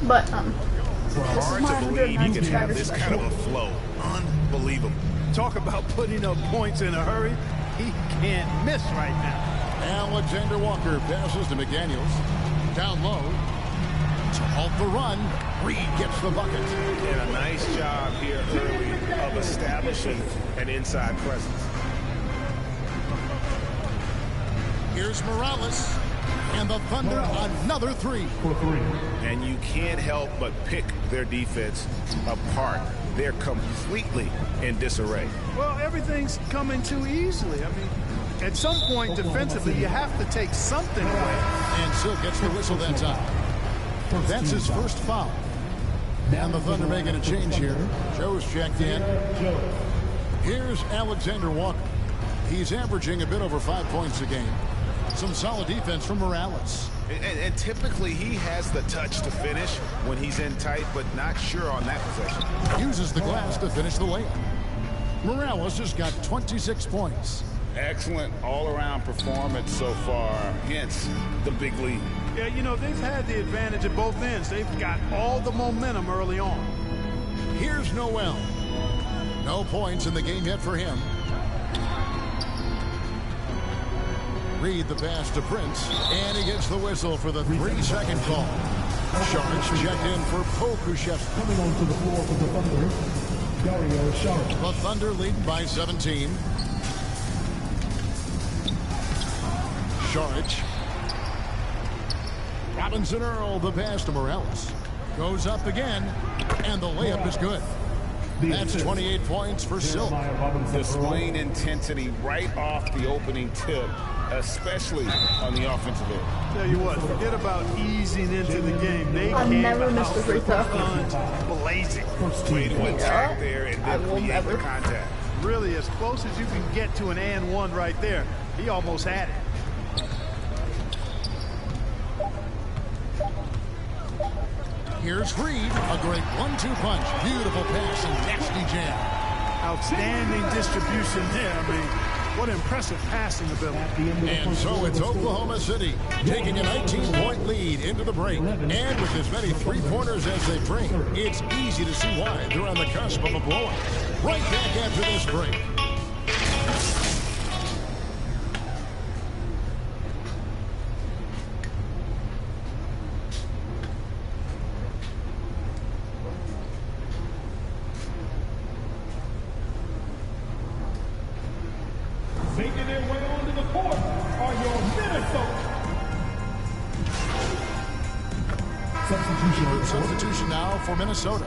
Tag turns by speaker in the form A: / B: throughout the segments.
A: But this is
B: Hard
A: my
B: to believe you can have
A: 190
B: this
A: special.
B: kind of a flow. Unbelievable.
C: Talk about putting up points in a hurry. He can't miss right now.
D: Alexander Walker passes to McDaniels. Down low. To halt the run. Reed gets the bucket.
B: And a nice job here early of establishing an inside presence.
D: Here's Morales. And the Thunder, another three.
B: And you can't help but pick their defense apart. They're completely in disarray.
C: Well, everything's coming too easily. I mean, at some point defensively, you have to take something away.
D: And Silk gets the whistle that time. That's his first foul. And the Thunder making a change here. Joe's checked in. Here's Alexander Walker. He's averaging a bit over 5 points a game. Some solid defense from Morales.
B: And typically he has the touch to finish when he's in tight, but not sure on that possession.
D: Uses the glass to finish the layup. Morales just got 26 points.
B: Excellent all-around performance so far, hence the big lead.
C: Yeah, you know, they've had the advantage at both ends. They've got all the momentum early on.
D: Here's Noel. No points in the game yet for him. Reed the pass to Prince, and he gets the whistle for the 3-second call. Sharks checked in for Pokushevsky.
E: Coming onto the floor for the Thunder, Dario Saric.
D: The Thunder leading by 17. Saric. Robinson Earl, the pass to Morales. Goes up again, and the layup is good. That's 28 points for Silk.
B: Displaying intensity right off the opening tip, especially on the offensive end.
C: Tell you what, forget about easing into the game. They
A: I've
C: came
A: never
C: out
A: missed a free throw.
C: blazing.
B: Way to attack there and
A: I
B: then
A: will
B: create
A: never.
B: the contact.
C: Really, as close as you can get to an and one right there. He almost had it.
D: Here's Reed, a great 1-2 punch. Beautiful pass and nasty jam.
C: Outstanding distribution there. I mean, what impressive passing ability.
D: And so it's Oklahoma City taking a 19-point lead into the break. And with as many three-pointers as they bring, it's easy to see why they're on the cusp of a blowout. Right back after this break.
E: Making their way onto the court are your Minnesota.
D: Substitution now for Minnesota.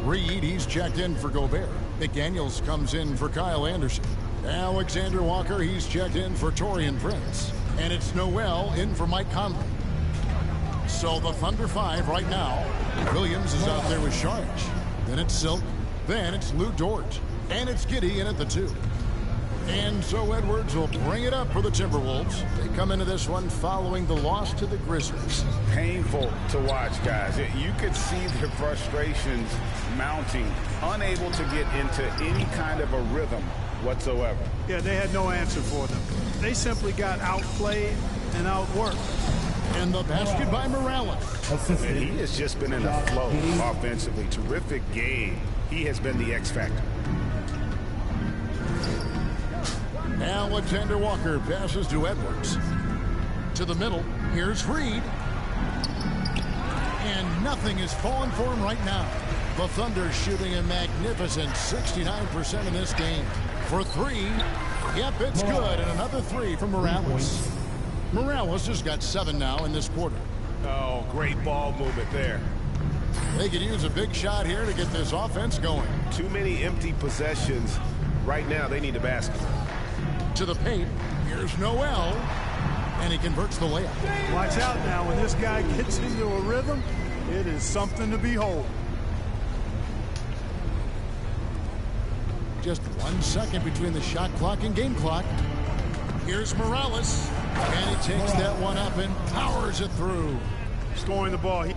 D: Reed, he's checked in for Gobert. McDaniels comes in for Kyle Anderson. Alexander Walker, he's checked in for Taurean Prince. And it's Noel in for Mike Conley. So the Thunder 5 right now. Williams is out there with Saric. Then it's Silk. Then it's Lou Dort. And it's Giddey in at the 2. And so Edwards will bring it up for the Timberwolves. They come into this one following the loss to the Grizzlies.
B: Painful to watch, guys. You could see their frustrations mounting, unable to get into any kind of a rhythm whatsoever.
C: Yeah, they had no answer for them. They simply got outplayed and outworked.
D: And the basket by Morales.
B: And he has just been in a flow offensively. Terrific game. He has been the X factor.
D: Alexander Walker passes to Edwards. To the middle, here's Reed. And nothing is falling for him right now. The Thunder shooting a magnificent 69% in this game. For 3, yep, it's good. And another 3 from Morales. Morales just got 7 now in this quarter.
B: Oh, great ball movement there.
D: They could use a big shot here to get this offense going.
B: Too many empty possessions. Right now, they need a basket.
D: To the paint, here's Noel, and he converts the layup.
C: Watch out now. When this guy gets into a rhythm, it is something to behold.
D: Just 1 second between the shot clock and game clock. Here's Morales, and he takes that one up and powers it through.
C: Scoring the ball.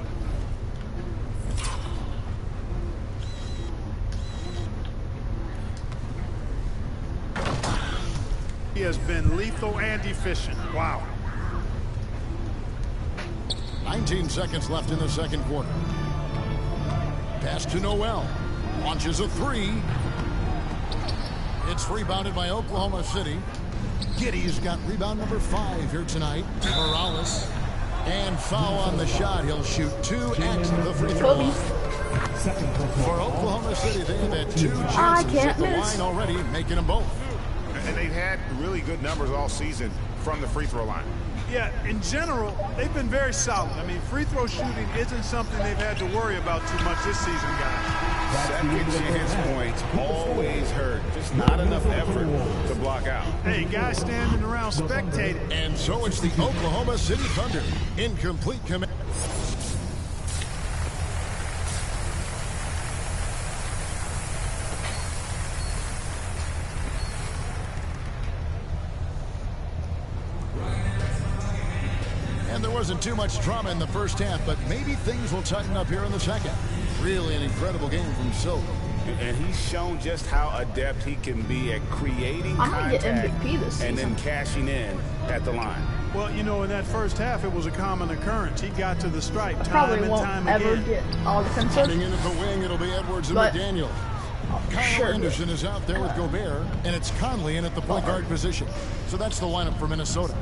C: He has been lethal and efficient. Wow.
D: 19 seconds left in the second quarter. Pass to Noel. Launches a three. It's rebounded by Oklahoma City. Giddey's got rebound number 5 here tonight. Morales. And foul on the shot. He'll shoot 2 at the free throw line. For Oklahoma City, they have had 2 chances at the line already, making them both.
A: And they've had really good numbers all season from the free throw line.
C: Yeah, in general, they've been very solid. I mean, free throw shooting isn't something they've had to worry about too much this season, guys.
B: Second chance points always hurt. Just not enough effort to block out.
C: Hey, guys standing around spectating.
D: And so it's the Oklahoma City Thunder. Incomplete command. And there wasn't too much drama in the first half, but maybe things will tighten up here in the second. Really an incredible game from Silva.
B: And he's shown just how adept he can be at creating
F: I'm gonna get
B: contact
F: MVP this
B: and
F: season.
B: then cashing in at the line.
C: Well, you know, in that first half, it was a common occurrence. He got to the stripe time
F: Probably
C: and
F: won't
C: time
F: ever
C: again.
F: get all
D: Heading
F: defensive.
D: in at the wing, it'll be Edwards and
F: But-
D: McDaniel. Kyle
F: Sure.
D: Anderson is out there with Gobert, and it's Conley in at the point guard position. So that's the lineup for Minnesota.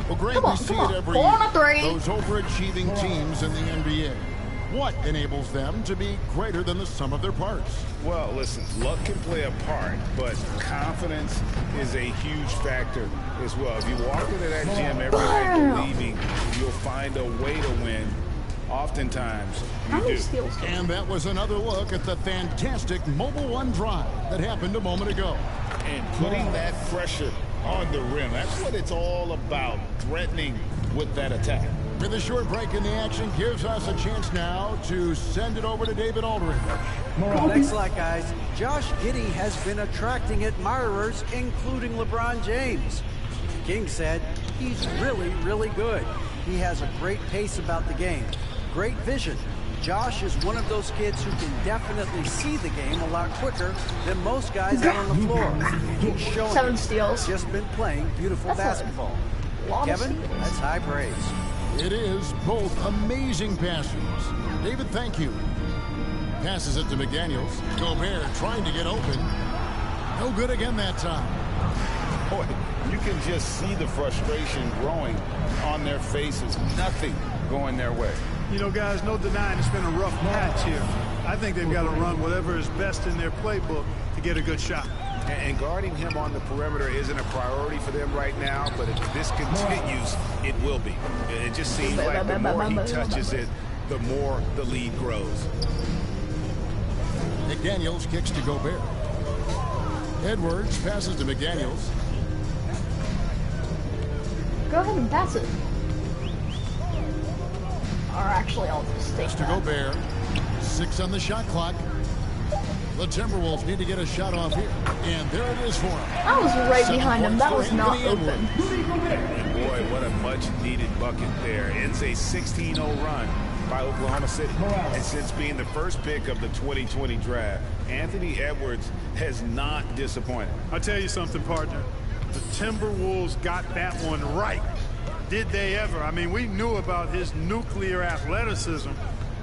D: Well, Greg,
F: Come
D: we
F: on,
D: see
F: come
D: it
F: on.
D: every
F: 4 on
D: year.
F: a 3.
D: Those overachieving teams in the NBA. What enables them to be greater than the sum of their parts?
B: Well, listen, luck can play a part, but confidence is a huge factor as well. If you walk into that gym every night believing you'll find a way to win, oftentimes
F: How
B: you
F: many
B: do.
F: steals?
D: And that was another look at the fantastic Mobile One drive that happened a moment ago.
B: And putting that pressure on the rim, that's what it's all about, threatening with that attack.
D: With a short break in the action, gives us a chance now to send it over to David Aldridge.
G: Thanks a lot, guys. Josh Giddey has been attracting admirers, including LeBron James. King said he's really, really good. He has a great pace about the game, great vision. Josh is one of those kids who can definitely see the game a lot quicker than most guys out on the floor. He's showing
F: 7
G: it.
F: steals.
G: Just been playing beautiful
F: That's
G: basketball.
F: a lot of
G: Kevin,
F: steals.
G: that's high praise.
D: It is both amazing passers. David, thank you. Passes it to McDaniels. Gobert trying to get open. No good again that time.
B: Boy, you can just see the frustration growing on their faces. Nothing going their way.
C: You know, guys, no denying it's been a rough patch here. I think they've got to run whatever is best in their playbook to get a good shot.
B: And guarding him on the perimeter isn't a priority for them right now, but if this continues, it will be. It just seems like the more he touches it, the more the lead grows.
D: McDaniels kicks to Gobert. Edwards passes to McDaniels.
F: Go ahead and pass it. Or actually, I'll just take
D: To
F: that.
D: Gobert. 6 on the shot clock. The Timberwolves need to get a shot off here. And there it is for him.
F: I was right
D: 7
F: behind him.
D: points
F: That
D: for
F: was not
D: Anthony
F: open.
B: And boy, what a much-needed bucket there. Ends a 16-0 run by Oklahoma City. And since being the first pick of the 2020 draft, Anthony Edwards has not disappointed.
C: I'll tell you something, partner. The Timberwolves got that one right. Did they ever? I mean, we knew about his nuclear athleticism,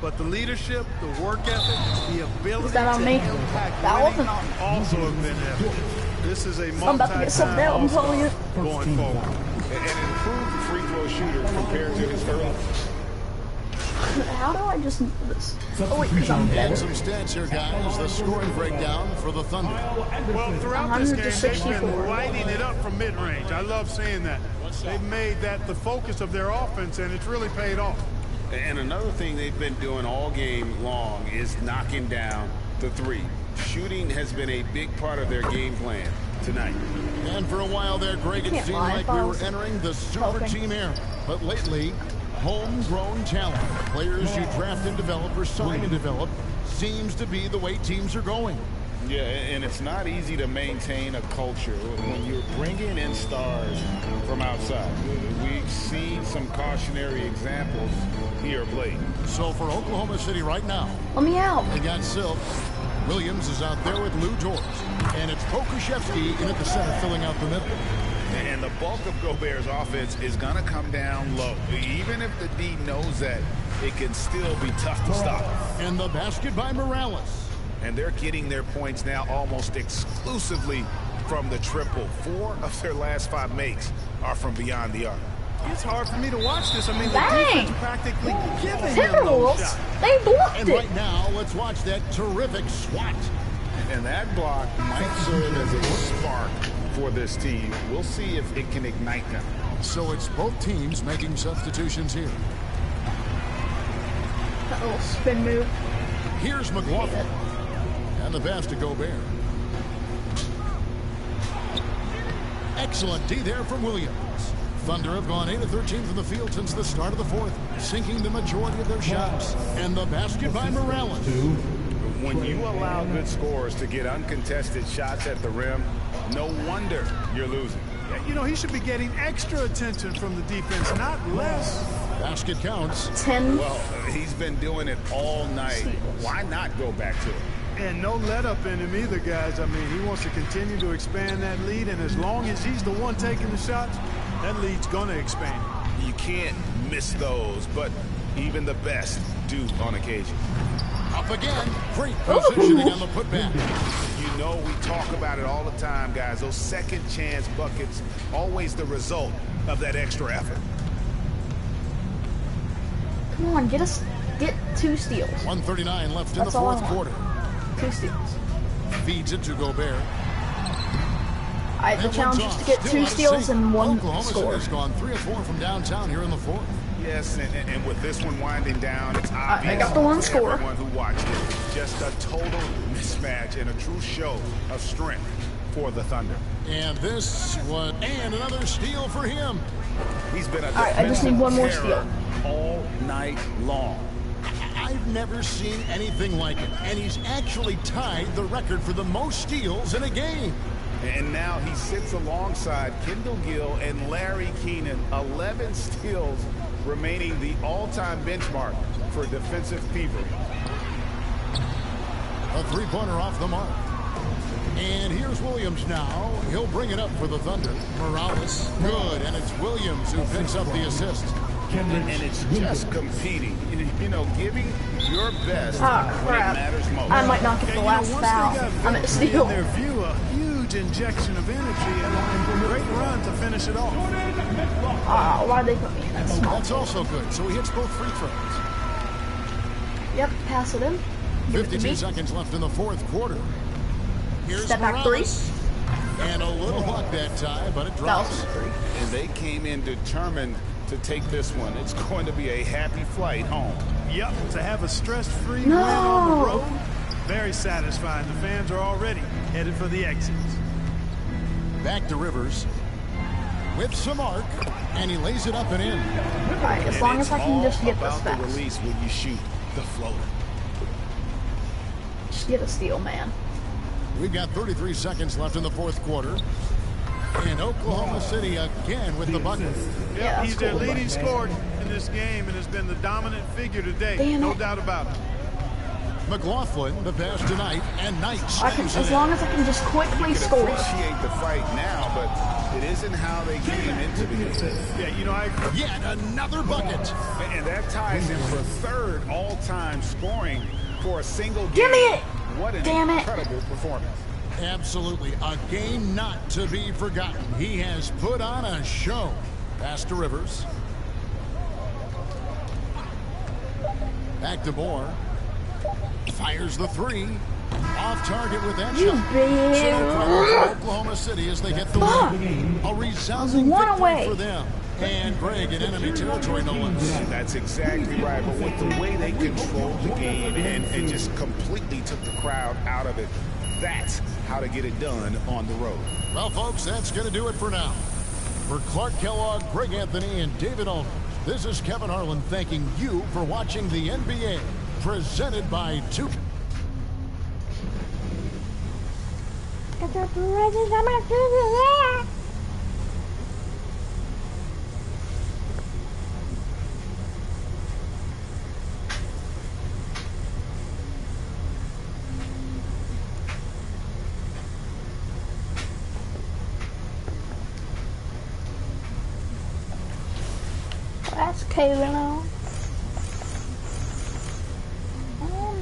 C: but the leadership, the work ethic, the ability
F: Is that on
C: to
F: me?
C: impact
F: That
C: winning
F: wasn't on me.
C: also have been evident. This is a
F: I'm about to get something out, I'm
C: multi-time
F: telling you.
C: all-star going forward.
B: An improved free throw shooter compared to his early.
F: How do I just know this? Oh wait, because I'm
D: And
F: better.
D: some stats here, guys. The scoring breakdown for the Thunder.
C: Well, throughout this game, they've
F: 164.
C: been lighting it up from mid-range. I love seeing that. They've made that the focus of their offense, and it's really paid off.
B: And another thing they've been doing all game long is knocking down the three. Shooting has been a big part of their game plan tonight.
D: And for a while there, Greg, it
F: Can't
D: seemed
F: lie,
D: like
F: if
D: we
F: I
D: were
F: was
D: entering the super
F: poking.
D: team era. But lately, homegrown talent, players you draft and develop or sign and develop, seems to be the way teams are going.
B: Yeah, and it's not easy to maintain a culture when you're bringing in stars from outside. We've seen some cautionary examples here of late.
D: So for Oklahoma City right now,
F: Let me out.
D: they got Silk. Williams is out there with Lou Dort. And it's Pokuševski in at the center filling out the middle.
B: And the bulk of Gobert's offense is going to come down low. Even if the D knows that, it can still be tough to stop.
D: And the basket by Morales.
B: And they're getting their points now almost exclusively from the triple. 4 of their last 5 makes are from beyond the arc.
C: It's hard for me to watch this. I mean, the
F: Dang.
C: defense practically giving him those
F: Timberwolves,
C: shots.
F: they blocked
D: And
F: it.
D: right now, let's watch that terrific swat.
B: And that block might serve as a spark for this team. We'll see if it can ignite them.
D: So it's both teams making substitutions here.
F: That little spin move.
D: Here's McLaughlin. And the pass to Gobert. Excellent D there from Williams. Thunder have gone 8 of 13 from the field since the start of the fourth, sinking the majority of their shots. And the basket by Morales.
B: When you allow good scorers to get uncontested shots at the rim, no wonder you're losing.
C: Yeah, you know, he should be getting extra attention from the defense, not less.
D: Basket counts.
F: 10.
B: Well, he's been doing it all night. Why not go back to it?
C: And no let up in him either, guys. I mean, he wants to continue to expand that lead, and as long as he's the one taking the shots, that lead's going to expand.
B: You can't miss those, but even the best do on occasion.
D: Up again. Great positioning on the putback.
B: You know, we talk about it all the time, guys. Those second chance buckets, always the result of that extra effort.
F: Come on, get 2 steals.
D: 1:39 left in
F: That's
D: the
F: all I
D: fourth
F: want.
D: quarter.
F: 2 steals.
D: Feeds it to Gobert.
F: The
D: That
F: challenge
D: one's
F: is to
D: off.
F: get
D: Still
F: 2
D: out of
F: steals
D: sync.
F: and 1
D: Oklahoma
F: score.
D: City's gone 3 of 4 from downtown here in the fourth.
B: Yes, and with this one winding down, it's obvious
F: I got the one
B: to
F: score.
B: everyone who watched it. Just a total mismatch and a true show of strength for the Thunder.
D: And this one, and another steal for him.
B: He's been a
F: right, I just need one more
B: terror all night long.
D: I've never seen anything like it. And he's actually tied the record for the most steals in a game.
B: And now he sits alongside Kendall Gill and Larry Keenan. 11 steals, remaining the all-time benchmark for defensive fever.
D: A three-pointer off the mark. And here's Williams now. He'll bring it up for the Thunder. Morales, good. And it's Williams who picks up the assist.
B: And it's just competing. You know, giving your best
F: Ah,
B: when it
F: crap.
B: matters most.
F: I might not get
C: Yeah,
F: the
C: you know,
F: last
C: once
F: foul.
C: they got
F: I'm at
C: victory
F: steal.
C: in their view, a huge injection of energy and a great run to finish it off.
F: Why'd they put me in that small?
D: That's also good. So he hits both free throws.
F: Yep, pass it in. Give it to
D: 52
F: me.
D: seconds left in the fourth quarter. Here's
F: Step back
D: Morales. And a little luck that time, but it
F: That was
D: drops.
F: a 3.
B: And they came in determined to take this one. It's going to be a happy flight home.
C: Yep, to have a stress-free
F: No.
C: win on the road, very satisfying. The fans are already headed for the exits.
D: Back to Rivers. With some arc. And he lays it up and in.
F: Alright, as
B: And
F: long
B: it's
F: as I can just
B: all
F: get this
B: about the
F: fast.
B: release when you shoot the floater.
F: Just get a steal, man.
D: We've got 33 seconds left in the fourth quarter. And Oklahoma City again with the bucket.
F: Yeah, that's
C: He's their
F: cool,
C: leading
F: but-
C: scorer in this game and has been the dominant figure today.
F: Damn
C: No
F: it.
C: doubt about it.
D: McLaughlin, the pass tonight, and Knight
F: I can,
D: slams it
F: as
D: in.
F: long as I can just quickly
B: You can
F: score.
B: appreciate the fight now, but it isn't how they came into the game.
C: Yeah, you know, I agree.
D: Yet another bucket.
B: And that ties him for 3rd all-time scoring for a single game.
F: Give me it!
B: What an
F: Damn it.
B: incredible performance.
D: Absolutely. A game not to be forgotten. He has put on a show. Pass to Rivers. Back to Moore. Fires the 3. Off target with that
F: You
D: shot.
F: bitch.
D: So problem for Oklahoma City as they get the
F: Fuck.
D: win. A resounding
F: One
D: victory
F: away.
D: for them. And Greg in enemy territory, no less.
B: That's exactly right. But with the way they controlled the game and just completely took the crowd out of it, that's how to get it done on the road.
D: Well, folks, that's going to do it for now. For Clark Kellogg, Greg Anthony, and David Aldridge, this is Kevin Harlan thanking you for watching the NBA, presented by 2K.
F: That's Kevin on. Oh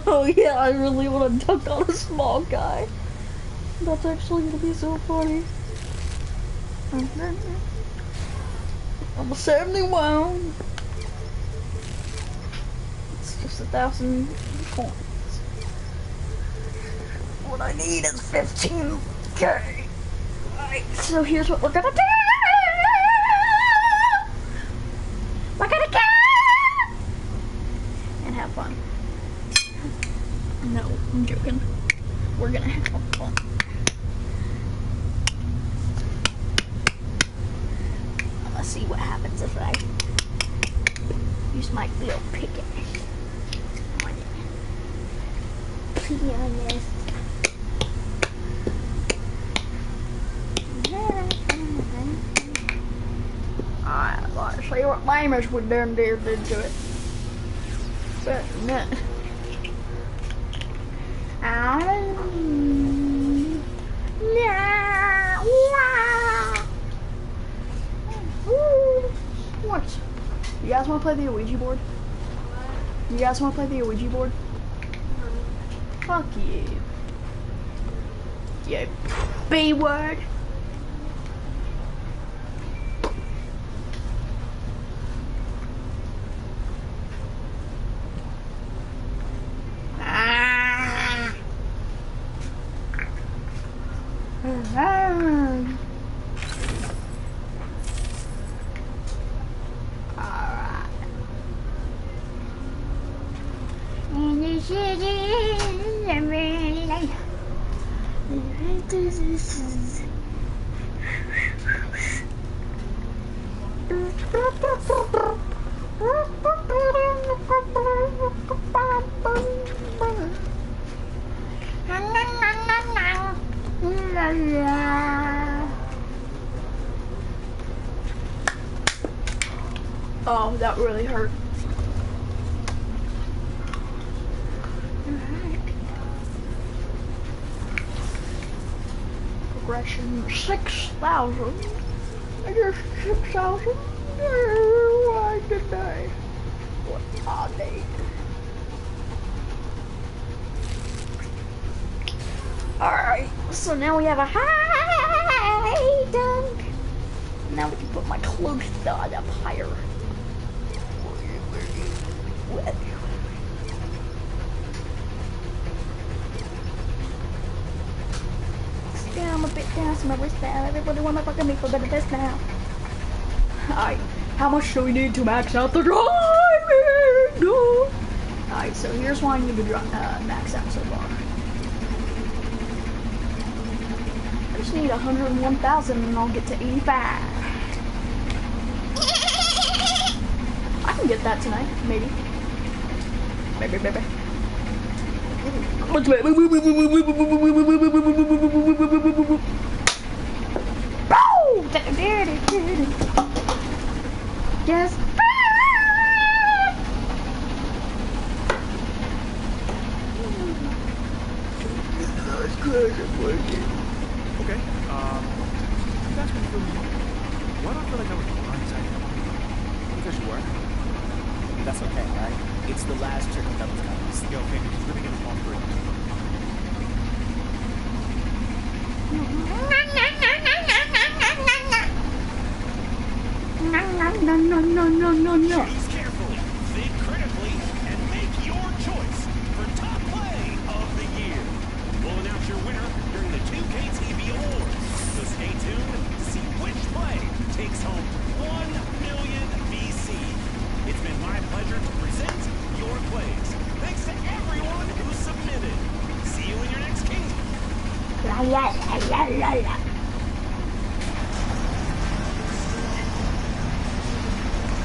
F: Oh yeah, I really want to dunk on a small guy. That's actually gonna be so funny. I'm a 71. It's just 1,000 coins. What I need is 15K. Alright, so here's what we're gonna do. We're gonna go and have fun. No, I'm joking. We're gonna have fun. Let's see what happens if I use my little picket. Pianist. Alright, let's see what damage we done did to it. But no. What? You guys want to play the Ouija board? You guys want to play the Ouija board? Fuck you. You B word. Oh, that really hurt. Progression 6,000. I just 6,000. Why did I? What are they? Alright, so now we have a high dunk. Now we can put my close dot up higher. I'm a bit down, so my wrist down. Everybody want my fucking me for better best now. Alright, how much do we need to max out the driving? No. Alright, so here's what I need to max out so far. I just need 101,000 and I'll get to 85. I can get that tonight, maybe. Maybe. Yes.
H: Okay. You guys been feeling me? Why do I feel like I was blindsided? Because you were. That's okay, right? It's the last trick of Devil's Cups. Yo, okay, just let me get a phone through.
F: No.
E: Choose carefully, think critically, and make your choice for top play of the year. We'll announce your winner during the 2K TV Awards. So stay tuned to see which play takes home 1 million VC. It's been my pleasure to present your plays. Thanks to everyone who submitted. See you in your next King's.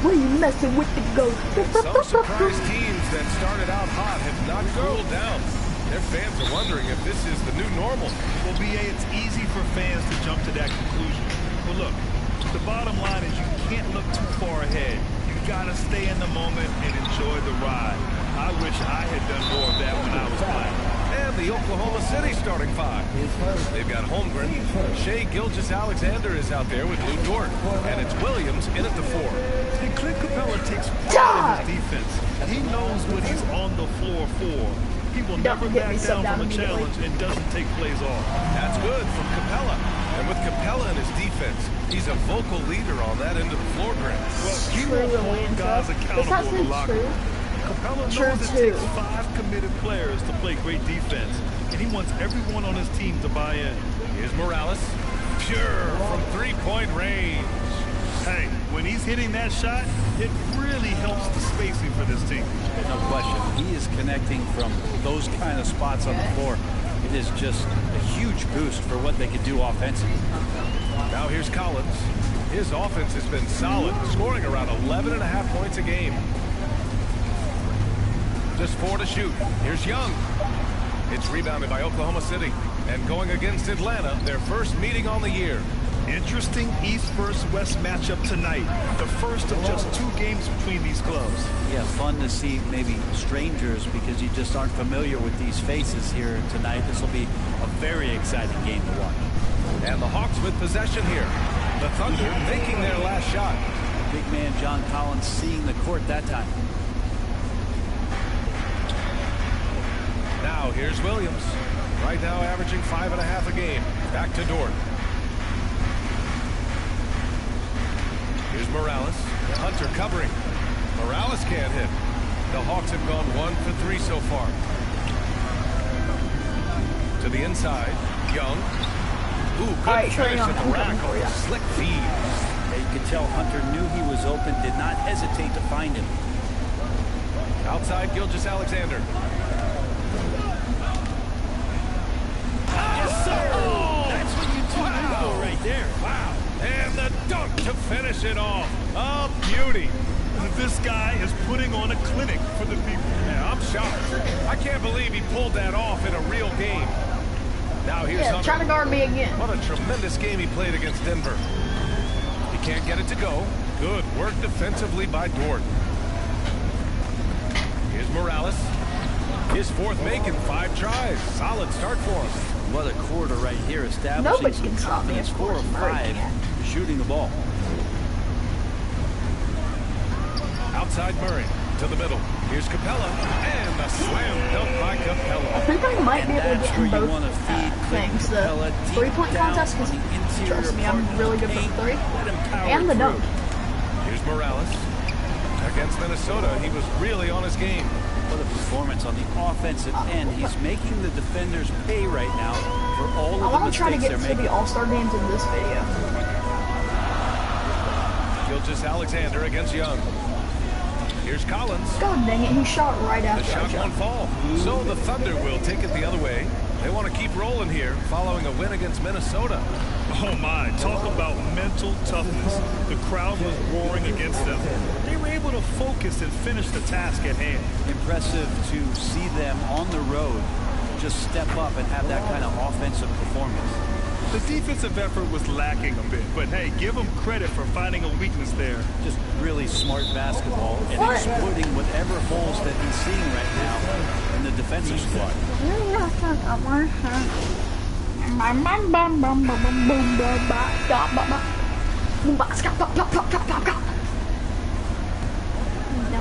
F: What are you messing with the ghost?
I: Some surprise teams that started out hot have not cooled down. Their fans are wondering if this is the new normal.
H: Well, BA, it's easy for fans to jump to that conclusion. But look, the bottom line is you can't look too far ahead. You gotta stay in the moment and enjoy the ride. I wish I had done more of that when I was playing.
I: And the Oklahoma City starting five. They've got Holmgren. Shea Gilgeous-Alexander is out there with Lou Dort. And it's Williams in at the 4.
H: And Clint Capella takes pride in his defense. He knows what he's on the floor for. He will
F: Don't
H: never
F: get me
H: back
F: subbed
H: down
F: out
H: from a
F: immediately.
H: challenge and doesn't take plays off.
I: That's good from Capella. And with Capella in his defense, he's a vocal leader on that end of the floor, Grant.
H: Well, he
F: True,
H: will hold
F: Williams,
H: guys
F: though.
H: accountable
F: Besides
H: in the
F: being
H: locker
F: true,
H: room. Capella
F: True,
H: knows it
F: too.
H: takes 5 committed players to play great defense, and he wants everyone on his team to buy in.
I: Here's Morales. Pure from three-point range.
H: Hey, when he's hitting that shot, it really helps the spacing for this team.
J: No question. He is connecting from those kind of spots on the floor. It is just a huge boost for what they can do offensively.
I: Now here's Collins. His offense has been solid, scoring around 11.5 points a game. Just 4 to shoot. Here's Young. It's rebounded by Oklahoma City. And going against Atlanta, their first meeting on the year.
H: Interesting East versus West matchup tonight. The first of just 2 games between these clubs.
J: Yeah, fun to see maybe strangers because you just aren't familiar with these faces here tonight. This will be a very exciting game to watch.
I: And the Hawks with possession here. The Thunder making their last shot.
J: Big man John Collins seeing the court that time.
I: Now here's Williams. Right now averaging 5.5 a game. Back to Dort. Here's Morales. Hunter covering. Morales can't hit. The Hawks have gone 1 for 3 so far. To the inside. Young. Ooh, good
F: Alright,
I: finish
F: Trae Young,
I: at the
F: I'm
I: rack
F: coming for
I: on
F: ya.
I: a slick feed.
J: Yeah, you could tell Hunter knew he was open, did not hesitate to find him.
I: Outside Gilgeous-Alexander.
H: Yes, sir! Oh, that's what you do right there.
I: Wow. And the dunk to finish it off. A beauty.
H: This guy is putting on a clinic for the people.
I: Yeah, I'm shocked. I can't believe he pulled that off in a real game. Now here's
F: Yeah,
I: Hunter.
F: trying to guard me again.
I: What a tremendous game he played against Denver. He can't get it to go. Good work defensively by Dort. Here's Morales. His 4th make in 5 tries. Solid start for him.
J: What a quarter right here, establishing
F: Nobody
J: some
F: can stop me,
J: confidence,
F: of
J: 4
F: course.
J: of
F: Murray
J: 5
F: can.
J: shooting the ball.
I: Outside Murray to the middle. Here's Capella. And a slam dunk by
F: I
I: Capella.
F: think I might be able to
J: And
F: get
J: that's
F: in
J: where you
F: both
J: want to feed
F: things. The
J: Capella deep
F: 3-point
J: down
F: contest, because
J: on the interior
F: trust me,
J: part
F: I'm
J: of
F: really
J: the
F: good for
J: paint.
F: the 3.
J: Let him power
F: And the
J: through.
F: dunk.
I: Here's Morales. Against Minnesota, he was really on his game.
J: What a performance on the offensive end. He's making the defenders pay right now for all
F: I
J: of the
F: want to try to
J: mistakes
F: get
J: they're
F: to the
J: making.
F: All-Star games in this video.
I: Gilgeous-Alexander against Young. Here's Collins.
F: God dang it, he shot right
I: The
F: after I
I: shot won't
F: jumped.
I: fall. So the Thunder will take it the other way. They want to keep rolling here following a win against Minnesota.
H: Oh my, talk about mental toughness. The crowd was roaring against them. They were able to focus and finish the task at hand.
J: Impressive to see them on the road just step up and have that kind of offensive performance.
H: The defensive effort was lacking a bit, but hey, give them credit for finding a weakness there.
J: Just really smart basketball and
F: What?
J: exploiting whatever holes that he's seeing right now in the defensive squad.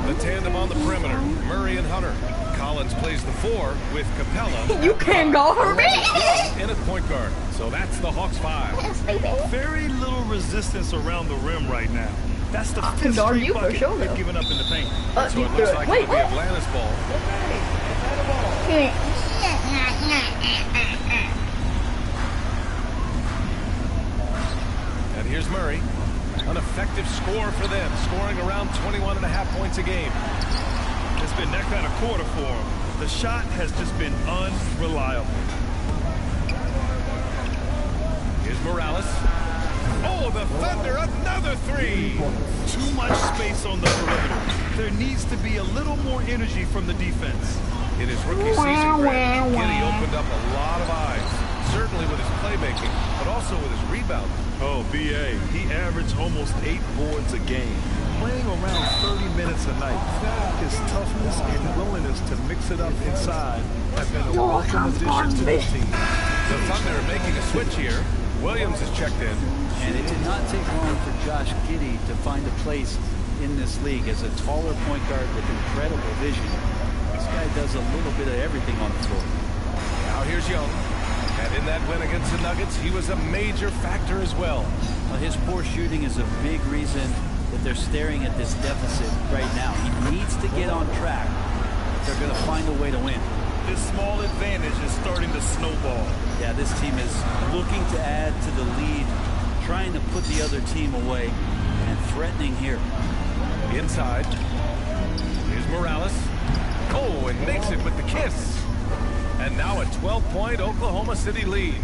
I: The tandem on the perimeter, Murray and Hunter. Collins plays the 4 with Capella.
F: You can't go for me!
I: In at point guard. So that's the Hawks 5.
H: Very little resistance around the rim right now. That's the
F: I can
H: fifth
F: guard
H: straight
F: you for
H: bucket
F: sure,
H: they've
F: though.
H: given up in the paint.
I: So
F: You
I: it
F: do
I: looks
F: it.
I: like
F: Wait,
I: it'll be
F: what?
I: Atlanta's ball. And here's Murray. An effective score for them, scoring around 21.5 points a game.
H: It's been that kind of quarter for him. The shot has just been unreliable.
I: Here's Morales. Oh, the Thunder, another 3.
H: Too much space on the perimeter. There needs to be a little more energy from the defense.
I: In his rookie season, Grant, Giddey opened up a lot of eyes. Certainly with his playmaking, but also with his rebounding.
H: Oh, B.A., he averaged almost 8 boards a game, playing around 30 minutes a night. His toughness and willingness to mix it up inside have been a welcome addition to this team.
I: The Thunder are making a switch here. Williams is checked in.
J: And it did not take long for Josh Giddey to find a place in this league as a taller point guard with incredible vision. This guy does a little bit of everything on the floor.
I: Now here's Young. And in that win against the Nuggets, he was a major factor as well.
J: His poor shooting is a big reason that they're staring at this deficit right now. He needs to get on track if they're going to find a way to win.
H: This small advantage is starting to snowball.
J: Yeah, this team is looking to add to the lead, trying to put the other team away, and threatening here.
I: Inside. Here's Morales. Oh, and makes it with the kiss. And now a 12-point Oklahoma City lead.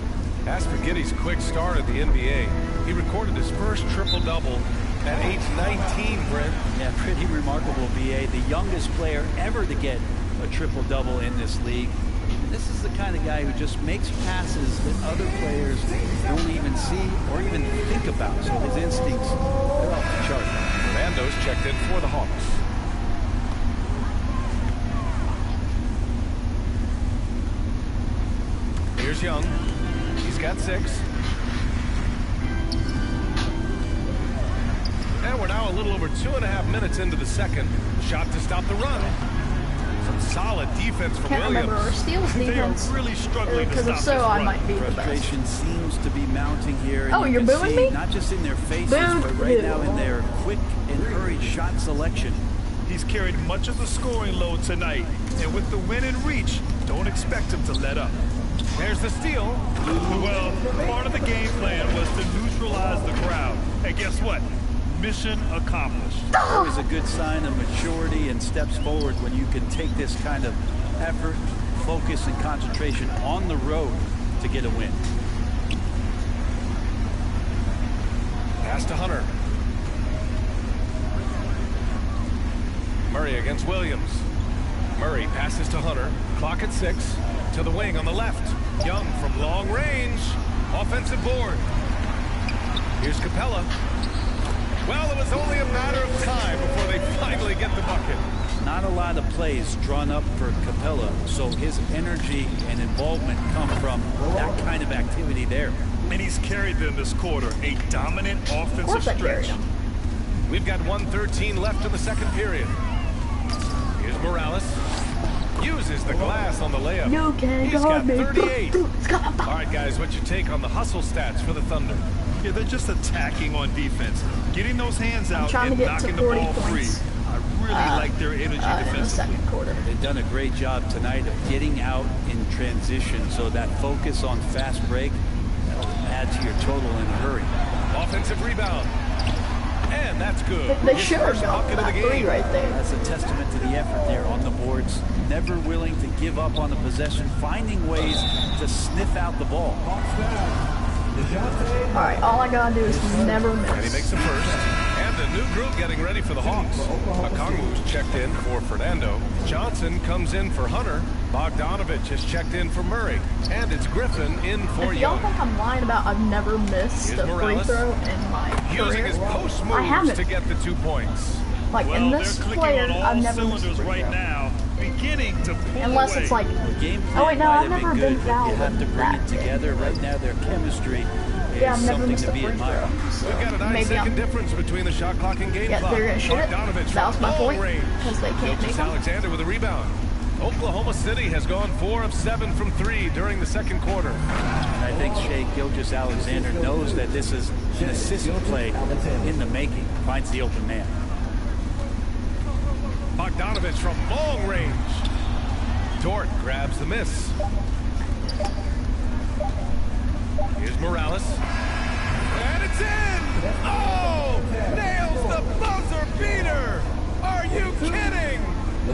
I: As for Giddey's quick start at the NBA, he recorded his first triple-double at age 19, Brent.
J: Yeah, pretty remarkable, B.A. The youngest player ever to get a triple-double in this league. And this is the kind of guy who just makes passes that other players don't even see or even think about. So his instincts, they're off the chart.
I: Fernando's checked in for the Hawks. Here's Young. He's got 6. And we're now a little over 2.5 minutes into the second. Shot to stop the run. Some solid defense from
F: Can't remember our
I: Williams.
F: steals defense.
H: They are really struggling to
F: Because
H: stop
F: if so,
H: this
F: I
H: run.
F: might be the best.
J: Frustration seems to be mounting here. And
F: Oh,
J: you
F: you're
J: can
F: booing
J: see,
F: me?
J: not just in their faces,
F: Boo
J: but right
F: you.
J: now in their quick and hurried shot selection.
H: He's carried much of the scoring load tonight, and with the win in reach, don't expect him to let up.
I: There's the steal.
H: Well, part of the game plan was to neutralize the crowd. And guess what? Mission accomplished.
J: Always a good sign of maturity and steps forward when you can take this kind of effort, focus, and concentration on the road to get a win.
I: Pass to Hunter. Murray against Williams. Murray passes to Hunter. Clock at 6. To the wing on the left. Young from long range. Offensive board. Here's Capella. Well, it was only a matter of time before they finally get the bucket.
J: Not a lot of plays drawn up for Capella, so his energy and involvement come from that kind of activity there.
H: And he's carried them this quarter. A dominant offensive
F: Of course I carried
H: stretch.
F: him.
I: We've got 1:13 left in the second period. Here's Morales. Uses the glass on the layup.
F: You can
I: He's got
F: guard me.
I: 38. All right, guys, what's your take on the hustle stats for the Thunder?
H: Yeah, they're just attacking on defense. Getting those hands out
F: trying to
H: and
F: get
H: knocking
F: to
H: the
F: 40
H: ball free.
F: points.
H: I really like their energy
F: In the
H: defensively.
F: second quarter.
J: They've done a great job tonight of getting out in transition, so that focus on fast break that'll add to your total in a hurry.
I: Offensive rebound. And that's good.
F: They
I: His
F: should have
I: first
F: gone
I: bucket
F: for
I: of
F: that
I: the
F: three
I: game.
F: right there.
J: That's a testament to the effort there on the boards. Never willing to give up on the possession, finding ways to sniff out the ball.
F: Alright, all I gotta do is never
I: And he
F: miss.
I: makes the first. And a new group getting ready for the Hawks. Okongwu's checked in for Fernando. Johnson comes in for Hunter. Bogdanovich has checked in for Murray. And it's Griffin in for
F: If y'all
I: Young.
F: think I'm lying about I've never missed
I: Here's
F: a free
I: Morales.
F: throw in my
I: Using
F: career,
I: his post
F: I
I: moves
F: haven't.
I: to get the 2 points.
F: Like,
H: Well,
F: in
H: they're
F: this
H: clicking
F: player,
H: on all
F: I've never missed a
H: cylinders
F: free
H: right
F: throw.
H: now, beginning to pull
F: Unless
H: away.
F: it's like,
J: The game plan
F: oh wait, no,
J: might
F: I've
J: have
F: never
J: been
F: been
J: good, but you
F: fouled
J: have to
F: in
J: bring
F: that
J: it together. Right now, their chemistry is
F: yeah, I've never
J: something
F: missed
J: to
F: a
J: be
F: free
J: admired.
F: throw. So
I: We've got a 9
F: maybe
I: second
F: I'm,
I: difference between the shot clock and game
F: yeah,
I: clock.
F: they're gonna shoot it.
I: Bogdanovich
F: That was
I: from
F: my
I: long
F: point,
I: range.
F: because they can't make
I: Gilgeous
F: them.
I: Alexander with a rebound. Oklahoma City has gone 4 of 7 from 3 during the second quarter.
J: And I think Shea Gilgeous-Alexander knows that this is an assist play in the making. Finds the open man.
I: Bogdanovich from long range. Dort grabs the miss. Here's Morales. And it's in! Oh! Nails the buzzer beater! Are you kidding?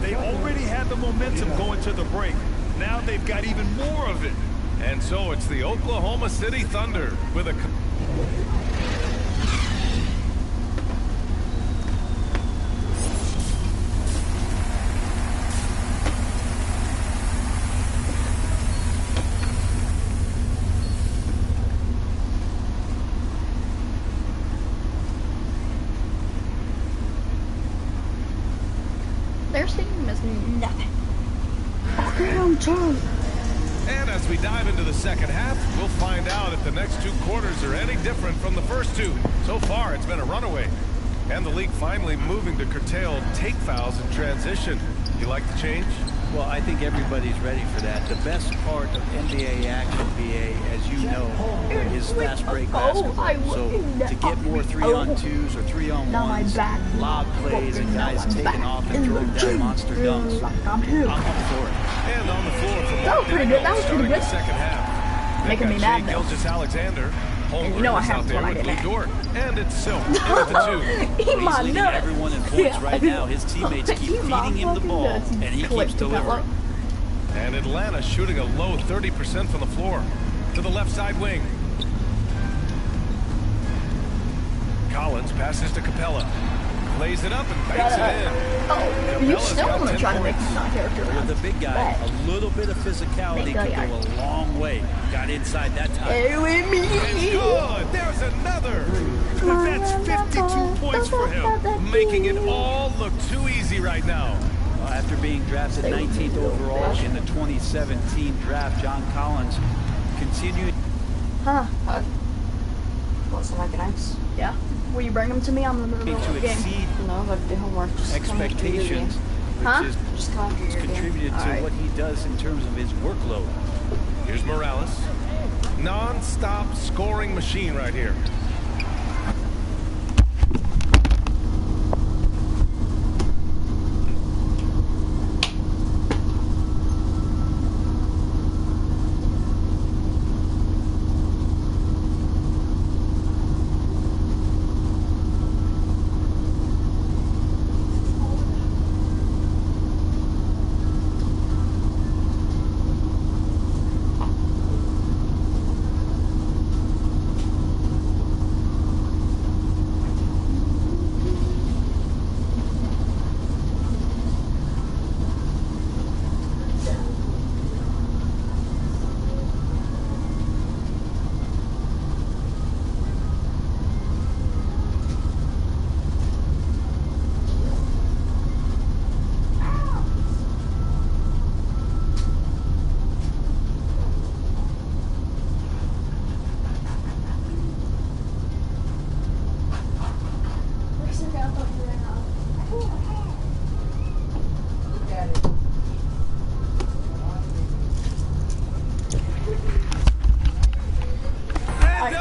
H: They already had the momentum going to the break. Now they've got even more of it.
I: And so it's the Oklahoma City Thunder with a...
F: Their team is nothing. Okay, I'm tired.
I: And as we dive into the second half, we'll find out if the next 2 quarters are any different from the first 2. So far, it's been a runaway. And the league finally moving to curtail take fouls in transition. You like the change?
J: Well, I think everybody's ready for that. The best part of NBA action, BA, as you know, is fast break basketball. So to get more 3-on-2s or 3-on-1s, lob plays, and guys taking off and throwing down monster dunks, I'm up for it.
I: And on the floor for
F: That was pretty good. That was pretty
I: starting the
F: good.
I: second half.
F: Making me mad, though.
I: Alexander.
F: And you know I have
I: out
F: to
I: there
F: when I
I: with
F: get
I: Lou
F: mad.
I: Dort. And it's Silk in at the 2.
F: Eat my
J: He's leading
F: nuts.
J: everyone in points right now. His teammates keep
F: Eat my
J: feeding him the
F: fucking
J: ball,
F: nuts.
J: and he
F: Click
J: keeps
F: the
J: delivering.
F: pillow.
I: And Atlanta shooting a low 30% from the floor. To the left side wing. Collins passes to Capella. Lays it up and banks it in.
F: Oh, you
I: Capella's
F: still
I: got
F: want to
I: 10
F: try to make
I: points.
F: me not character.
J: With the big guy,
F: Bet.
J: a little bit of physicality
F: Big
J: can
F: guy.
J: go a long way. Got inside that time.
F: Hey, with me.
I: Good. There's another.
H: That's 52 points for him.
I: Making it all look too easy right now.
J: Well, after being drafted 19th overall in the 2017 draft, John Collins continued.
F: Huh?
K: Want some mac and eggs?
F: Yeah. Will you bring them to me? I'm in the middle of
J: To
F: the game.
J: exceed
K: No, but the homework. Just
J: expectations, which
F: Huh?
J: is
K: Just come after your game.
J: contributed to
F: Alright.
J: what he does in terms of his workload.
I: Here's Morales. Non-stop scoring machine right here.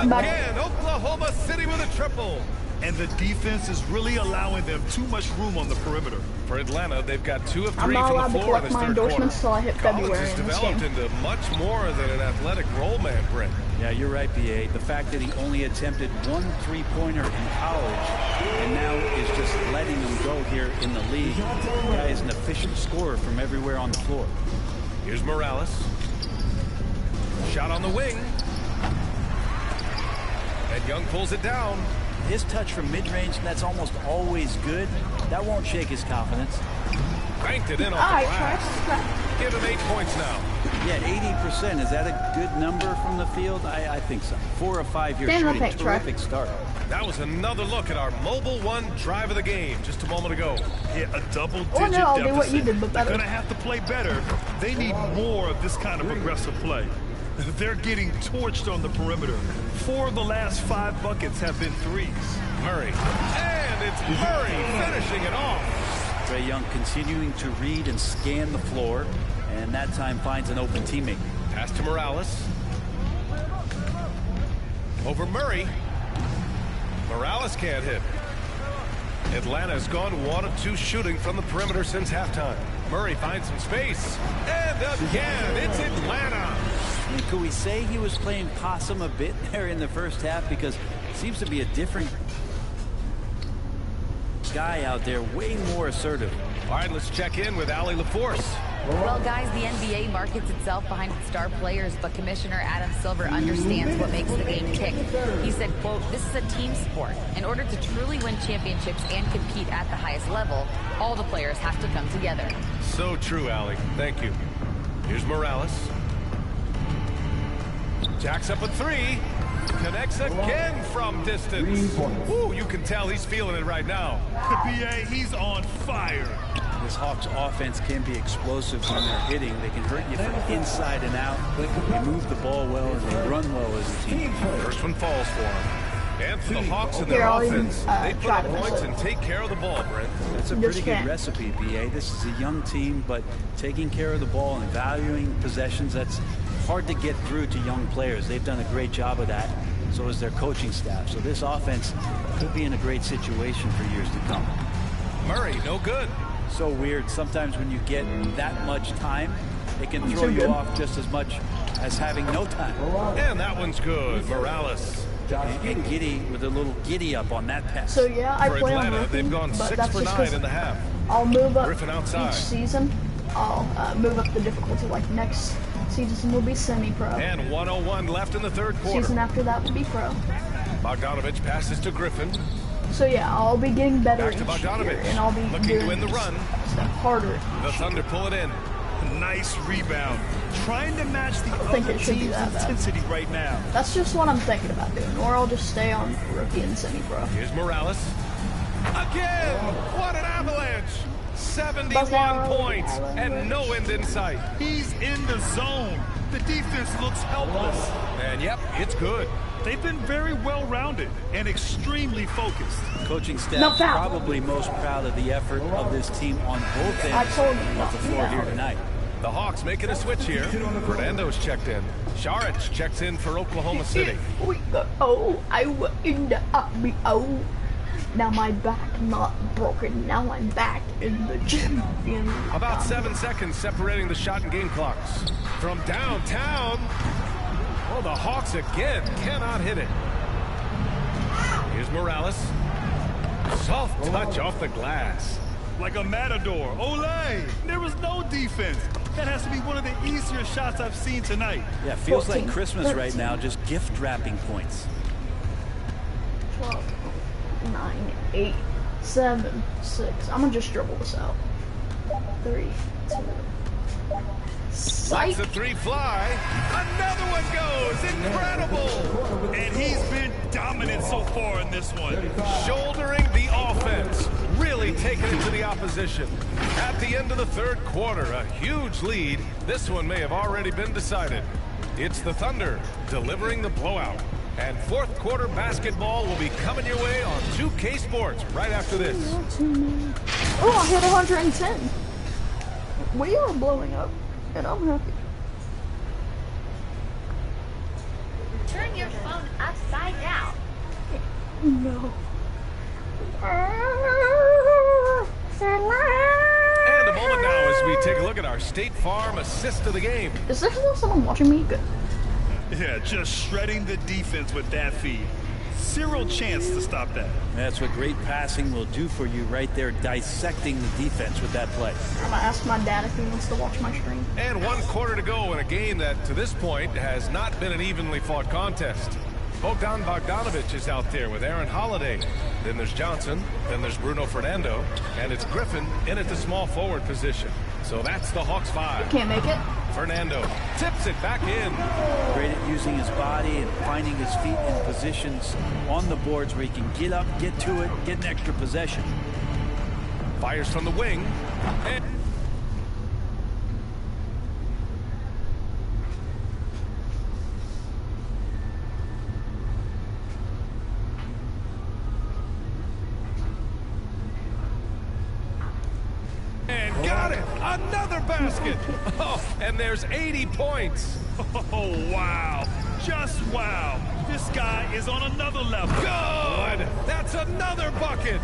I: And
F: back.
I: again, Oklahoma City with a triple.
H: And the defense is really allowing them too much room on the perimeter.
I: For Atlanta, they've got 2 of 3
F: I'm not
I: from
F: allowed
I: the
F: to
I: floor in
F: collect
I: this
F: my
I: third
F: endorsements till I
I: quarter.
F: hit
I: Collins
F: February
I: has
F: in this
I: developed
F: game.
I: into much more than an athletic roll man, Brent.
J: Yeah, you're right, BA. The fact that he only attempted 1 3-pointer in college and now is just letting them go here in the league. The guy is an efficient scorer from everywhere on the floor.
I: Here's Morales. Shot on the wing. And Young pulls it down.
J: His touch from mid-range, that's almost always good. That won't shake his confidence.
I: Banked it in off
F: Alright,
I: the glass.
F: Trash.
I: Give him 8 points now.
J: Yeah, 80%. Is that a good number from the field? I think so. 4 of 5 here
F: Stand up,
J: shooting.
F: thanks, Troy.
J: Terrific start.
I: That was another look at our Mobile One drive of the game just a moment ago.
H: Yeah, a double-digit
F: Oh, no, I'll do
H: deficit.
F: what you did, but
H: They're
F: better.
H: going to have to play better. They need more of this kind of aggressive play. They're getting torched on the perimeter. 4 of the last 5 buckets have been threes.
I: Murray. And it's Murray finishing it off.
J: Trae Young continuing to read and scan the floor, and that time finds an open teammate.
I: Pass to Morales. Over Murray. Morales can't hit. Atlanta's gone 1 of 2 shooting from the perimeter since halftime. Murray finds some space. And again, it's Atlanta.
J: I mean, could we say he was playing possum a bit there in the first half? Because it seems to be a different guy out there, way more assertive.
I: All right, let's check in with Allie LaForce.
L: Well, guys, the NBA markets itself behind its star players, but Commissioner Adam Silver understands what makes the game tick. He said, quote, "This is a team sport. In order to truly win championships and compete at the highest level, all the players have to come together."
I: So true, Allie. Thank you. Here's Morales. Jacks up a 3. Connects again from distance. Ooh, you can tell he's feeling it right now.
H: BA, he's on fire.
J: This Hawks offense can be explosive when they're hitting. They can hurt you from inside and out. They move the ball well and they run well as a team.
I: First one falls for him. And for the Hawks and
F: Here,
I: their
F: I'll even,
I: offense, they put
F: try
I: up
F: to miss
I: points
F: it.
I: and take care of the ball, Brent.
J: That's a
F: Just
J: pretty good
F: can't.
J: recipe, BA. This is a young team, but taking care of the ball and valuing possessions, that's hard to get through to young players. They've done a great job of that. So is their coaching staff. So this offense could be in a great situation for years to come.
I: Murray, no good.
J: So weird. Sometimes when you get that much time, it can throw you off just as much as having no time.
I: And that one's good. Morales.
J: And Giddy with a little giddy up on that pass.
F: So yeah, I
I: For
F: play on
I: Atlanta,
F: rookie,
I: they've gone
F: but
I: 6
F: that's
I: for
F: just
I: 9
F: 'cause
I: in the half.
F: I'll move up
I: Griffin outside.
F: each season. I'll move up the difficulty. Like next season will be semi-pro.
I: And 1:01 left in the third quarter.
F: Season after that will be pro.
I: Bogdanovich passes to Griffin.
F: So yeah, I'll be getting better
I: Back to
F: each year,
I: Bogdanovich.
F: and I'll be
I: Looking
F: doing
I: to win the run.
F: stuff harder.
I: The Thunder pull it in.
H: Nice rebound. Trying to match the
F: think
H: other
F: it should be
H: team's
F: that bad.
H: intensity right now.
F: That's just what I'm thinking about doing, or I'll just stay on rookie and semi-pro.
I: Here's Morales. Again! What an avalanche! 71
F: Buffalo
I: points and no end in sight.
H: He's in the zone. The defense looks helpless.
I: And yep, it's good.
H: They've been very well-rounded and extremely focused.
J: Coaching
F: No
J: staff
F: foul.
J: probably most proud of the effort of this team on both
F: I
J: ends
F: told you
J: of
F: not
J: the
F: to
J: floor
F: foul.
J: here tonight.
I: The Hawks making a switch here. Fernando's checked in. Saric checks in for Oklahoma City.
F: We go. Oh, I was in the army. Oh, now my back not broken. Now I'm back in the gym.
I: About 7 seconds separating the shot and game clocks. From downtown. Oh, the Hawks again cannot hit it. Here's Morales. Soft touch off the glass.
H: Like a matador. Olay! There was no defense. That has to be one of the easier shots I've seen tonight.
J: Yeah, feels
F: 14,
J: like Christmas right
F: 13.
J: now, just gift wrapping points.
F: 12, 9, 8, 7, 6. I'm gonna just dribble this out. 3, 2. Psych.
I: Lets the three fly. Another one goes. Incredible.
H: And he's been dominant so far in this one.
I: Shouldering the offense. Really taking it to the opposition. At the end of the third quarter, a huge lead. This one may have already been decided. It's the Thunder delivering the blowout. And fourth quarter basketball will be coming your way on 2K Sports right after this.
F: Oh, I hit 110. We are blowing up, and I'm happy.
M: Turn your phone upside down.
F: No.
I: And a moment now as we take a look at our State Farm assist of the game.
F: Is there still someone watching me? Good.
H: Yeah, just shredding the defense with that feed. Zero chance to stop that.
J: That's what great passing will do for you right there, dissecting the defense with that play.
F: I'm gonna ask my dad if he wants to watch my stream.
I: And 1 quarter to go in a game that, to this point, has not been an evenly fought contest. Bogdan Bogdanovich is out there with Aaron Holiday. Then there's Johnson. Then there's Bruno Fernando. And it's Griffin in at the small forward position. So that's the Hawks 5.
F: Can't make it.
I: Fernando tips it back in.
J: Great at using his body and finding his feet in positions on the boards where he can get up, get to it, get an extra possession.
I: Fires from the wing. And got it! Another basket! Oh, and there's 80 points.
H: Oh, wow. Just wow. This guy is on another level.
I: Good! That's another bucket!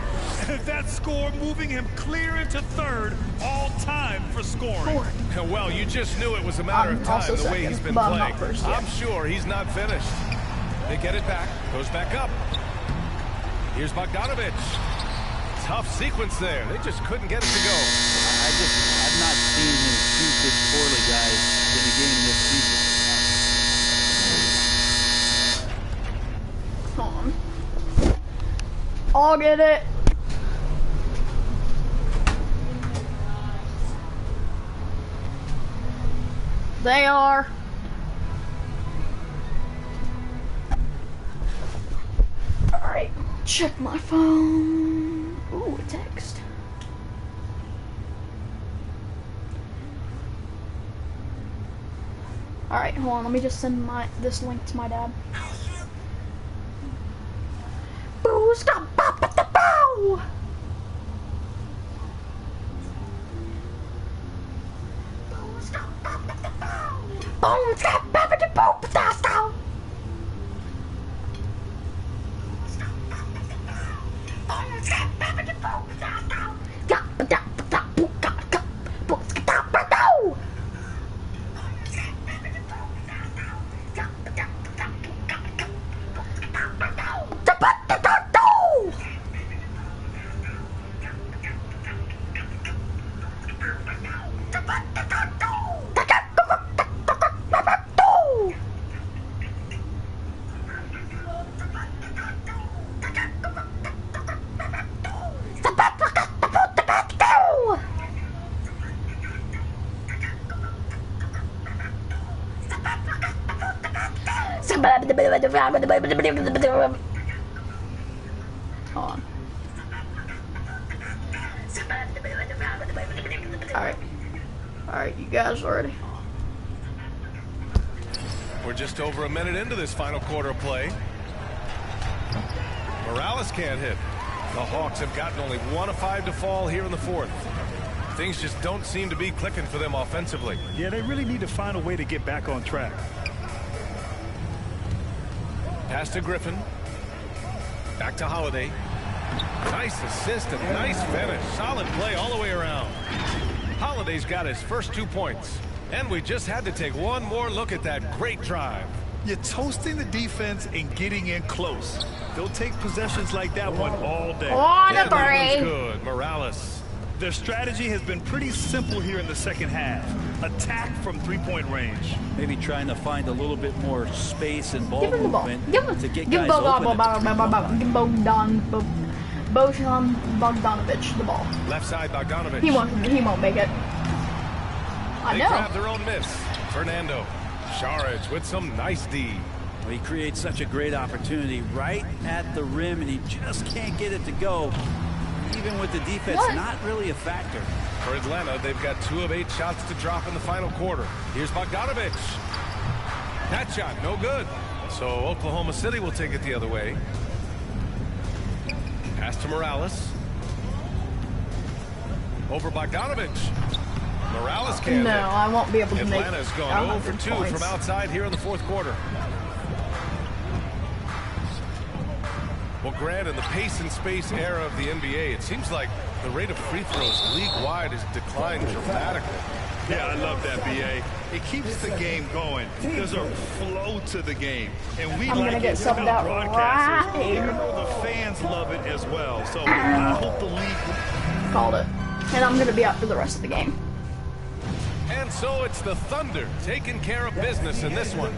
H: That score moving him clear into third all time for scoring.
I: Well, you just knew it was a matter of
F: also
I: time the way
F: second,
I: he's been
F: but I'm
I: playing.
F: not first yet.
I: I'm sure he's not finished. They get it back. Goes back up. Here's Bogdanovich. Tough sequence there. They just couldn't get it to go.
J: I've not seen him shoot this poorly, guys, in a game this season.
F: Hold on. I'll get it. They are. Alright, check my phone. Ooh, a text. Alright, hold on, let me just send this link to my dad. Hold on. Alright, you guys ready?
I: We're just over a minute into this final quarter of play. Morales can't hit. The Hawks have gotten only 1 of 5 to fall here in the fourth. Things just don't seem to be clicking for them offensively.
H: Yeah, they really need to find a way to get back on track.
I: Pass to Griffin. Back to Holiday. Nice assist and nice finish. Solid play all the way around. Holiday's got his first 2 points. And we just had to take one more look at that great drive.
H: You're toasting the defense and getting in close. They'll take possessions like that one all day.
I: Yeah, that one's good. Morales.
H: Their strategy has been pretty simple here in the second half. Attack from three-point range.
J: Maybe trying to find a little bit more space and ball
F: Give him the ball.
J: movement
F: Give him,
J: to get
F: give
J: guys open.
F: Bojan Bogdanovic the ball.
I: Left side, Bogdanovic.
F: He won't make it. I
I: They
F: know.
I: grab their own miss. Fernando. Saric with some nice D.
J: Well, he creates such a great opportunity right at the rim, and he just can't get it to go. Even with the defense not really a factor.
I: For Atlanta, they've got 2 of 8 shots to drop in the final quarter. Here's Bogdanovic. That shot, no good. So Oklahoma City will take it the other way. Pass to Morales. Over Bogdanovic. Morales can't
F: No,
I: hit.
F: I won't be able to make
I: Atlanta's gone 0 for 2
F: points.
I: from outside here in the fourth quarter. Well, Grant, in the pace and space era of the NBA, it seems like the rate of free throws league-wide has declined dramatically.
H: Yeah, I love that, B.A. It keeps the game going. There's a flow to the game. And we
F: I'm
H: like
F: gonna get
H: it
F: subbed
H: without
F: out
H: broadcasters.
F: right.
H: Even though the fans love it as well. So I hope the league...
F: Called it. And I'm gonna be out for the rest of the game.
I: And so it's the Thunder taking care of business in this one.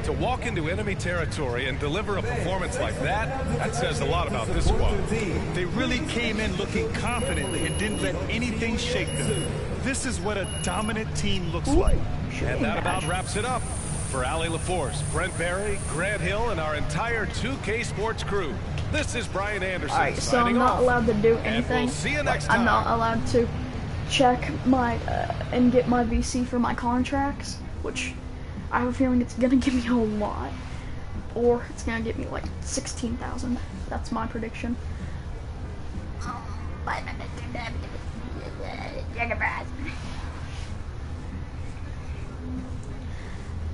I: To walk into enemy territory and deliver a performance like that says a lot about this squad.
H: They really came in looking confident and didn't let anything shake them. This is what a dominant team looks like.
I: And that about wraps it up. For Allie LaForce, Brent Barry, Grant Hill, and our entire 2K Sports crew, this is Brian Anderson.
F: Alright, so I'm not allowed to do anything.
I: We'll see you next time.
F: I'm not allowed to check my and get my VC for my contracts, which I have a feeling it's gonna give me a lot, or it's gonna get me like 16,000. That's my prediction.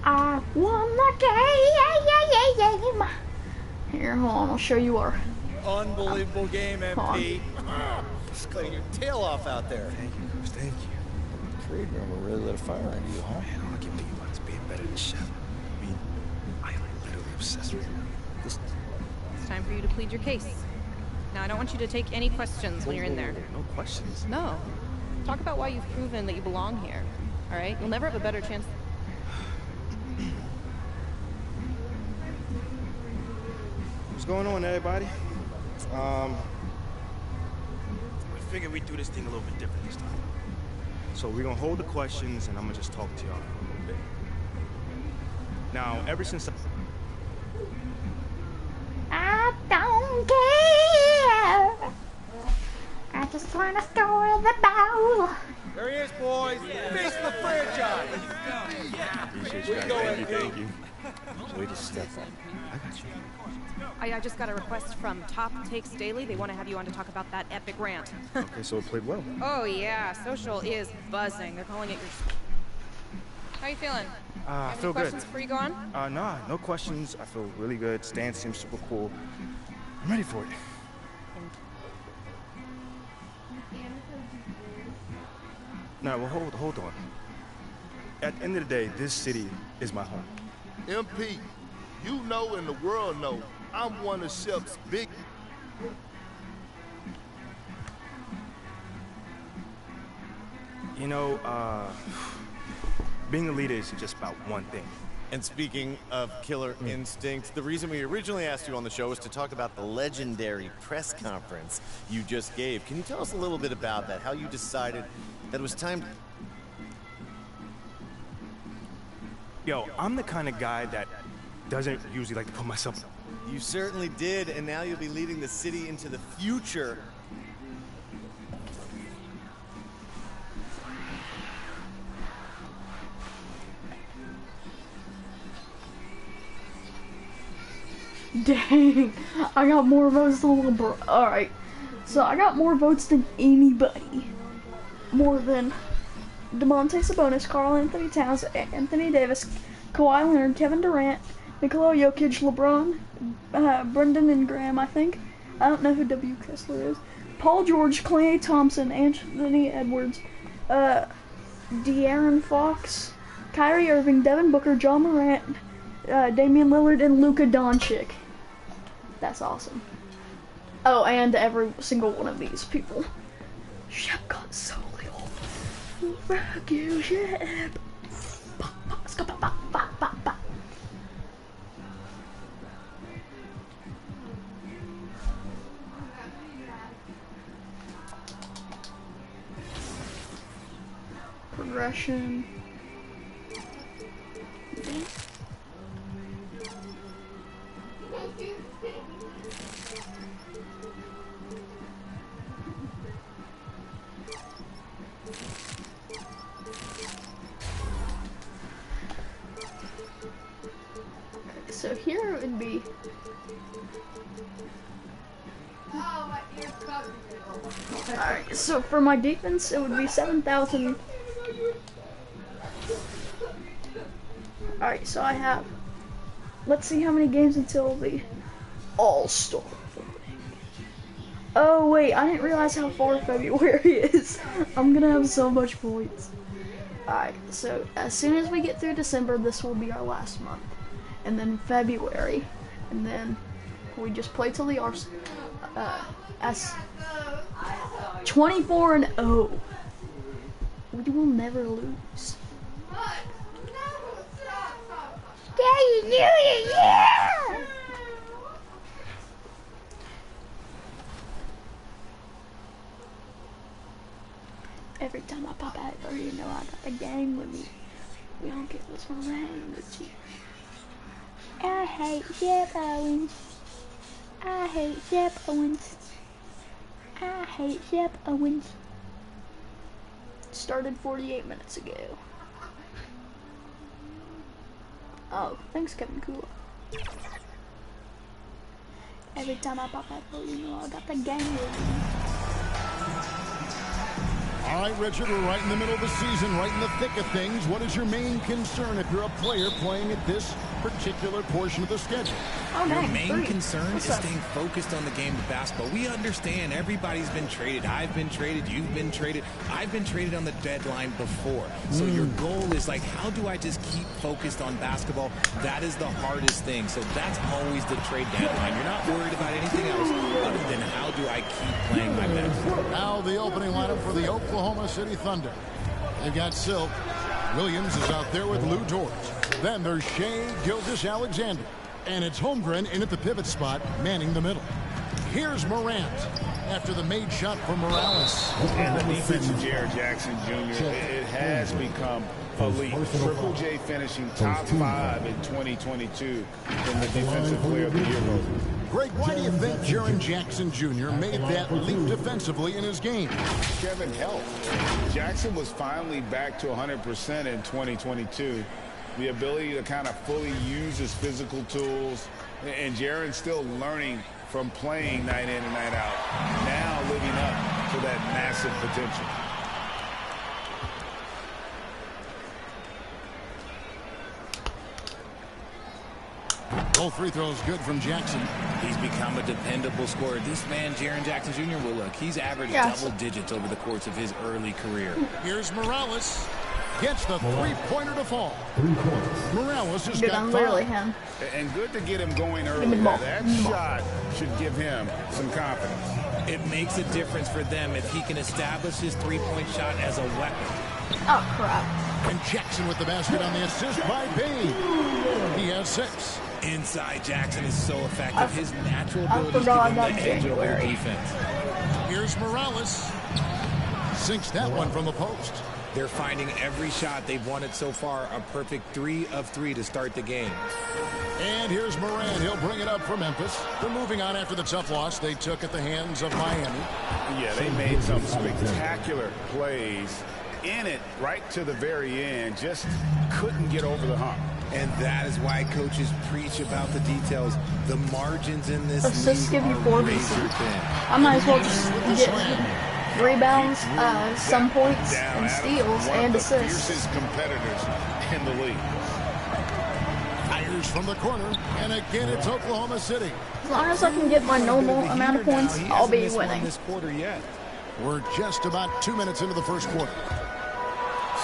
F: I won the game. Here, hold on, I'll show you our.
G: Unbelievable game,
F: Hold
G: MP. Just cutting your tail off out there.
N: Thank you, Coach. Thank you. The trade room will really lit a fire under you, huh? Man, all I can think about is being better than Chef. I mean, I am literally obsessed with him.
O: It's time for you to plead your case. Now, I don't want you to take any questions when you're in there.
N: No questions.
O: No. Talk about why you've proven that you belong here. All right? You'll never have a better chance.
N: What's going on, everybody? I figured we'd do this thing a little bit different this time. So we're gonna hold the questions, and I'm gonna just talk to y'all for a little bit. Now, ever since
M: I don't care. I just want to store the ball.
G: There he is, boys. Face of the franchise.
N: Appreciate you guys. Thank you. Way to step up. I got you.
O: I just got a request from Top Takes Daily. They want to have you on to talk about that epic rant.
N: Okay, so it played well.
O: Oh yeah, social is buzzing. They're calling it your... How you feeling?
N: I feel good.
O: Questions before you go on?
N: Nah, no questions. I feel really good. Stan seems super cool. I'm ready for it. No, well, hold on. At the end of the day, this city is my home.
P: MP, you know and the world know I'm one of Shep's big...
N: You know, being a leader isn't just about one thing.
Q: And speaking of killer instinct, the reason we originally asked you on the show was to talk about the legendary press conference you just gave. Can you tell us a little bit about that? How you decided that it was time to...
N: Yo, I'm the kind of guy that doesn't usually like to put myself...
Q: You certainly did, and now you'll be leading the city into the future.
F: Dang, I got more votes than LeBron. Alright, so I got more votes than anybody. More than Domantas Sabonis, Karl Anthony Towns, Anthony Davis, Kawhi Leonard, Kevin Durant, Nikola Jokic, LeBron, Brendan and Graham, I think. I don't know who W. Kessler is. Paul George, Klay Thompson, Anthony Edwards, De'Aaron Fox, Kyrie Irving, Devin Booker, John Morant, Damian Lillard, and Luka Doncic. That's awesome. Oh, and every single one of these people. Shep got so little. Fuck you, Shep. Progression. So here it would be. Alright, so for my defense, it would be 7,000. Alright, so I have. Let's see how many games until the All-Star. Oh, wait, I didn't realize how far February is. I'm gonna have so much points. Alright, so as soon as we get through December, this will be our last month. And then February, and then we just play till the as 24-0. We will never lose. Yeah. Every time I pop out, you know I got the game with me. We don't get what's my name with you. I hate Shep Owens. I hate Shep Owens. I hate Shep Owens. Started 48 minutes ago. Oh, thanks, Kevin Kula. Every time I pop out, you know I got the game with me.
D: All right, Richard, we're right in the middle of the season, right in the thick of things. What is your main concern if you're a player playing at this particular portion of the schedule?
R: Your main concern is staying focused on the game of basketball. We understand everybody's been traded. I've been traded. You've been traded. I've been traded on the deadline before. So your goal is like, how do I just keep focused on basketball? That is the hardest thing. So that's always the trade deadline. You're not worried about anything else other than how do I keep playing my best.
D: Now the opening lineup for the Oklahoma City Thunder. They've got Silk. Williams is out there with Lou Dort. Then there's Shai Gilgeous-Alexander. And it's Holmgren in at the pivot spot, manning the middle. Here's Morant after the made shot for Morales.
B: And the defense of Jaren Jackson Jr., it has become elite. Triple J finishing top 5 in 2022 in the Defensive Player of the Year voting.
D: Greg, why do you think Jaren Jackson Jr. made that leap defensively in his game?
B: Kevin helped. Jackson was finally back to 100% in 2022. The ability to kind of fully use his physical tools. And Jaren's still learning from playing night in and night out. Now living up to that massive potential.
D: Both free throws good from Jackson.
R: He's become a dependable scorer. This man, Jaren Jackson Jr., well, look, he's averaged double digits over the course of his early career.
D: Here's Morales. Gets the three-pointer to fall. Morales has
F: Good
D: got
F: on literally
D: 5.
F: him.
B: And good to get him going early.
F: me the ball.
B: That shot should give him some confidence.
R: It makes a difference for them if he can establish his three-point shot as a weapon.
F: Oh, crap.
D: And Jackson with the basket on the assist by Bain. He has 6.
R: Inside Jackson is so effective. His natural ability to
F: forgot
R: give him
F: about
R: the edge over
F: January.
R: defense.
D: Here's Morales. Sinks that one from the post.
R: They're finding every shot they've wanted so far a perfect 3 of 3 to start the game.
D: And here's Moran. He'll bring it up for Memphis. They're moving on after the tough loss they took at the hands of Miami.
B: Yeah, they made some spectacular plays in it right to the very end. Just couldn't get over the hump.
R: And that is why coaches preach about the details. The margins in this
F: Assists
R: league
F: give you
R: are
F: 4
R: razor
F: receipts.
R: thin.
F: I might as well just get rebounds, some points, and steals, and assists.
B: Fiercest competitors in the league.
D: Fires from the corner, and again it's Oklahoma City.
F: As long as I can get my normal amount of points, I'll be winning.
R: This quarter yet.
D: We're just about 2 minutes into the first quarter.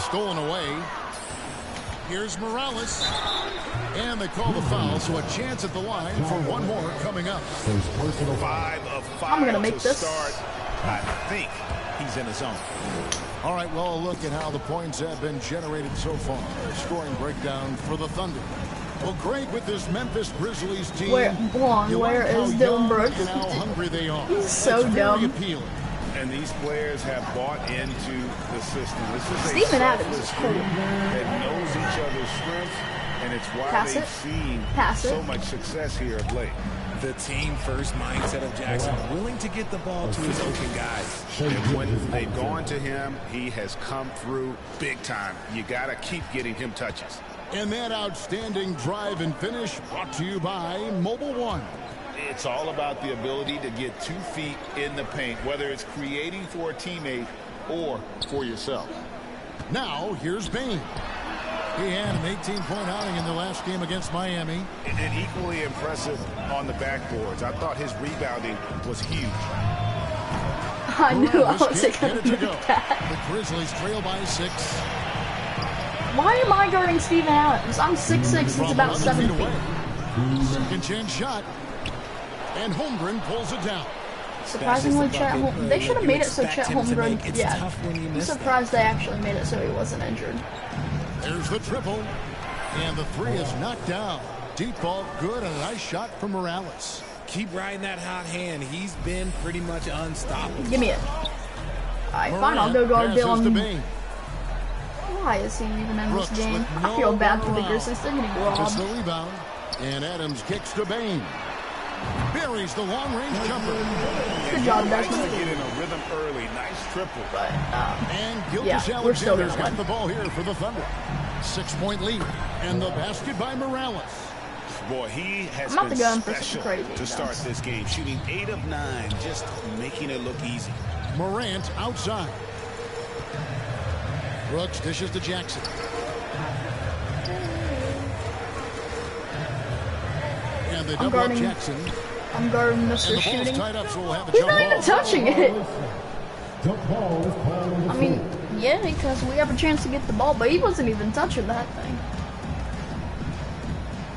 D: Stolen away. Here's Morales. And they call the foul, so a chance at the line for one more coming up.
B: 5 of 5
F: I'm gonna make
B: to
F: this.
B: start. I think he's in his zone.
D: All right, well, a look at how the points have been generated so far. Scoring breakdown for the Thunder. Well, Greg, with this Memphis Grizzlies team,
F: Where is Dylan Brooks?
D: and how hungry they are.
F: He's so
D: It's very
F: dumb.
D: appealing.
B: And these players have bought into the system. This is a
F: Steven Adams is
B: selfless
F: cool.
B: group that knows each other's strengths, and it's why
F: Pass
B: they've
F: it.
B: seen
F: Pass
B: so
F: it.
B: much success here of late.
R: The team-first mindset of Jackson, willing to get the ball to his open guys.
B: And when they've gone to him, he has come through big time. You got to keep getting him touches.
D: And that outstanding drive and finish brought to you by Mobile One.
B: It's all about the ability to get 2 feet in the paint, whether it's creating for a teammate or for yourself.
D: Now, here's Bain. He had an 18-point outing in the last game against Miami.
B: And equally impressive on the backboards. I thought his rebounding was huge.
F: I knew I
D: Morales
F: wasn't
D: can't
F: going
D: get
F: to
D: it
F: do
D: go.
F: that.
D: The Grizzlies trail by 6.
F: Why am I guarding Steven Adams? I'm 6'6", he's
D: From
F: about 7
D: 11 feet
F: feet.
D: away. Second chance shot. And Holmgren pulls it down.
F: Surprisingly, Chet Holmgren. They should have made it so Chet Holmgren.
R: It's
F: Yeah.
R: tough when you
F: I'm
R: miss that.
F: surprised they actually made it so he wasn't injured.
D: There's the triple. And the 3 is knocked down. Deep ball good, and a nice shot from Morales.
R: Keep riding that hot hand. He's been pretty much unstoppable.
F: Give me it. Alright, fine, I'll go guard
D: passes to
F: Dylan.
D: Bain.
F: Why is he even in
D: Brooks
F: this game?
D: with
F: I feel
D: no
F: bad for the
D: allowed.
F: Grizzlies. They're getting
D: Memphis the
F: robbed.
D: rebound. And Adams kicks to Bain. Buries the long-range jumper.
F: Good job,
B: Likes to
F: Desmond.
B: get in a rhythm early. Nice triple.
F: But,
D: And Gilgeous
F: yeah, we're still
D: Alexander's
F: gonna
D: got
F: win.
D: the ball here for the Thunder. 6-point lead. And the basket by Morales.
B: Boy, he has
F: I'm about
B: been
F: to go in for some
B: special
F: crazy
B: to start
F: dunks.
B: this game. Shooting 8 of 9, just making it look easy.
D: Morant outside. Brooks dishes to Jackson. And they
F: I'm
D: double up
F: guarding-
D: Jackson.
F: I'm guarding
D: And
F: Mr.
D: the ball's
F: Shooting.
D: tied up, so we'll have a
F: He's
D: jump
F: not even
D: ball.
F: touching it. I mean, yeah, because we have a chance to get the ball, but he wasn't even touching that thing.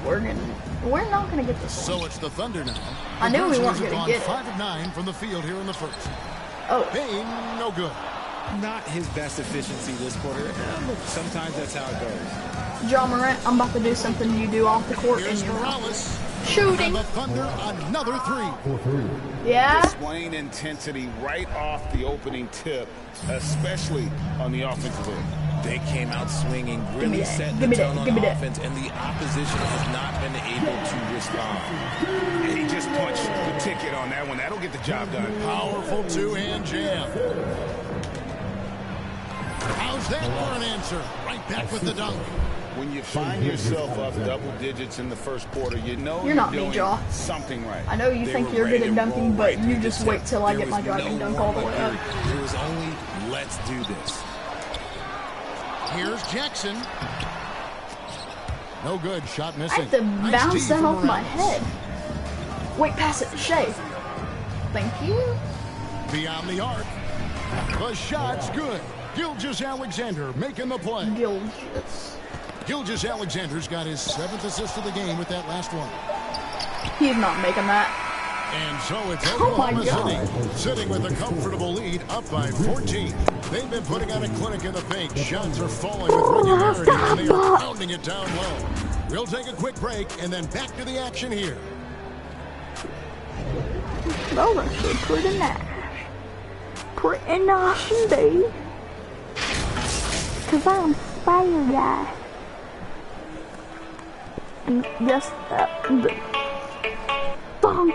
F: We're not gonna get this one.
D: So it's the Thunder now.
F: I knew we
D: The
F: weren't
D: Grizzlies have
F: gonna
D: gone
F: get it.
D: 5 of 9 from the field here in the first.
F: Oh.
D: Bain, no good.
R: Not his best efficiency this quarter. Look, sometimes that's how it goes.
F: John Morant, I'm about to do something you do off the court
D: Here's
F: in your mouth.
D: Morales.
F: Shooting.
D: And the Thunder, another 3.
F: Yeah.
B: Displaying intensity right off the opening tip, especially on the offensive end.
R: They came out swinging,
F: me
R: really
F: that.
R: set
F: Give
R: the
F: me that.
R: tone on
F: Give me that.
R: offense, and the opposition has not been able to respond.
B: And he just punched the ticket on that one. That'll get the job done.
D: Powerful 2-hand jam. How's that for an answer? Right back with the dunk.
B: When you find yourself up double digits in the first quarter, you know
F: You're not me,
B: doing
F: Jaw.
B: something right.
F: I know you
B: They
F: think
B: were
F: you're
B: ready
F: good
B: to
F: at dunking,
B: roll
F: but
B: right
F: you
B: through
F: just
B: this
F: wait till I
R: There
F: get my
R: was
F: driving
R: no
F: dunk all the way up.
R: moment period. There was only, let's do this.
D: Here's Jackson. No good. Shot
F: I
D: missing.
F: have to
D: Nice
F: bounce
D: D
F: that
D: from
F: off my
D: Morales.
F: head. Wait, pass it to Shea. Thank you.
D: Beyond the arc. The shot's good. Gilgeous Alexander making the play. Gilgeous Alexander's got his 7th assist of the game with that last one.
F: He's not making that.
D: And so it's
F: Oh my
D: Oklahoma
F: God.
D: City sitting with a comfortable lead up by 14. They've been putting on a clinic in the paint. Shots are falling with regularity and they are pounding it down low. We'll take a quick break and then back to the action here.
F: Well, that's pretty nice. Pretty nice indeed. Cause I'm fire guy. And yes, the bong.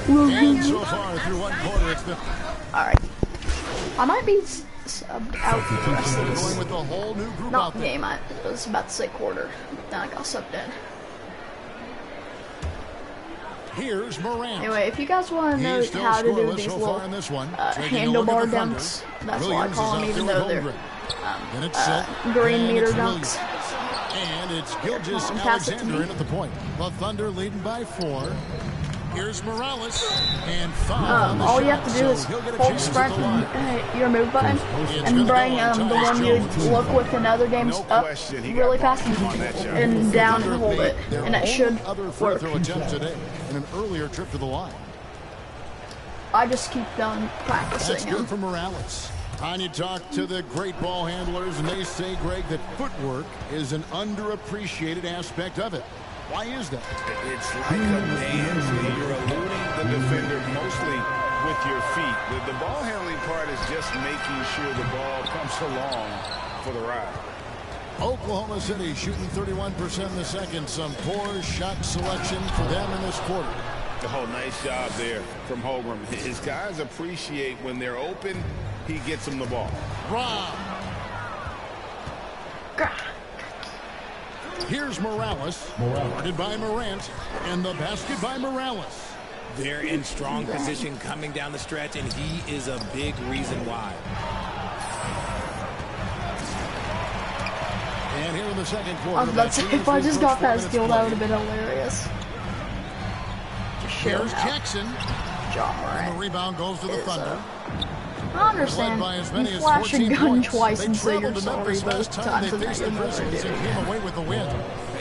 D: And so far through one quarter, it's the
F: Alright. I might be subbed out for the rest of this.
D: going with the whole new group
F: Not
D: out there.
F: game, I was about to say quarter. Then I got subbed in.
D: Here's Morant.
F: Anyway, if you guys want to know
D: He's still
F: how to do
D: scoreless
F: these
D: so
F: little
D: far in this one. Taking a look
F: handlebar
D: at the Thunder.
F: dunks, that's what I
D: Williams
F: call
D: is
F: them,
D: out
F: even
D: there
F: though
D: with
F: they're
D: Holmgren. And it's set.
F: green
D: And
F: meter
D: it's
F: dunks.
D: And it's Gilgeous
F: Come on, pass it to
D: Alexander
F: me.
D: in at the point. The Thunder leading by 4. Here's Morales. And 5 on the
F: All you
D: shot,
F: have to do
D: so
F: is
D: he'll get a
F: hold
D: chance at
F: sprint
D: the line.
F: your move button and bring the one you look with in other games up really fast and down and hold it, and it should
D: other free
F: work.
D: throw attempt today in an earlier trip to the line.
F: I just keep on
D: That's
F: practicing
D: good
F: them.
D: for Morales. And you talk to the great ball handlers, and they say, Greg, that footwork is an underappreciated aspect of it. Why is that?
B: It's like a dance. You're eluding the defender mostly with your feet. The ball handling part is just making sure the ball comes along for the ride.
D: Oklahoma City shooting 31% in the second. Some poor shot selection for them in this quarter.
B: Oh, nice job there from Holmgren. His guys appreciate when they're open, he gets them the ball.
D: Rob. Here's Morales. Guarded by Morant. And the basket by Morales.
R: They're in strong position coming down the stretch, and he is a big reason why.
D: And here in the second quarter.
F: I was about to say, if I just got that steal, that would have been hilarious. Just show
D: Here's
F: how
D: Jackson.
F: John
D: And the
F: Morant
D: rebound goes to the
F: is,
D: Thunder.
F: I understand.
D: Led by as many
F: You
D: as
F: flash a
D: 14
F: gun
D: points.
F: twice
D: They
F: and say you're
D: traveled to
F: sorry
D: Memphis
F: both
D: last time
F: times,
D: they
F: and now
D: faced
F: you're
D: the
F: never
D: Grizzlies
F: do
D: and
F: it.
D: came away with the win.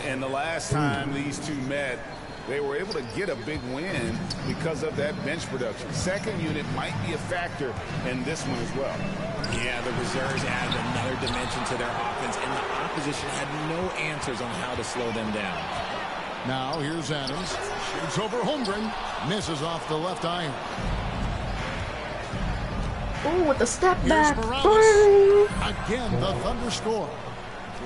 B: And the last time these two met, they were able to get a big win because of that bench production. Second unit might be a factor in this one as well.
R: Yeah, the reserves added another dimension to their offense, and the opposition had no answers on how to slow them down.
D: Now here's Adams. Shoots over Holmgren. Misses off the left iron.
F: Oh, with the step
D: Here's
F: back.
D: Morales. Again, the Thunder score.
B: Boy,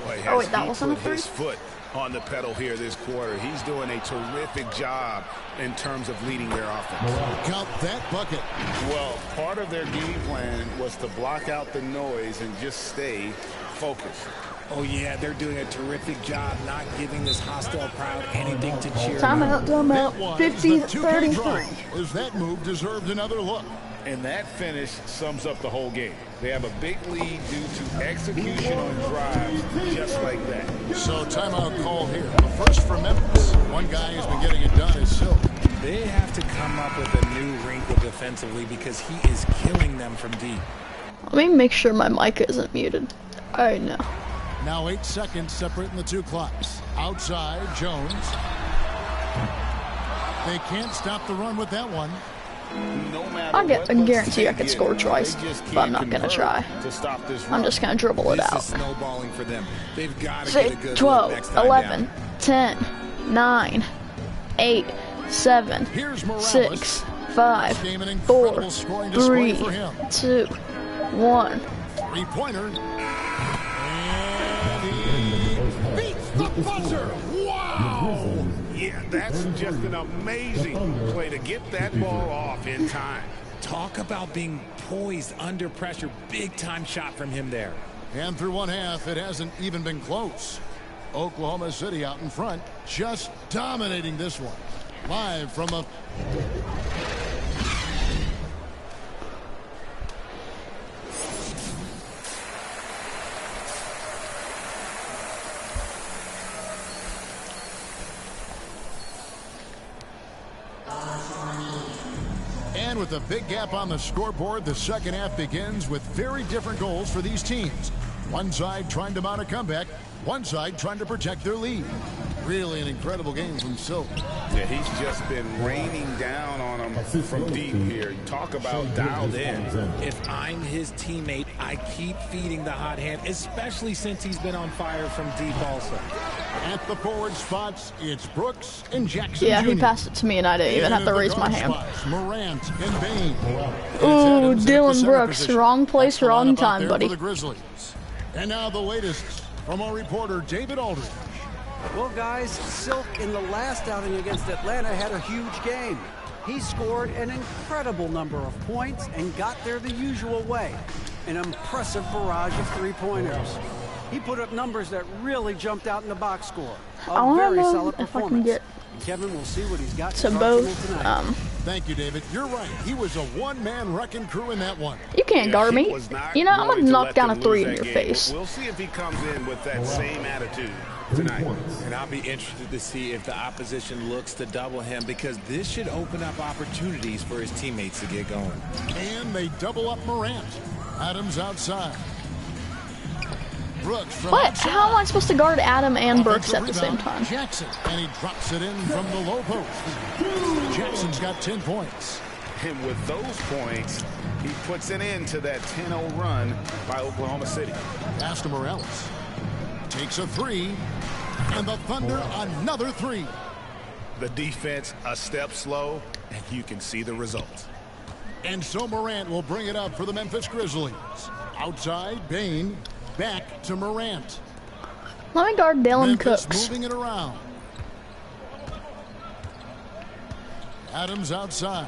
F: Oh,
B: has
F: wait, that
B: he
F: wasn't a
B: put his
F: three?
B: foot on the pedal here this quarter. He's doing a terrific job in terms of leading their offense.
D: Count that bucket.
B: Well, part of their game plan was to block out the noise and just stay focused.
R: Oh, yeah, they're doing a terrific job not giving this hostile crowd anything to cheer
F: Timeout,
R: about.
F: timeout. 50-33.
D: As that move deserved another look.
B: And that finish sums up the whole game. They have a big lead due to execution on drives just like that.
D: So timeout call here. The first for Memphis. One guy who's been getting it done is Silk.
R: They have to come up with a new wrinkle defensively because he is killing them from deep.
F: Let me make sure my mic isn't muted. I know.
D: Now 8 seconds separating the two clocks. Outside, Jones. They can't stop the run with that one.
B: No matter
F: I
B: what
F: guarantee I
B: looks
F: could score twice,
B: they just
F: but I'm
B: can't
F: not gonna
B: convert
F: try.
B: to stop this
F: I'm
B: run.
F: just gonna dribble it
R: This
F: out.
R: is snowballing for them. They've got to get a
F: 6,
R: good
F: 12,
R: look next time
F: 11,
R: down.
F: 10, 9, 8, 7,
D: Here's Morales.
F: 6, 5,
D: Game an
F: 4,
D: incredible scoring display
F: 3,
D: for him.
F: 2, 1.
D: Three-pointer. And he beats the buzzer. Wow!
B: Oh, yeah, that's just an amazing play to get that ball off in time.
R: Talk about being poised under pressure. Big time shot from him there.
D: And through one half, it hasn't even been close. Oklahoma City out in front, just dominating this one. Live from a... And with a big gap on the scoreboard, the second half begins with very different goals for these teams. One side trying to mount a comeback, one side trying to protect their lead. Really an incredible game from Silva.
B: Yeah, he's just been raining down on them from deep here. Talk about dialed in.
R: If I'm his teammate, I keep feeding the hot hand, especially since he's been on fire from deep also.
D: At the forward spots, it's Brooks and Jackson
F: Yeah,
D: Jr.
F: he passed it to me and I didn't even have to raise my hand.
D: Morant and Bain.
F: Ooh, Dylan Brooks. Wrong place, wrong time, buddy.
D: For the Grizzlies. And now the latest from our reporter, David Aldridge.
G: Well, guys, Silk in the last outing against Atlanta had a huge game. He scored an incredible number of points and got there the usual way. An impressive barrage of three-pointers. He put up numbers that really jumped out in the box score. A very solid
F: if I can
G: performance.
F: get
G: Kevin will see what he's got
F: to
G: in
F: both.
D: Thank you, David. You're right. He was a one-man wrecking crew in that one.
F: You can't guard me. You know, I'm gonna knock down a three in your face.
B: We'll see if he comes in with that same attitude tonight.
R: And I'll be interested to see if the opposition looks to double him, because this should open up opportunities for his teammates to get going.
D: And they double up Morant. Adams outside. Brooks from
F: What?
D: outside.
F: How am I supposed to guard Adam and Brooks at the same
D: Rebound,
F: time?
D: Jackson, and he drops it in from the low post. Jackson's got 10 points.
B: And with those points, he puts an end to that 10-0 run by Oklahoma City.
D: Pass to Morales. Takes a three. And the Thunder another three.
B: The defense a step slow, and you can see the result.
D: And so Morant will bring it up for the Memphis Grizzlies. Outside, Bain. Back to Morant.
F: Let me guard Dylan
D: Memphis
F: Cooks.
D: moving it around. Adams outside.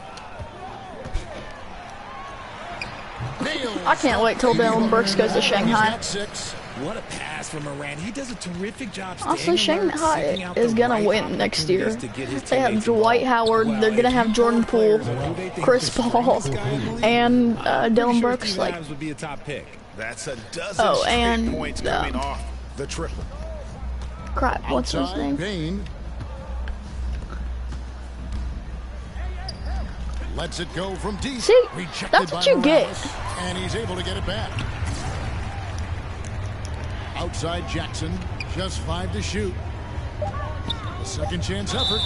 F: I can't wait till Dylan Brooks goes to Shanghai.
R: What a pass from Morant. He does a terrific job.
F: Also, Shanghai is gonna win next year. They have Dwight Howard. They're gonna have Jordan Poole, Chris Paul, and Dylan Brooks. Like,
B: would be a top pick. That's a dozen
F: and
B: points coming off the triple.
F: Crap, what's his name?
D: Bain. Lets it go from deep.
F: See,
D: Rejected
F: that's
D: by
F: what you
D: Morales,
F: get.
D: and he's able to get it back. Outside Jackson, just 5 to shoot. A second chance effort.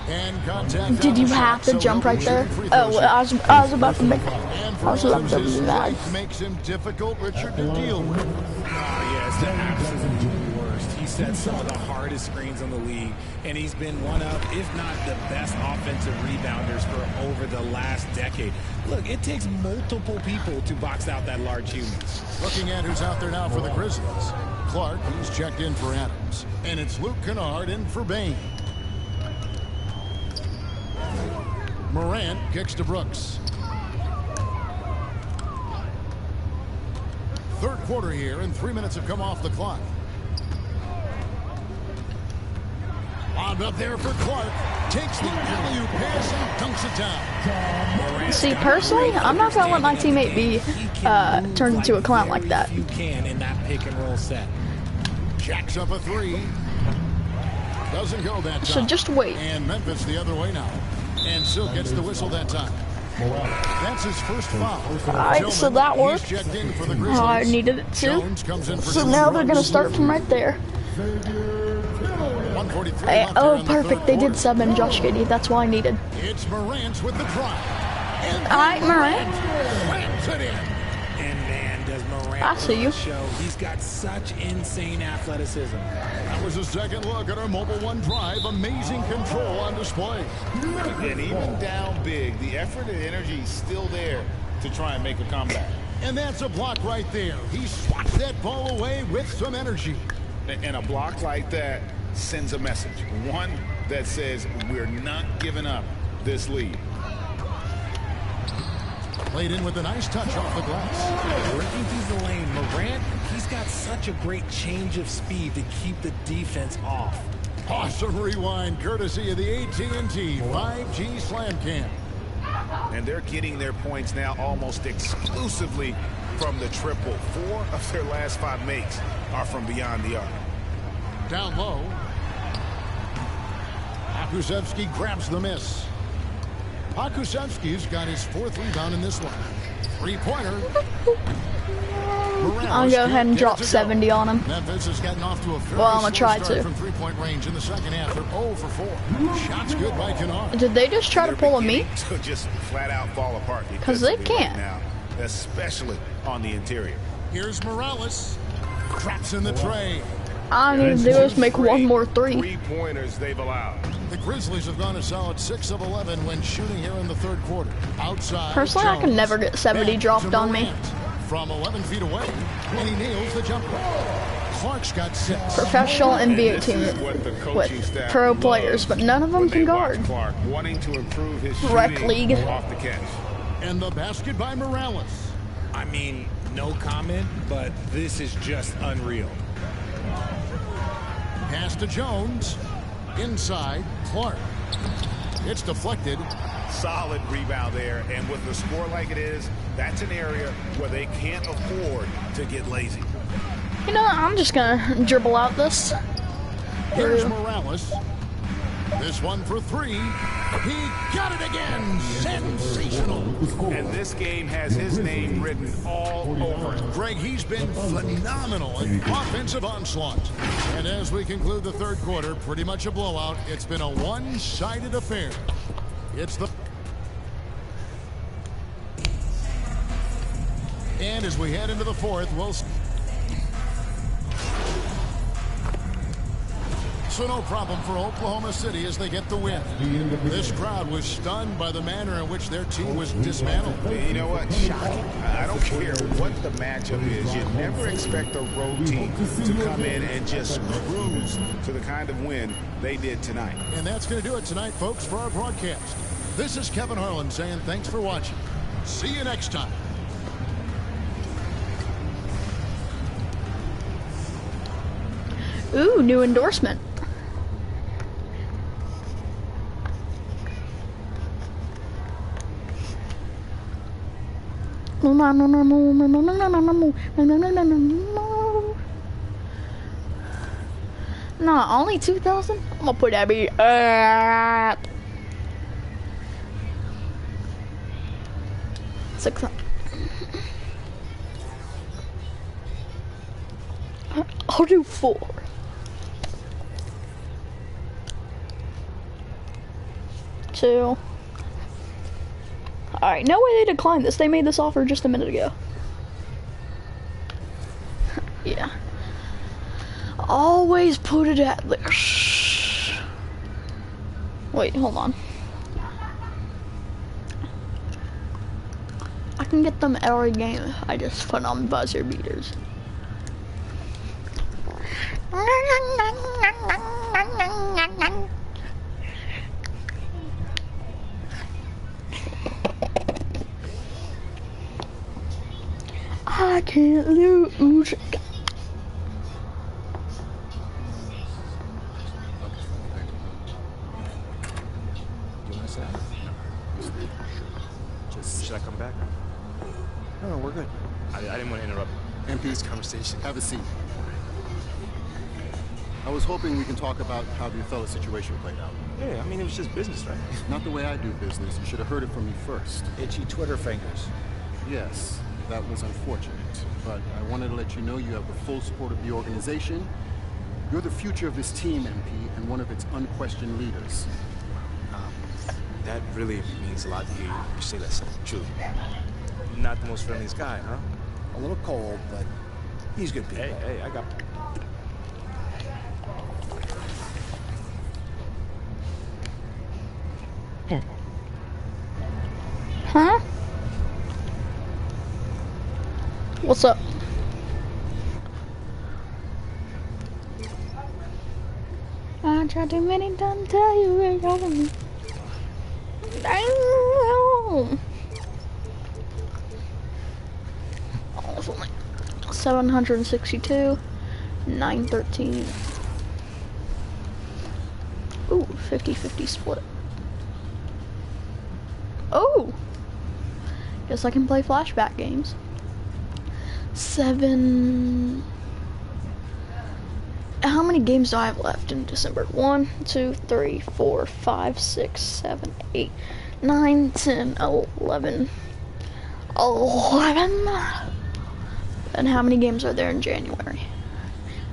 D: And contact.
F: Did you have to jump right there? Oh, I was about to make. I was about to be mad.
D: Makes him difficult, Richard, to deal with.
R: Yes, the absolute worst. He set some of the hardest screens in the league, and he's been one of, if not the best offensive rebounders for over the last decade. Look, it takes multiple people to box out that large human.
D: Looking at who's out there now for the Grizzlies. Clark, he's checked in for Adams. And it's Luke Kennard in for Bain. Morant kicks to Brooks. Third quarter here, and 3 minutes have come off the clock. Wound up there for Clark. Takes the alley-oop pass and dunks it down.
F: See, personally, I'm not gonna let my teammate be turned into a clown like that.
R: You can in that pick and roll set.
D: Jacks up a three. Doesn't go that time.
F: So just wait.
D: And Memphis the other way now. And Silk gets the whistle that time. That's his first foul.
F: Alright, so that worked.
D: Checked in for the
F: Oh, I needed it too. So now they're gonna start from right there. Oh, perfect. They did sub in Josh Giddey. That's what I needed.
D: It's Morant with the drive.
F: Alright, Morant.
R: And man, does Morant
F: I see you.
R: show. He's got such insane athleticism.
D: That was a second look at our Mobile One drive. Amazing control on display.
B: And even down big, the effort and energy is still there to try and make a comeback.
D: And that's a block right there. He swats that ball away with some energy.
B: And a block like that sends a message, one that says we're not giving up this lead.
D: Played in with a nice touch off the glass.
R: Breaking through the lane, Morant, he's got such a great change of speed to keep the defense off.
D: Awesome rewind, courtesy of the AT&T 5G Slam Cam.
B: And they're getting their points now almost exclusively from the triple. 4 of their last 5 makes are from beyond the arc.
D: Down low. Pokusevski grabs the miss. Pokusevski's got his 4th rebound in this one. 3-pointer.
F: I'll go ahead and drop 70 on him.
D: Memphis is getting off to a
F: well, I'm gonna try to.
D: From 3-point range in the second half. They're 0 for 4. Shots good by Kennard.
F: Did they just try to pull a me?
B: To just flat out fall apart.
F: Because they can't.
B: Now, especially on the interior.
D: Here's Morales. Traps in the tray.
F: All I need to do is make one more 3.
B: 3-pointers they've allowed.
D: The Grizzlies have gone a solid 6 of 11 when shooting here in the 3rd quarter. Outside.
F: Personally,
D: Jones.
F: I can never get 70 dropped on me.
D: From 11 feet away, and he nails the jumper. Clark's got 6.
F: Professional NBA team with pro players, but none of them can guard.
B: Clark wanting to improve his
F: Rec league.
B: Off the catch.
D: And the basket by Morales.
R: I mean, no comment, but this is just unreal.
D: Pass to Jones. Inside, Clark. It's deflected.
B: Solid rebound there, and with the score like it is, that's an area where they can't afford to get lazy.
F: You know, I'm just gonna dribble out this.
D: Here's Morales. This one for 3. He got it again. Sensational.
B: And this game has his name written all over it.
D: Greg, he's been phenomenal in offensive onslaught. And as we conclude the 3rd quarter, pretty much a blowout. It's been a one-sided affair. It's the... And as we head into the 4th, we'll... So no problem for Oklahoma City as they get the win. This crowd was stunned by the manner in which their team was dismantled.
B: You know what? Shocking. I don't care what the matchup is. You never expect a road team to come in and just cruise to the kind of win they did tonight.
D: And that's going to do it tonight, folks, for our broadcast. This is Kevin Harlan saying thanks for watching. See you next time.
F: Ooh, new endorsement. No, only 2,000? I'm gonna put that be at 600. I'll do 4. Two. Alright, no way they declined this. They made this offer just a minute ago. Yeah. Always put it at this. Wait, hold on. I can get them every game if I just put on buzzer beaters. I can't lose.
N: You want to say? Should I come back? No, we're good. I didn't want to interrupt MP's conversation.
S: Have a seat. I was hoping we can talk about how the Othello situation played out.
N: Yeah, I mean, it was just business, right?
S: Not the way I do business. You should have heard it from me first.
N: Itchy Twitter fingers.
S: Yes, that was unfortunate. But I wanted to let you know you have the full support of the organization. You're the future of this team, MP, and one of its unquestioned leaders.
N: That really means a lot to hear you say that, truly. Not the most friendliest guy, huh? A little cold, but he's good people. Hey, I got...
F: Huh? What's up? tried too many times to tell you you're over me. Damn. 762, 913. Ooh, 50-50 split. Oh! Guess I can play flashback games. 7... How many games do I have left in December? 1, 2, 3, 4, 5, 6, 7, 8, 9, 10, 11. 11! And how many games are there in January?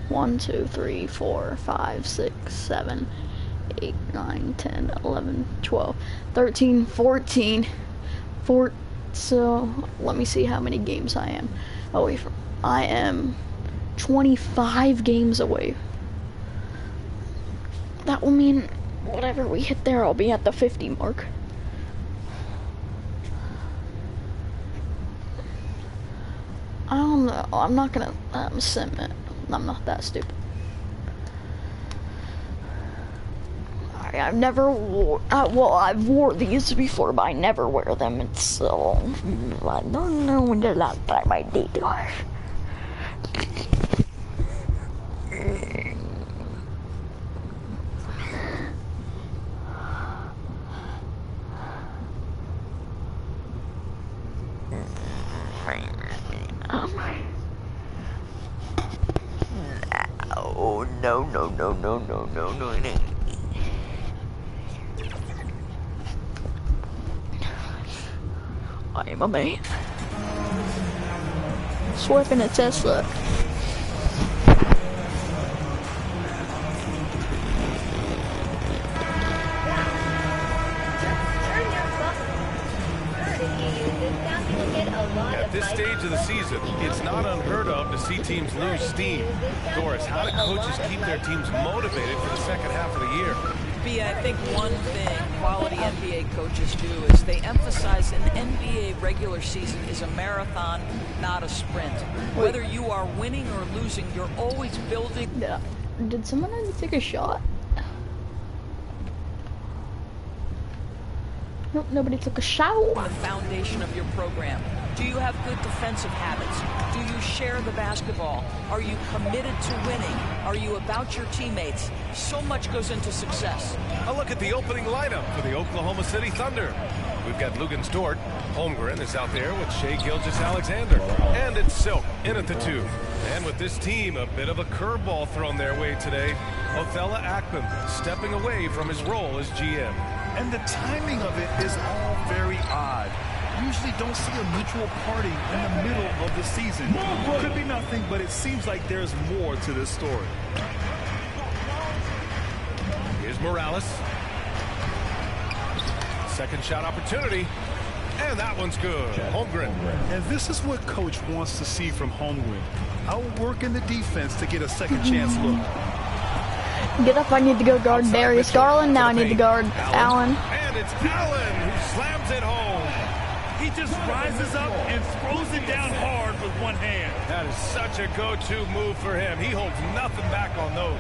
F: 1, 2, 3, 4, 5, 6, 7, 8, 9, 10, 11, 12, 13, 14. So, let me see how many games I am away from. I am 25 games away. That will mean whatever we hit there, I'll be at the 50 mark. I don't know. I'm not gonna sim it. I'm not that stupid. I've never wore. Well, I've wore these before, but I never wear them. So I don't know when the last time I did. No. I am a man. Swerving a Tesla.
I: At this stage of the season, it's not unheard of to see teams lose steam. Doris, how do coaches keep their teams motivated for the second half of the year?
T: I think one thing quality NBA coaches do is they emphasize an NBA regular season is a marathon, not a sprint. Whether you are winning or losing, you're always building.
F: Did someone already take a shot? Nope, nobody took a shot.
T: The foundation of your program. Do you have good defensive habits? Do you share the basketball? Are you committed to winning? Are you about your teammates? So much goes into success.
I: A look at the opening lineup for the Oklahoma City Thunder. We've got Luguentz Dort. Holmgren is out there with Shai Gilgeous-Alexander. And it's Silk in at the 2. And with this team, a bit of a curveball thrown their way today. Othella Akpom stepping away from his role as GM.
H: And the timing of it is all very odd. Usually don't see a neutral party in the middle of the season. Could be nothing, but it seems like there's more to this story.
I: Here's Morales. Second shot opportunity. And that one's good. Holmgren.
H: And this is what coach wants to see from Holmgren. Outworking the defense to get a second chance look.
F: Get up, I need to go guard Darius Garland. Now I need to guard Allen.
I: And it's Allen who slams it home.
H: He just rises up and throws it down hard with one hand.
I: That is such a go-to move for him. He holds nothing back on those.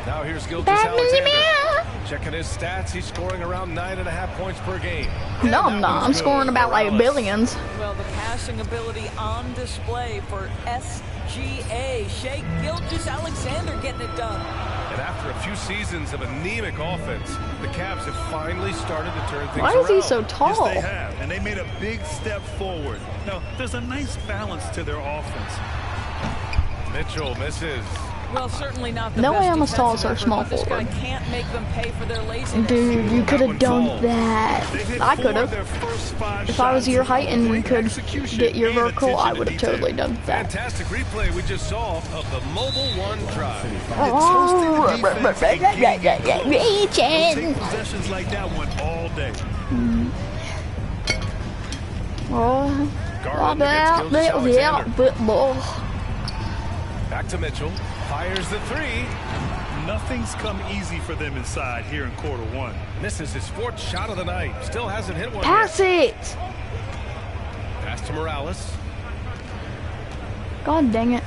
I: Now here's Gilgeous-Alexander. Checking his stats, he's scoring around 9.5 points per game.
F: No, I'm not. I'm scoring about like billions.
T: Well, the passing ability on display for SGA. Shai Gilgeous-Alexander getting it done.
I: And after a few seasons of anemic offense, the Cavs have finally started to turn things
F: around. Why is he so tall?
H: Yes, they have, and they made a big step forward. Now, there's a nice balance to their offense.
I: Mitchell misses.
T: Well, certainly not the
F: no
T: best
F: way I'm as tall as our small
T: this
F: forward.
T: guy can't make them pay for their laziness.
F: Dude, you could have done that. I could have. If I was your height and we could get your vertical, I would have totally done that.
I: Fantastic replay we just saw of the Mobile One drive.
H: Take possessions like that one all day.
I: Back to Mitchell. Fires the 3.
H: Nothing's come easy for them inside here in quarter 1.
I: Misses his 4th shot of the night. Still hasn't hit one.
F: Pass it!
I: Pass to Morales.
F: God dang it.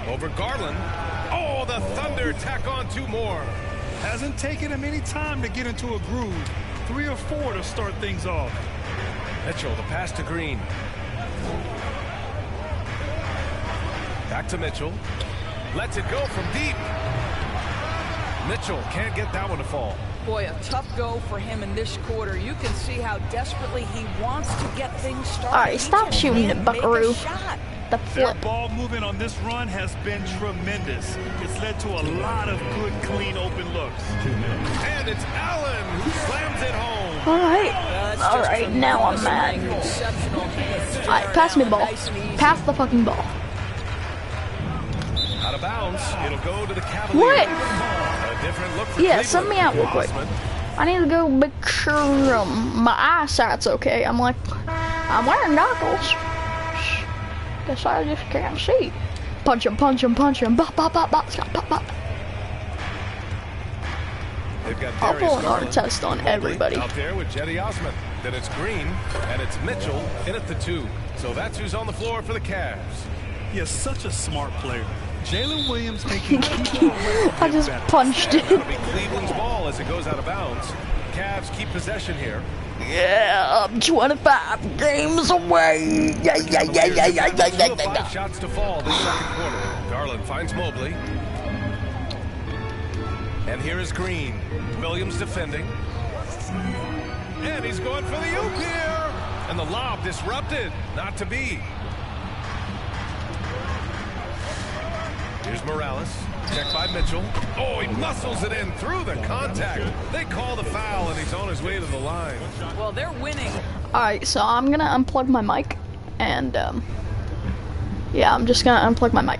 I: Over Garland. Oh, the Thunder tack on 2 more.
H: Hasn't taken him any time to get into a groove. 3 or 4 to start things off.
I: Mitchell, the pass to Green. Back to Mitchell. Lets it go from deep. Mitchell can't get that one to fall.
T: Boy, a tough go for him in this quarter. You can see how desperately he wants to get things started.
F: All right, stop shooting it, Buckaroo. The
H: Their
F: flip.
H: ball movement on this run has been tremendous. It's led to a lot of good, clean, open looks.
I: And it's Allen who slams it home.
F: All right, now I'm mad. All right, pass me the ball. Pass the fucking ball.
I: Out of bounds. It'll go to the Cavaliers.
F: What?
I: A different look for
F: Yeah,
I: Cleveland.
F: send me out real quick. I need to go make sure my eyesight's okay. I'm wearing goggles. Guess I just can't see. Punch him, punch him, punch him. Bop, bop, bop, bop, bop, bop, bop.
I: They've got
F: I'll
I: Darius
F: pull an art
I: Garland,
F: test on
I: Mobley
F: everybody.
I: out there with Jetty Osman. Then it's Green, and it's Mitchell in at the 2. So that's who's on the floor for the Cavs.
H: He is such a smart player. Jalen Williams making
F: I just punched it.
I: That'll be Cleveland's ball as it goes out of bounds. Cavs keep possession here.
F: Yeah, I'm 25 games away. Yeah.
I: 5 shots to fall this second quarter. Garland finds Mobley. And here is Green. Williams defending. And he's going for the oop here. And the lob disrupted. Not to be. Here's Morales. Checked by Mitchell. Oh, he muscles it in through the contact. They call the foul, and he's on his way to the line.
T: Well, they're winning.
F: All right, so I'm gonna unplug my mic, and yeah, I'm just gonna unplug my mic.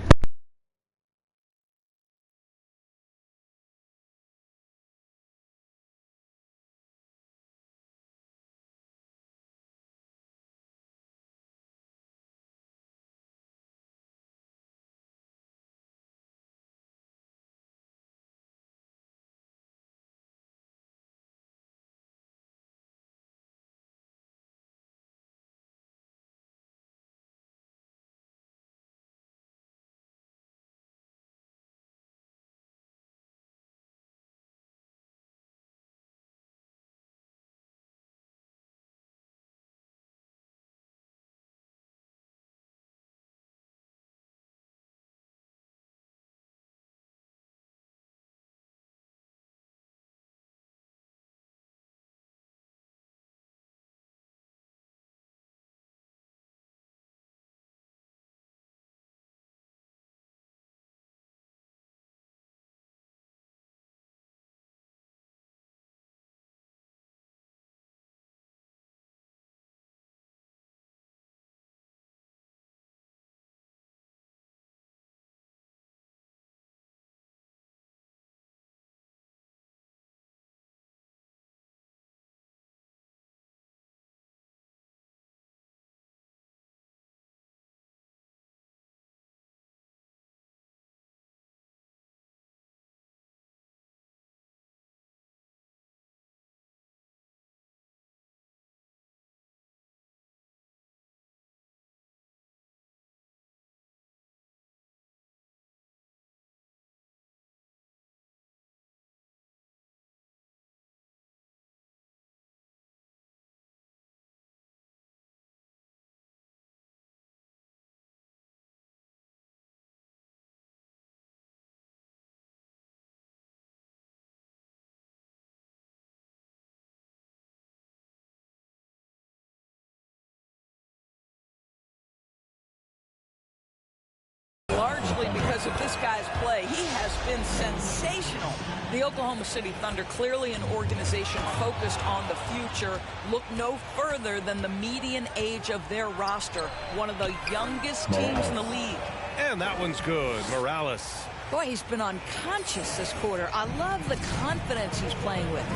T: Largely because of this guy's play. He has been sensational. The Oklahoma City Thunder, clearly an organization focused on the future. Look no further than the median age of their roster. One of the youngest teams in the league.
I: And that one's good. Morales.
T: Boy, he's been unconscious this quarter. I love the confidence he's playing with.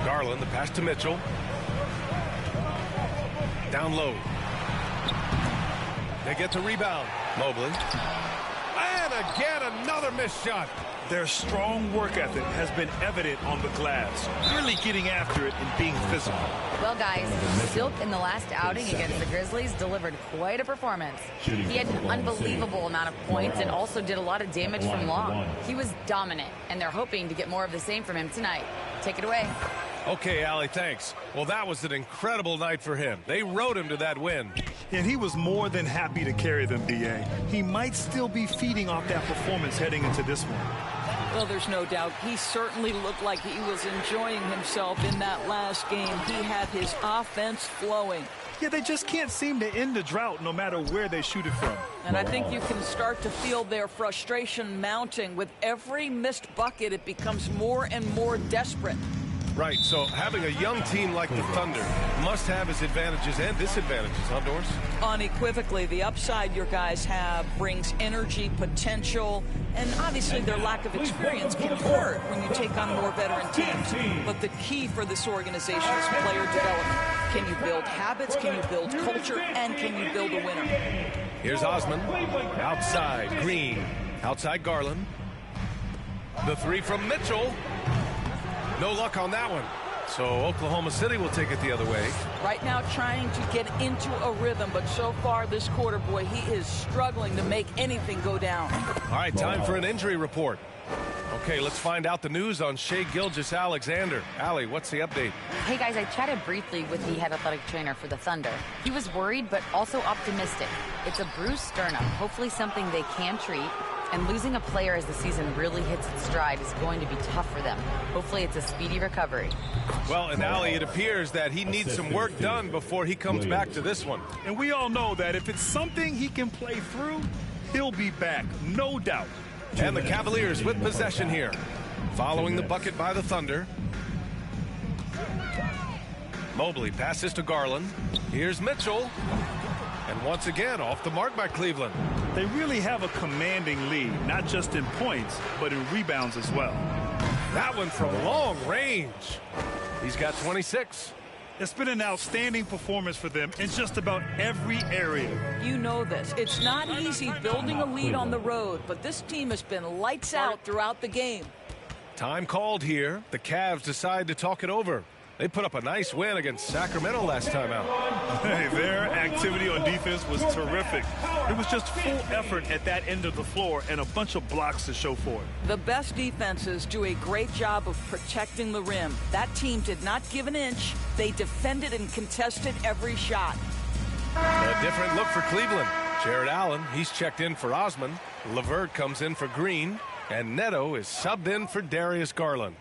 I: Garland, the pass to Mitchell. Down low. They get to rebound. Mobley. And again, another missed shot.
H: Their strong work ethic has been evident on the glass, really getting after it and being physical.
L: Well, guys, Silk in the last outing against the Grizzlies delivered quite a performance. He had an unbelievable amount of points and also did a lot of damage from long. He was dominant, and they're hoping to get more of the same from him tonight. Take it away.
I: Okay, Allie, thanks. Well, that was an incredible night for him. They rode him to that win.
H: And he was more than happy to carry them, B.A. He might still be feeding off that performance heading into this one.
T: Well, there's no doubt. He certainly looked like he was enjoying himself in that last game. He had his offense flowing.
H: Yeah, they just can't seem to end the drought no matter where they shoot it from.
T: And I think you can start to feel their frustration mounting. With every missed bucket, it becomes more and more desperate.
I: Right, so having a young team like the Thunder must have its advantages and disadvantages, huh, Doris?
T: Unequivocally, the upside your guys have brings energy, potential, and obviously their lack of experience can hurt when you take on more veteran teams. But the key for this organization is player development. Can you build habits, can you build culture, and can you build a winner?
I: Here's Osman, outside Green, outside Garland. The three from Mitchell. No luck on that one. So Oklahoma City will take it the other way.
T: Right now trying to get into a rhythm, but so far this quarter, boy, he is struggling to make anything go down.
I: All right, time for an injury report. Okay, let's find out the news on Shai Gilgeous-Alexander. Allie, what's the update?
L: Hey, guys, I chatted briefly with the head athletic trainer for the Thunder. He was worried, but also optimistic. It's a bruised sternum, hopefully something they can treat. And losing a player as the season really hits its stride is going to be tough for them. Hopefully it's a speedy recovery.
I: Well, and Allie, it appears that he needs some work done before he comes back to this one.
H: And we all know that if it's something he can play through, he'll be back, no doubt.
I: And the Cavaliers with possession here. Following the bucket by the Thunder. Mobley passes to Garland. Here's Mitchell. And once again, off the mark by Cleveland.
H: They really have a commanding lead, not just in points, but in rebounds as well.
I: That one from long range. He's got 26.
H: It's been an outstanding performance for them in just about every area.
T: You know this. It's not easy building a lead on the road, but this team has been lights out throughout the game.
I: Time called here. The Cavs decide to talk it over. They put up a nice win against Sacramento last time out.
H: Hey, their activity on defense was terrific. It was just full effort at that end of the floor and a bunch of blocks to show for it.
T: The best defenses do a great job of protecting the rim. That team did not give an inch. They defended and contested every shot.
I: A different look for Cleveland. Jared Allen, he's checked in for Osman. LeVert comes in for Green. And Neto is subbed in for Darius Garland.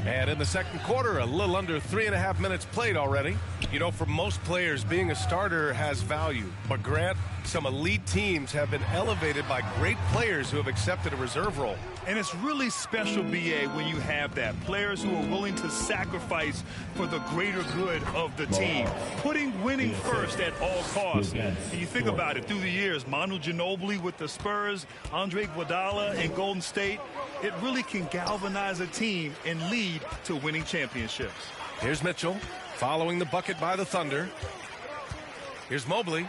I: And in the second quarter, a little under 3.5 minutes played already. You know, for most players, being a starter has value. But Grant, some elite teams have been elevated by great players who have accepted a reserve role.
H: And it's really special, B.A., when you have that. Players who are willing to sacrifice for the greater good of the team. Putting winning first at all costs. And you think about it, through the years, Manu Ginobili with the Spurs, Andre Iguodala in Golden State, it really can galvanize a team and lead to winning championships.
I: Here's Mitchell, following the bucket by the Thunder. Here's Mobley.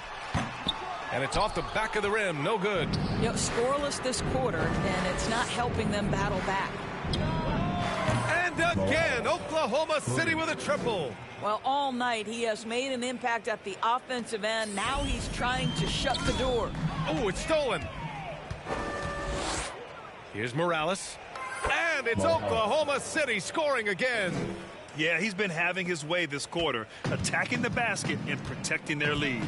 I: And it's off the back of the rim, no good.
T: You know, scoreless this quarter, and it's not helping them battle back.
I: And again, Oklahoma City with a triple.
T: Well, all night he has made an impact at the offensive end. Now he's trying to shut the door.
I: Oh, it's stolen. Here's Morales. And it's Oklahoma City scoring again.
H: Yeah, he's been having his way this quarter, attacking the basket and protecting their lead.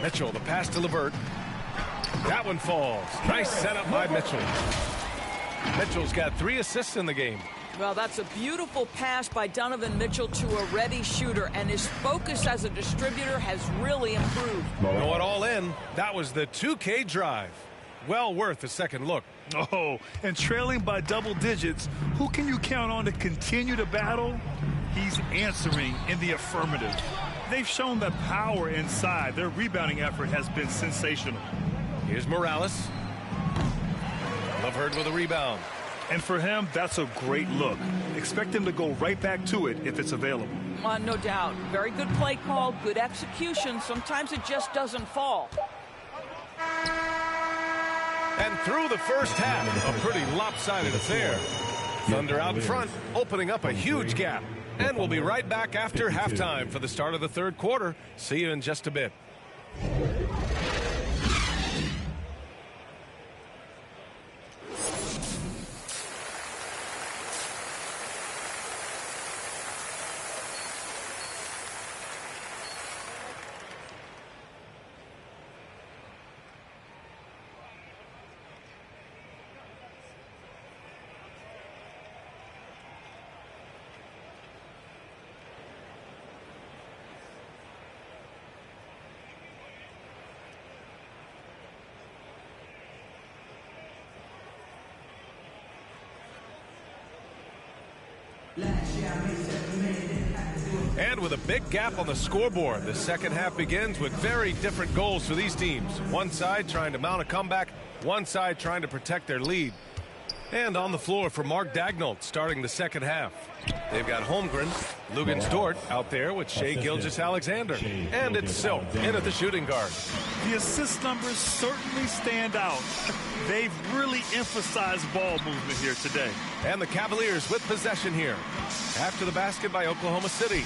I: Mitchell, the pass to LeVert. That one falls. Nice setup by Mitchell. Mitchell's got 3 assists in the game.
T: Well, that's a beautiful pass by Donovan Mitchell to a ready shooter, and his focus as a distributor has really improved.
I: Going all in, that was the 2K drive. Well worth a second look.
H: Oh, and trailing by double digits, who can you count on to continue to battle? He's answering in the affirmative. They've shown the power inside. Their rebounding effort has been sensational.
I: Here's Morales. LeVert with a rebound.
H: And for him, that's a great look. Expect him to go right back to it if it's available.
T: No doubt. Very good play call, good execution. Sometimes it just doesn't fall.
I: And through the first half, a pretty lopsided affair. Thunder out front, opening up a huge gap. And we'll be right back after halftime for the start of the third quarter. See you in just a bit. And with a big gap on the scoreboard, the second half begins with very different goals for these teams. One side trying to mount a comeback, one side trying to protect their lead. And on the floor for Mark Daigneault starting the second half. They've got Holmgren, Lugansdort out there with Shai Gilgeous-Alexander. And it's Silk in at the shooting guard.
H: The assist numbers certainly stand out. They've really emphasized ball movement here today.
I: And the Cavaliers with possession here. After the basket by Oklahoma City.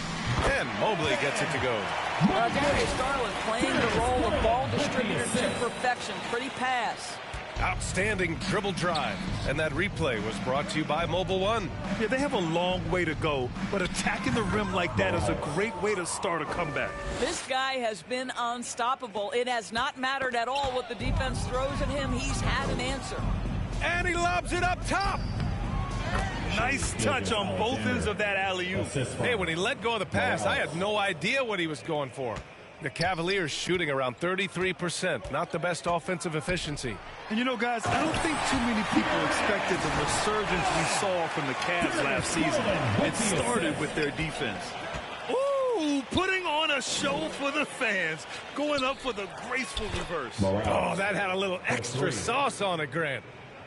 I: And Mobley gets it to go.
T: Darius Garland playing the role of ball distributor to perfection. Pretty pass.
I: Outstanding dribble drive. And that replay was brought to you by Mobile One.
H: Yeah, they have a long way to go, but attacking the rim like that is a great way to start a comeback.
T: This guy has been unstoppable. It has not mattered at all what the defense throws at him. He's had an answer.
I: And he lobs it up top.
H: Nice touch on both ends of that alley-oop.
I: Hey, when he let go of the pass, I had no idea what he was going for. The Cavaliers shooting around 33%. Not the best offensive efficiency.
H: And you know, guys, I don't think too many people expected the resurgence we saw from the Cavs last season. It started with their defense. Ooh, putting on a show for the fans. Going up for the graceful reverse.
I: Oh, that had a little extra sauce on it, Grant.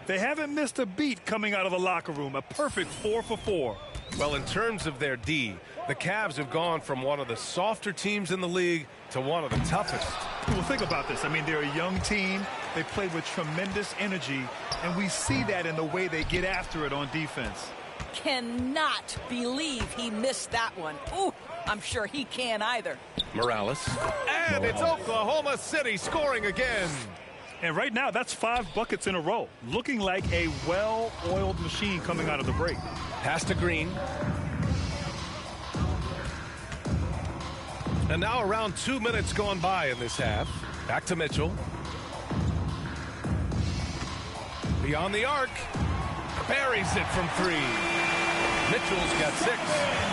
H: They haven't missed a beat coming out of the locker room. A perfect 4 for 4.
I: Well, in terms of their D, the Cavs have gone from one of the softer teams in the league to one of the toughest.
H: Well, think about this. I mean, they're a young team. They play with tremendous energy, and we see that in the way they get after it on defense.
T: Cannot believe he missed that one. Ooh, I'm sure he can't either.
I: Morales. And it's Oklahoma City scoring again.
H: And right now, that's 5 buckets in a row. Looking like a well-oiled machine coming out of the break.
I: Pass to Green. And now around 2 minutes gone by in this half. Back to Mitchell. Beyond the arc. Buries it from 3. Mitchell's got 6.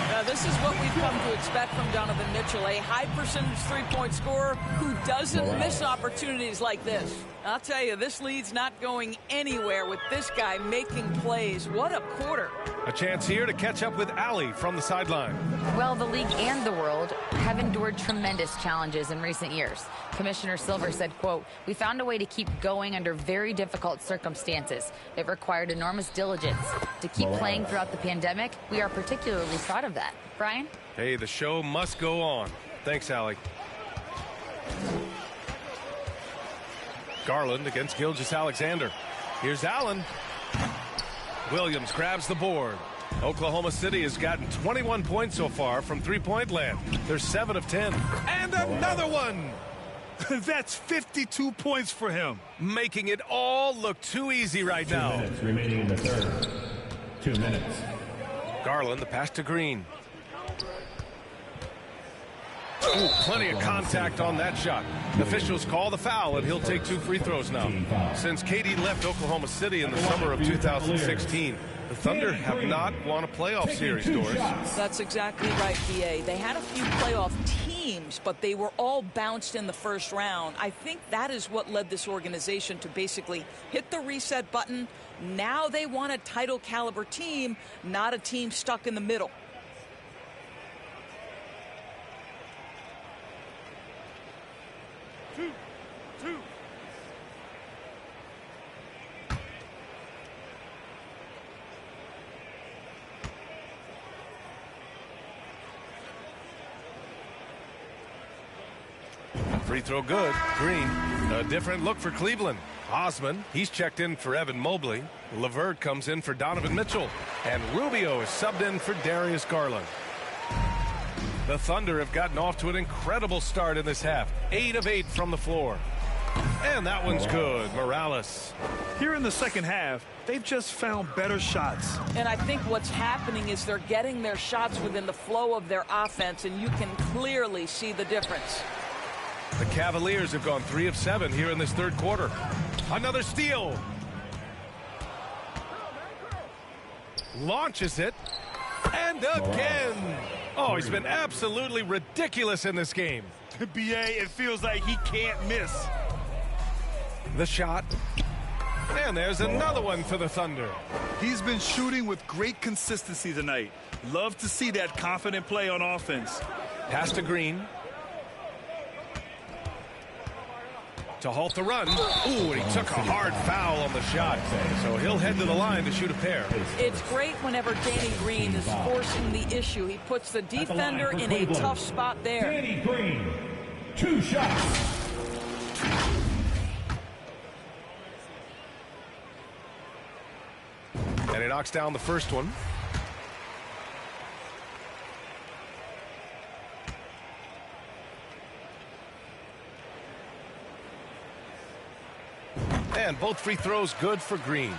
T: Now, this is what we've come to expect from Donovan Mitchell, a high-percentage three-point scorer who doesn't miss opportunities like this. I'll tell you, this lead's not going anywhere with this guy making plays. What a quarter.
I: A chance here to catch up with Allie from the sideline.
L: Well, the league and the world have endured tremendous challenges in recent years. Commissioner Silver said, quote, "We found a way to keep going under very difficult circumstances. It required enormous diligence. To keep playing throughout the pandemic, we are particularly proud of that." Brian?
I: Hey, the show must go on. Thanks, Allie. Garland against Gilgeous-Alexander. Here's Allen. Williams grabs the board. Oklahoma City has gotten 21 points so far from three-point land. They're 7 of 10. And another one!
H: That's 52 points for him.
I: Making it all look too easy right now.
U: 2 minutes remaining in the third. 2 minutes.
I: Garland, the pass to Green. Ooh, plenty of contact on that shot. Officials call the foul, and he'll take 2 free throws now. Since KD left Oklahoma City in the summer of 2016, the Thunder have not won a playoff series, Doris.
T: That's exactly right, DA. They had a few playoff teams, but they were all bounced in the first round. I think that is what led this organization to basically hit the reset button. Now they want a title caliber team, not a team stuck in the middle.
H: Two.
I: Free throw good. Green. A different look for Cleveland. Osman, he's checked in for Evan Mobley. LeVert comes in for Donovan Mitchell. And Rubio is subbed in for Darius Garland. The Thunder have gotten off to an incredible start in this half. 8 of 8 from the floor. And that one's good. Morales.
H: Here in the second half, they've just found better shots.
T: And I think what's happening is they're getting their shots within the flow of their offense, and you can clearly see the difference.
I: The Cavaliers have gone 3 of 7 here in this third quarter. Another steal. Launches it. And again. Oh, he's been absolutely ridiculous in this game.
H: BA, it feels like he can't miss.
I: The shot. And there's another one for the Thunder.
H: He's been shooting with great consistency tonight. Love to see that confident play on offense.
I: Pass to Green. To halt the run. Ooh, and he took a hard foul on the shot. So he'll head to the line to shoot a pair.
T: It's great whenever Danny Green is forcing the issue. He puts the defender in a tough spot there.
U: Danny Green, 2 shots.
I: And he knocks down the first one. And both free throws good for Green.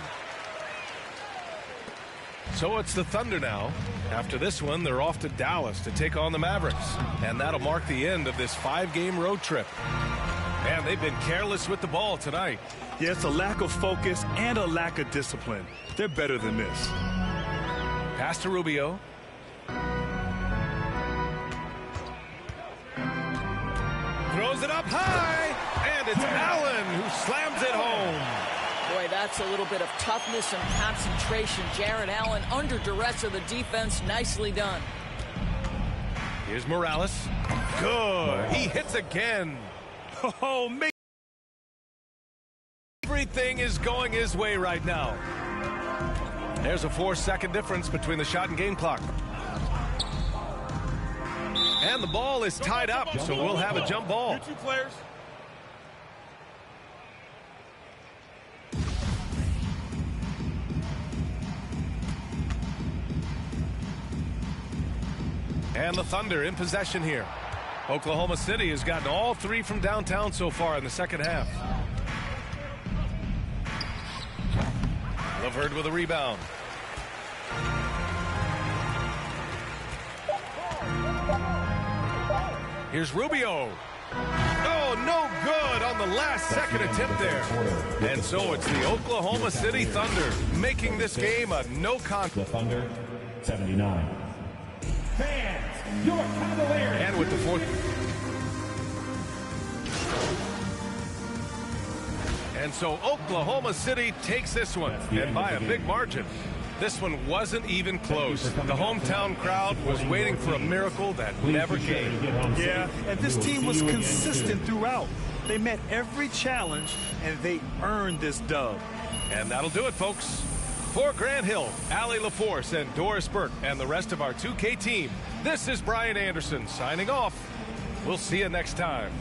I: So it's the Thunder now. After this one, they're off to Dallas to take on the Mavericks. And that'll mark the end of this 5-game road trip. And they've been careless with the ball tonight.
H: Yeah, it's a lack of focus and a lack of discipline. They're better than this.
I: Pass to Rubio. Throws it up high. And it's Allen who slams it home.
T: Boy, that's a little bit of toughness and concentration. Jarrett Allen under duress of the defense. Nicely done.
I: Here's Morales. Good. He hits again.
H: Oh, man.
I: Everything is going his way right now. There's a 4-second difference between the shot and game clock. And the ball is tied up, so we'll have a jump ball.
H: You two players.
I: And the Thunder in possession here. Oklahoma City has gotten all 3 from downtown so far in the second half. LeVert with a rebound. Here's Rubio. Oh, no good on the last second attempt there. And so it's the Oklahoma City Thunder making this game a no contest.
U: The Thunder, 79. Fans, your Cavaliers.
I: And with the fourth. And so Oklahoma City takes this one, and by a big margin. This one wasn't even close. The hometown crowd was waiting for a miracle that never came.
H: Yeah, and this team was consistent throughout. They met every challenge, and they earned this dub.
I: And that'll do it, folks. For Grant Hill, Allie LaForce, and Doris Burke, and the rest of our 2K team, this is Brian Anderson signing off. We'll see you next time.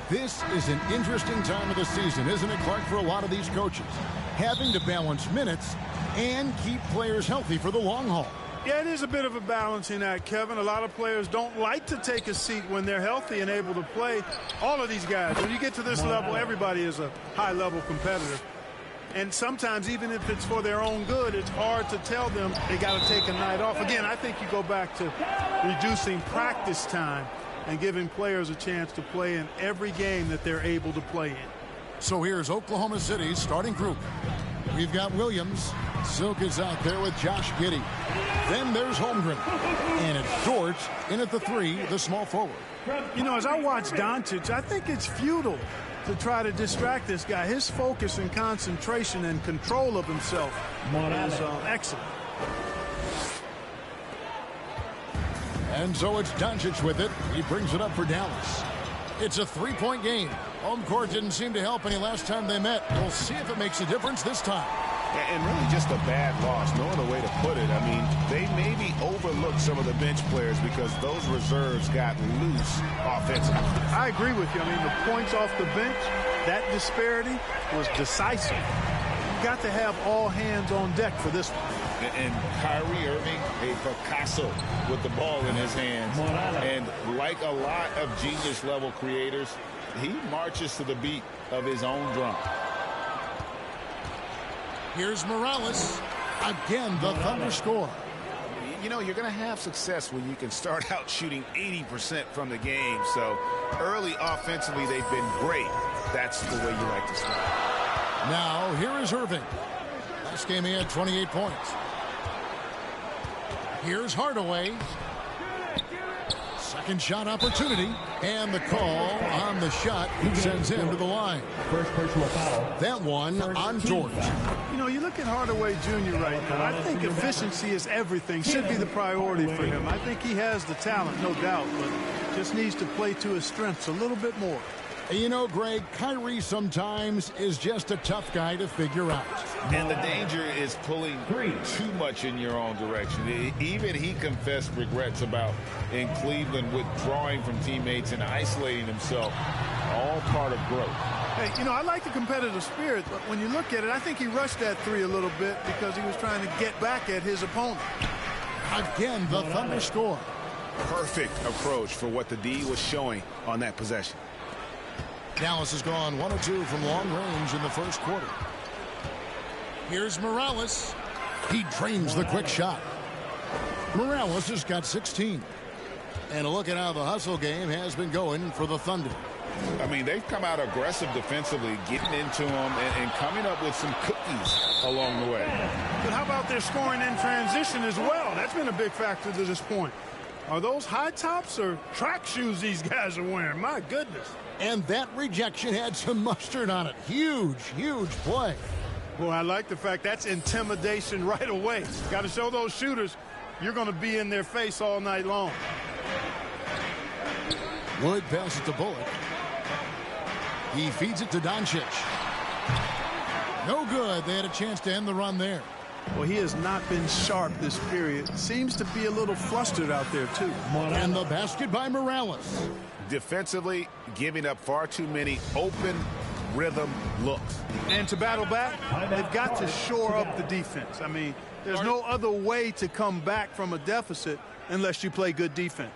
D: This is an interesting time of the season, isn't it, Clark, for a lot of these coaches? Having to balance minutes and keep players healthy for the long haul.
C: Yeah, it is a bit of a balancing act, Kevin. A lot of players don't like to take a seat when they're healthy and able to play. All of these guys, when you get to this level, everybody is a high-level competitor. And sometimes, even if it's for their own good, it's hard to tell them they got to take a night off. Again, I think you go back to reducing practice time and giving players a chance to play in every game that they're able to play in.
D: So here's Oklahoma City's starting group. We've got Williams. Silk is out there with Josh Giddey. Then there's Holmgren. And it's George in at the 3, the small forward.
C: You know, as I watch Doncic, I think it's futile to try to distract this guy. His focus and concentration and control of himself is excellent.
D: And so it's Doncic with it. He brings it up for Dallas. It's a 3-point game. Home court didn't seem to help any last time they met. We'll see if it makes a difference this time.
B: And really just a bad loss, no other way to put it. I mean, they maybe overlooked some of the bench players because those reserves got loose offensively.
C: I agree with you. I mean, the points off the bench, that disparity was decisive. You got to have all hands on deck for this one.
B: And Kyrie Irving, a Picasso with the ball in his hands. And like a lot of genius-level creators, he marches to the beat of his own drum.
D: Here's Morales. Again, the Thunder score.
B: You know, you're going to have success when you can start out shooting 80% from the game. So early offensively, they've been great. That's the way you like to start.
D: Now, here is Irving. Last game he had 28 points. Here's Hardaway. Second shot opportunity. And the call on the shot sends him to the line.
U: First personal foul.
D: That one on George.
C: You know, you look at Hardaway Jr. right now. I think efficiency is everything. Should be the priority for him. I think he has the talent, no doubt, but just needs to play to his strengths a little bit more.
D: You know, Greg, Kyrie sometimes is just a tough guy to figure out.
B: And the danger is pulling too much in your own direction. Even he confessed regrets about in Cleveland withdrawing from teammates and isolating himself. All part of growth.
C: Hey, you know, I like the competitive spirit, but when you look at it, I think he rushed that 3 a little bit because he was trying to get back at his opponent.
D: Again, the Thunder score.
B: Perfect approach for what the D was showing on that possession.
D: Dallas has gone 1 of 2 from long range in the first quarter. Here's Morales. He drains the quick shot. Morales has got 16. And look at how the hustle game has been going for the Thunder.
B: I mean, they've come out aggressive defensively, getting into them and coming up with some cookies along the way.
C: But how about their scoring in transition as well? That's been a big factor to this point. Are those high tops or track shoes these guys are wearing? My goodness.
D: And that rejection had some mustard on it. Huge, huge play.
C: Boy, I like the fact that's intimidation right away. Got to show those shooters you're going to be in their face all night long.
D: Wood passes to Bullock. He feeds it to Doncic. No good. They had a chance to end the run there.
C: Well, he has not been sharp this period. Seems to be a little flustered out there, too.
D: And the basket by Morales.
B: Defensively, giving up far too many open rhythm looks.
C: And to battle back, they've got to shore up the defense. I mean, there's no other way to come back from a deficit unless you play good defense.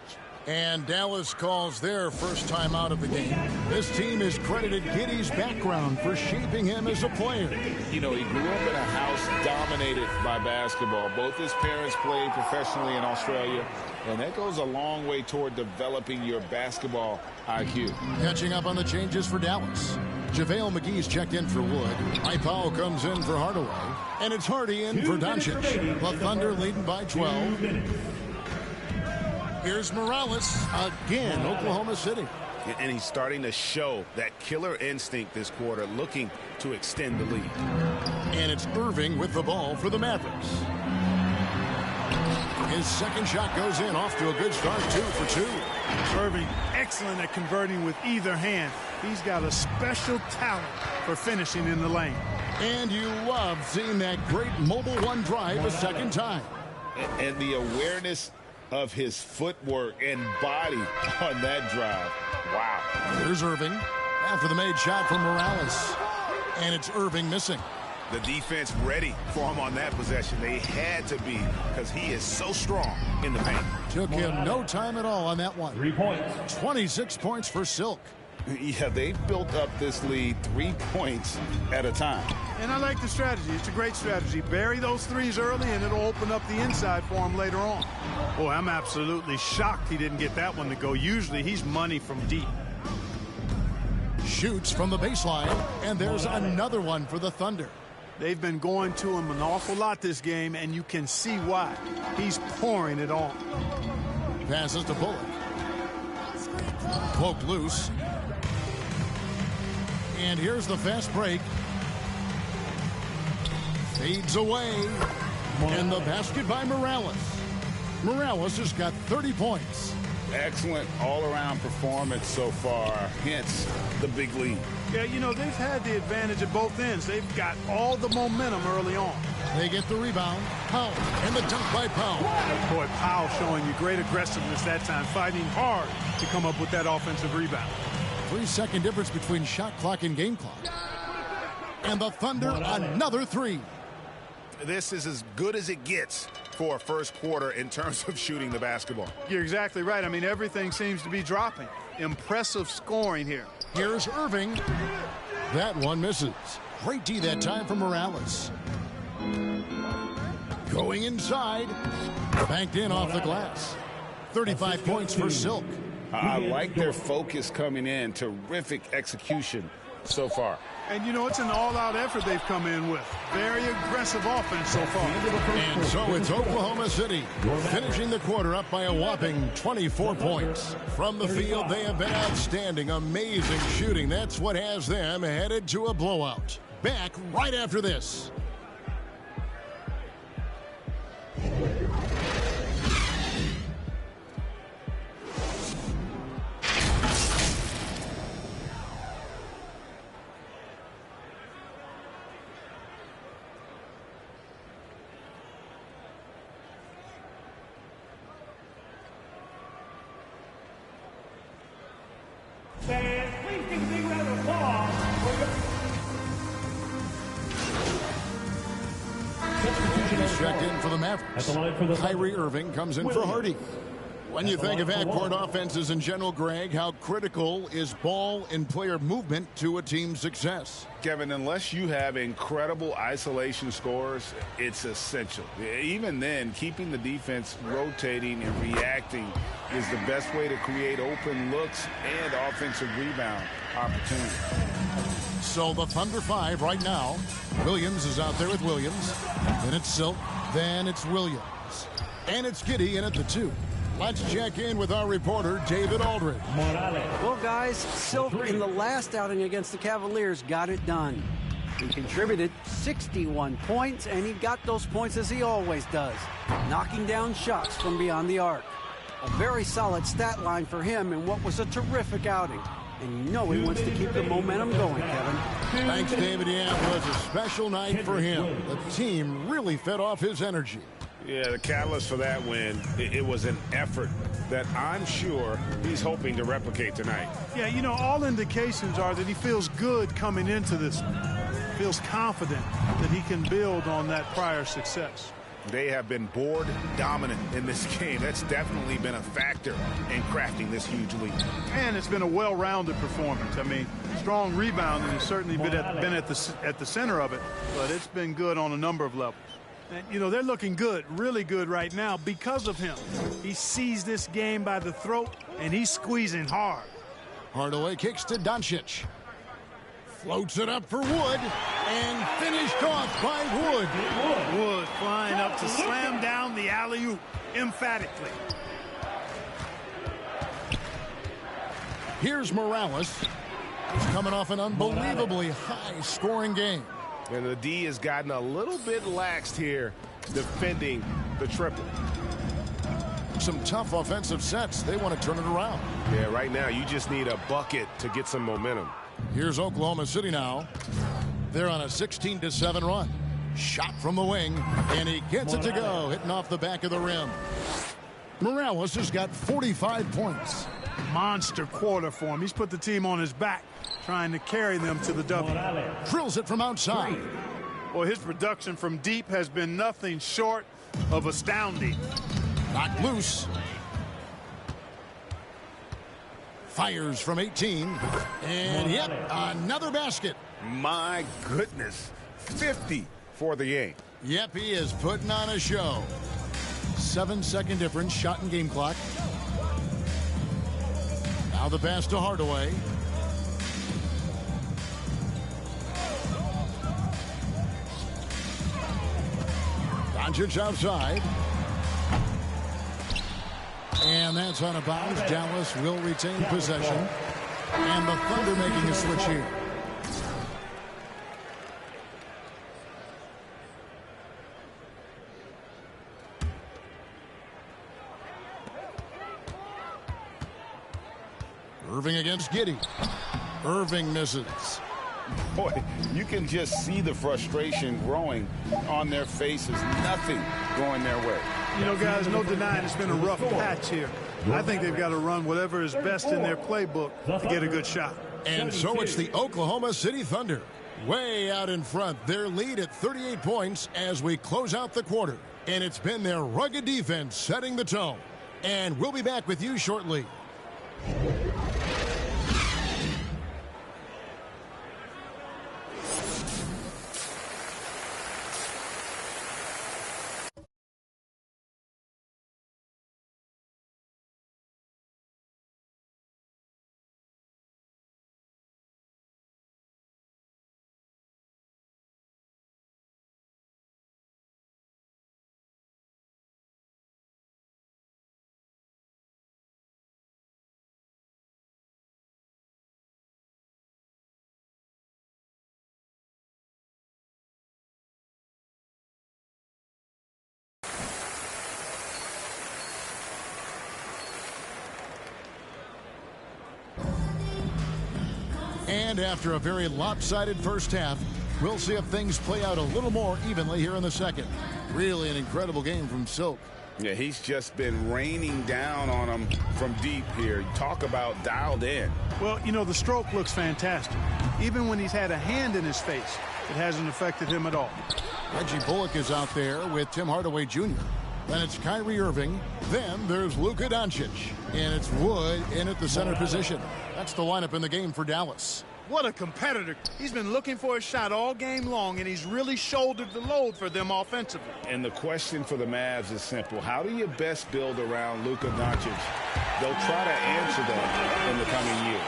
D: And Dallas calls their first time out of the game. This team has credited Giddey's background for shaping him as a player.
B: You know, he grew up in a house dominated by basketball. Both his parents played professionally in Australia, and that goes a long way toward developing your basketball IQ.
D: Catching up on the changes for Dallas. JaVale McGee's checked in for Wood. Powell comes in for Hardaway. And it's Hardy in for Doncic. The Thunder leading by 12. Here's Morales again, Oklahoma City.
B: And he's starting to show that killer instinct this quarter, looking to extend the lead.
D: And it's Irving with the ball for the Mavericks. His second shot goes in, off to a good start, 2 for 2.
C: Irving, excellent at converting with either hand. He's got a special talent for finishing in the lane.
D: And you love seeing that great mobile one drive a second time.
B: And the awareness of his footwork and body on that drive. Wow.
D: Here's Irving. after the made shot from Morales. And it's Irving missing.
B: The defense ready for him on that possession. They had to be because he is so strong in the paint.
D: Took him no time at all on that one.
U: 3 points.
D: 26 points for Silk.
B: Yeah, they built up this lead 3 points at a time.
C: And I like the strategy. It's a great strategy. Bury those threes early, and it'll open up the inside for him later on. Boy, I'm absolutely shocked he didn't get that one to go. Usually, he's money from deep.
D: Shoots from the baseline, and there's another one for the Thunder.
C: They've been going to him an awful lot this game, and you can see why. He's pouring it on.
D: Passes to Bullock. Poke loose. And here's the fast break. Fades away. And the basket by Morales. Morales has got 30 points.
B: Excellent all-around performance so far, hence the big lead.
C: Yeah, you know, they've had the advantage at both ends. They've got all the momentum early on.
D: They get the rebound. Powell, and the dunk by Powell.
C: Boy, Powell showing you great aggressiveness that time, fighting hard to come up with that offensive rebound.
D: 3-second difference between shot clock and game clock. And the Thunder, another three.
B: This is as good as it gets for a first quarter in terms of shooting the basketball.
C: You're exactly right. I mean, everything seems to be dropping. Impressive scoring here.
D: Here's Irving. That one misses. Great D that time for Morales. Going inside. Banked in off the glass. 35 points for Silk.
B: I like their focus coming in. Terrific execution so far.
C: And, you know, it's an all-out effort they've come in with. Very aggressive offense so far.
D: And so it's Oklahoma City finishing the quarter up by a whopping 24 points. From the field, they have been outstanding. Amazing shooting. That's what has them headed to a blowout. Back right after this.
U: Please give a big round of applause
D: He's checked in for the Mavericks. Kyrie Irving comes in for Hardy. When you think of backcourt offenses in general, Greg, how critical is ball and player movement to a team's success?
B: Kevin, unless you have incredible isolation scores, it's essential. Even then, keeping the defense rotating and reacting is the best way to create open looks and offensive rebound opportunities.
D: So the Thunder 5 right now. Williams is out there with Williams. Then it's Silk. Then it's Williams. And it's Giddey in at the 2. Let's check in with our reporter, David Aldridge.
G: Well, guys, Silk in the last outing against the Cavaliers got it done. He contributed 61 points, and he got those points as he always does, knocking down shots from beyond the arc. A very solid stat line for him in what was a terrific outing. And you know he wants to keep the momentum going, Kevin.
D: Thanks, David. Yeah, it was a special night for him. The team really fed off his energy.
B: Yeah, the catalyst for that win, it was an effort that I'm sure he's hoping to replicate tonight.
C: Yeah, you know, all indications are that he feels good coming into this. Feels confident that he can build on that prior success.
B: They have been board dominant in this game. That's definitely been a factor in crafting this huge lead.
C: And it's been a well-rounded performance. I mean, strong rebounding has certainly been at the center of it, but it's been good on a number of levels. And, you know, they're looking good, really good right now because of him. He sees this game by the throat, and he's squeezing hard.
D: Hardaway kicks to Doncic. Floats it up for Wood, and finished off by Wood.
C: Wood flying up to slam down the alley-oop emphatically.
D: Here's Morales. He's coming off an unbelievably high-scoring game.
N: And the D has gotten a little bit laxed here defending the triple.
D: Some tough offensive sets. They want to turn it around.
N: Yeah, right now you just need a bucket to get some momentum.
D: Here's Oklahoma City now. They're on a 16-7 run. Shot from the wing, and he gets it to go, hitting off the back of the rim. Morales has got 45 points.
C: Monster quarter for him. He's put the team on his back. trying to carry them to the W.
D: Drills it from outside.
C: Well, his production from deep has been nothing short of astounding.
D: Knocked loose. Fires from 18. And yep, another basket.
B: My goodness. 50 for the game.
D: Yep, he is putting on a show. 7-second difference, shot and game clock. Now the pass to Hardaway. Doncic outside. And that's out of bounds. Dallas will retain possession. And the Thunder making a switch here. Irving against Giddey. Irving misses.
B: Boy, you can just see the frustration growing on their faces. Nothing going their way.
C: You know, guys, no denying it's been a rough patch here. I think they've got to run whatever is best in their playbook to get a good shot.
D: And so it's the Oklahoma City Thunder. Way out in front. Their lead at 38 points as we close out the quarter. And it's been their rugged defense setting the tone. And we'll be back with you shortly. And after a very lopsided first half, we'll see if things play out a little more evenly here in the second. Really an incredible game from Silk.
B: Yeah, he's just been raining down on them from deep here. Talk about dialed in.
C: Well, you know, the stroke looks fantastic. Even when he's had a hand in his face, it hasn't affected him at all.
D: Reggie Bullock is out there with Tim Hardaway Jr. Then it's Kyrie Irving. Then there's Luka Doncic. And it's Wood in at the center position. That's the lineup in the game for Dallas.
C: What a competitor. He's been looking for a shot all game long, and he's really shouldered the load for them offensively.
B: And the question for the Mavs is simple. How do you best build around Luka Doncic? They'll try to answer that in the coming years.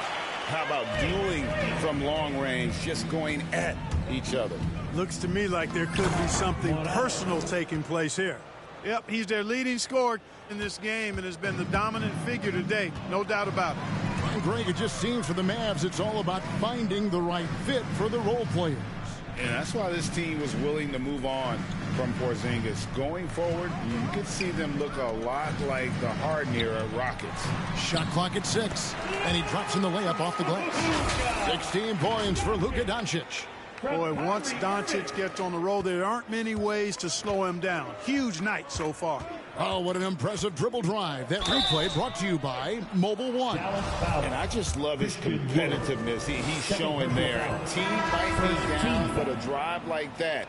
B: How about dueling from long range, just going at each other?
C: Looks to me like there could be something personal taking place here. Yep, he's their leading scorer in this game and has been the dominant figure today, no doubt about it.
D: Greg, it just seems for the Mavs it's all about finding the right fit for the role players.
B: And that's why this team was willing to move on from Porzingis. Going forward, you could see them look a lot like the Harden-era Rockets.
D: Shot clock at 6, and he drops in the layup off the glass. 16 points for Luka Doncic.
C: Boy, once Doncic gets on the roll, there aren't many ways to slow him down. Huge night so far.
D: Oh, what an impressive dribble drive. That replay brought to you by Mobile One.
B: And I just love his competitiveness he's showing there. A team might be down, but a drive like that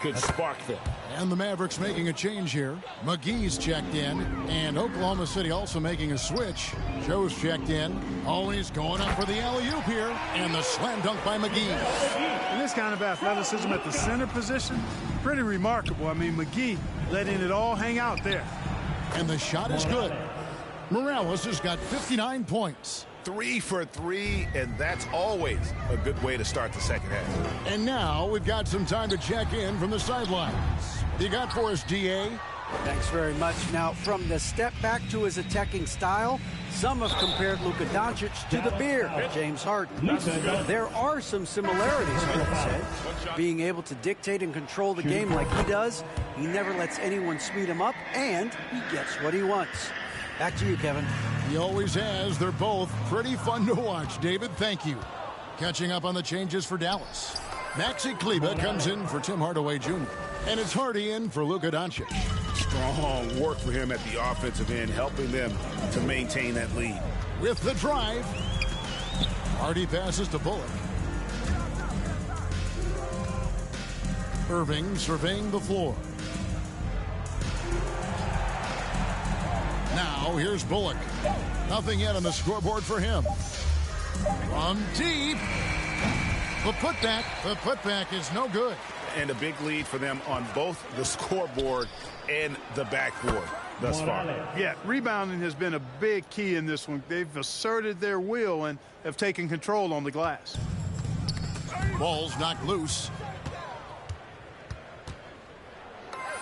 B: could spark them.
D: And the Mavericks making a change here. McGee's checked in, and Oklahoma City also making a switch. Joe's checked in. Oh, he's going up for the alley-oop here, and the slam dunk by McGee.
C: And this kind of athleticism at the center position, pretty remarkable. I mean, McGee letting it all hang out there.
D: And the shot is good. Morales has got 59 points.
B: 3 for 3, and that's always a good way to start the second half.
D: And now we've got some time to check in from the sidelines. You got for us, DA?
G: Thanks very much. Now, from the step back to his attacking style, some have compared Luka Doncic to the beard of James Harden. There are some similarities, Chris said. Being able to dictate and control the game like he does, he never lets anyone speed him up, and he gets what he wants. Back to you, Kevin.
D: He always has. They're both pretty fun to watch. David, thank you. Catching up on the changes for Dallas. Maxi Kleber comes in for Tim Hardaway Jr. And it's Hardy in for Luka Doncic.
B: Strong work for him at the offensive end, helping them to maintain that lead.
D: With the drive. Hardy passes to Bullock. Irving surveying the floor. Now here's Bullock. Nothing yet on the scoreboard for him. From deep. The putback is no good.
B: And a big lead for them on both the scoreboard and the backboard thus far.
C: Yeah, rebounding has been a big key in this one. They've asserted their will and have taken control on the glass.
D: Ball's knocked loose.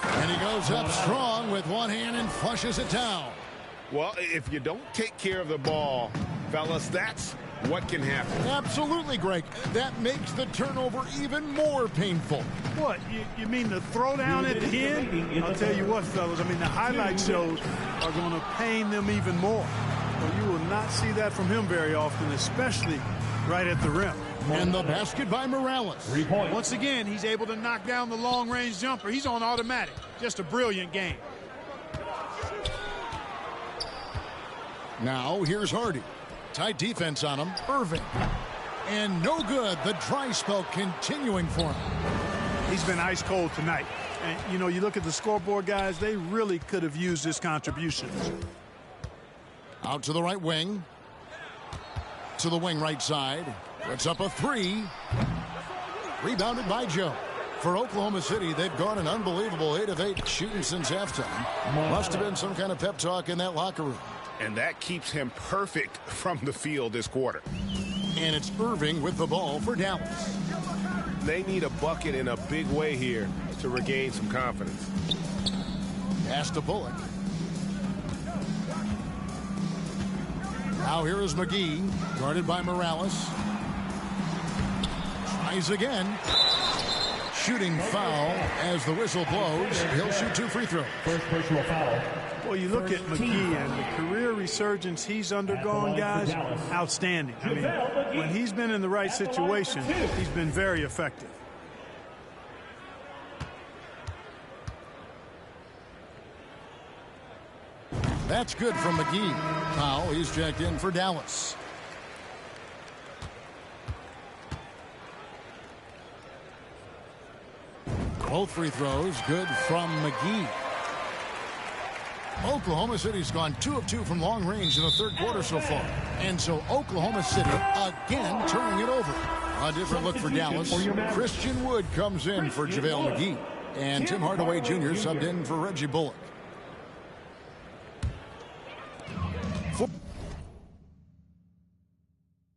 D: And he goes up strong with one hand and flushes it down.
B: Well, if you don't take care of the ball, fellas, that's what can happen.
D: Absolutely, Greg. That makes the turnover even more painful.
C: What? You mean the throwdown at the end? I'll tell you what, fellas. I mean, the highlight shows are going to pain them even more. Well, you will not see that from him very often, especially right at the rim.
D: And the basket by Morales.
C: 3 points. Once again, he's able to knock down the long-range jumper. He's on automatic. Just a brilliant game.
D: Now, here's Hardy. Tight defense on him. Irving. And no good. The dry spell continuing for him.
C: He's been ice cold tonight. And, you know, you look at the scoreboard, guys, they really could have used this contribution.
D: Out to the right wing. To the wing right side. Puts up a three. Rebounded by Joe. For Oklahoma City, they've gone an unbelievable 8 of 8 shooting since halftime. Must have been some kind of pep talk in that locker room.
B: And that keeps him perfect from the field this quarter.
D: And it's Irving with the ball for Dallas.
B: They need a bucket in a big way here to regain some confidence.
D: Pass to Bullock. Now here is McGee, guarded by Morales. Tries again. Shooting foul as the whistle blows. He'll shoot 2 free throws.
U: First personal foul.
C: Well, you look at McGee and the career resurgence he's undergone, guys, outstanding. I mean, when he's been in the right situation, he's been very effective.
D: That's good from McGee. Now he's checked in for Dallas. Both free throws good from McGee. Oklahoma City's gone 2 of 2 from long range in the third quarter so far. And so Oklahoma City again turning it over. A different look for Dallas. Christian Wood comes in for JaVale McGee. And Tim Hardaway Jr. subbed in for Reggie Bullock.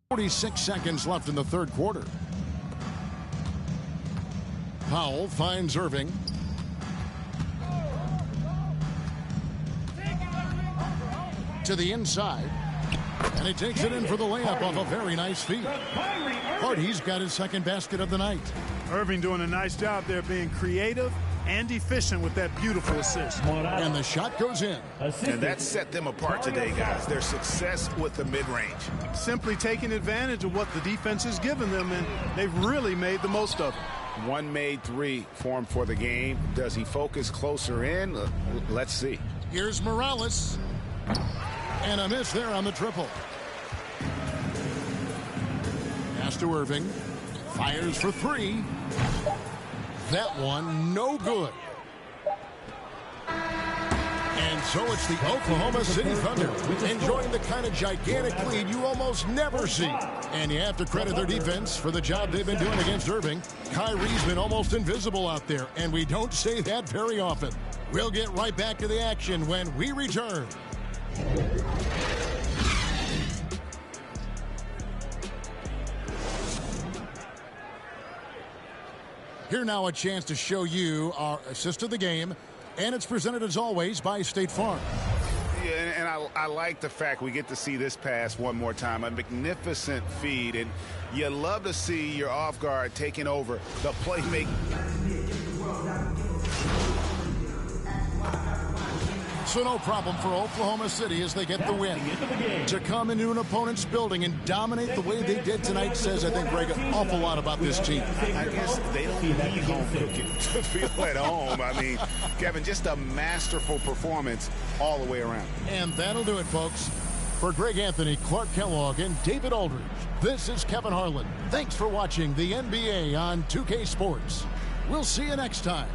D: 46 seconds left in the third quarter. Powell finds Irving. To the inside. And he takes it in for the layup off a very nice feed. Hardy's got his second basket of the night.
C: Irving doing a nice job there being creative and efficient with that beautiful assist.
D: And the shot goes in.
B: And that set them apart today, guys. Their success with the mid-range.
C: Simply taking advantage of what the defense has given them, and they've really made the most of it.
B: One made 3 for him for the game. Does he focus closer in? Let's see.
D: Here's Morales. And a miss there on the triple. Pass to Irving. Fires for 3. That one no good. And so it's the Oklahoma City Thunder enjoying the kind of gigantic lead you almost never see. And you have to credit their defense for the job they've been doing against Irving. Kyrie's been almost invisible out there, and we don't say that very often. We'll get right back to the action when we return. Here now a chance to show you our assist of the game, and it's presented as always by State Farm.
B: Yeah, and I like the fact we get to see this pass one more time. A magnificent feed, and you love to see your off guard taking over the playmaking.
D: So no problem for Oklahoma City as they get the win. To come into an opponent's building and dominate the way they did tonight says, I think, Greg, an awful lot about this team.
B: I guess they don't need home cooking to feel at home. I mean, Kevin, just a masterful performance all the way around.
D: And that'll do it, folks. For Greg Anthony, Clark Kellogg, and David Aldridge, this is Kevin Harlan. Thanks for watching the NBA on 2K Sports. We'll see you next time.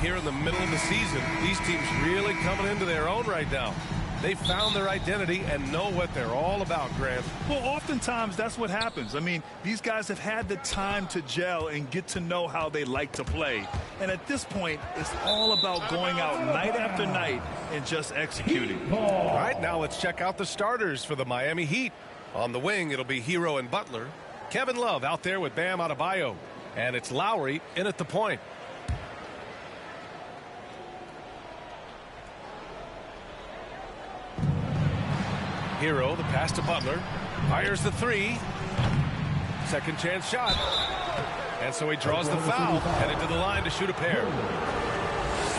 I: here in the middle of the season. These teams really coming into their own right now. They found their identity and know what they're all about, Grant.
H: Well, oftentimes that's what happens. I mean, these guys have had the time to gel and get to know how they like to play. And at this point, it's all about going out night after night and just executing.
I: All right, now let's check out the starters for the Miami Heat. On the wing, it'll be Hero and Butler. Kevin Love out there with Bam Adebayo. And it's Lowry in at the point. Hero, the pass to Butler. Fires the three. Second chance shot. And so he draws the foul. Headed to the line to shoot a pair.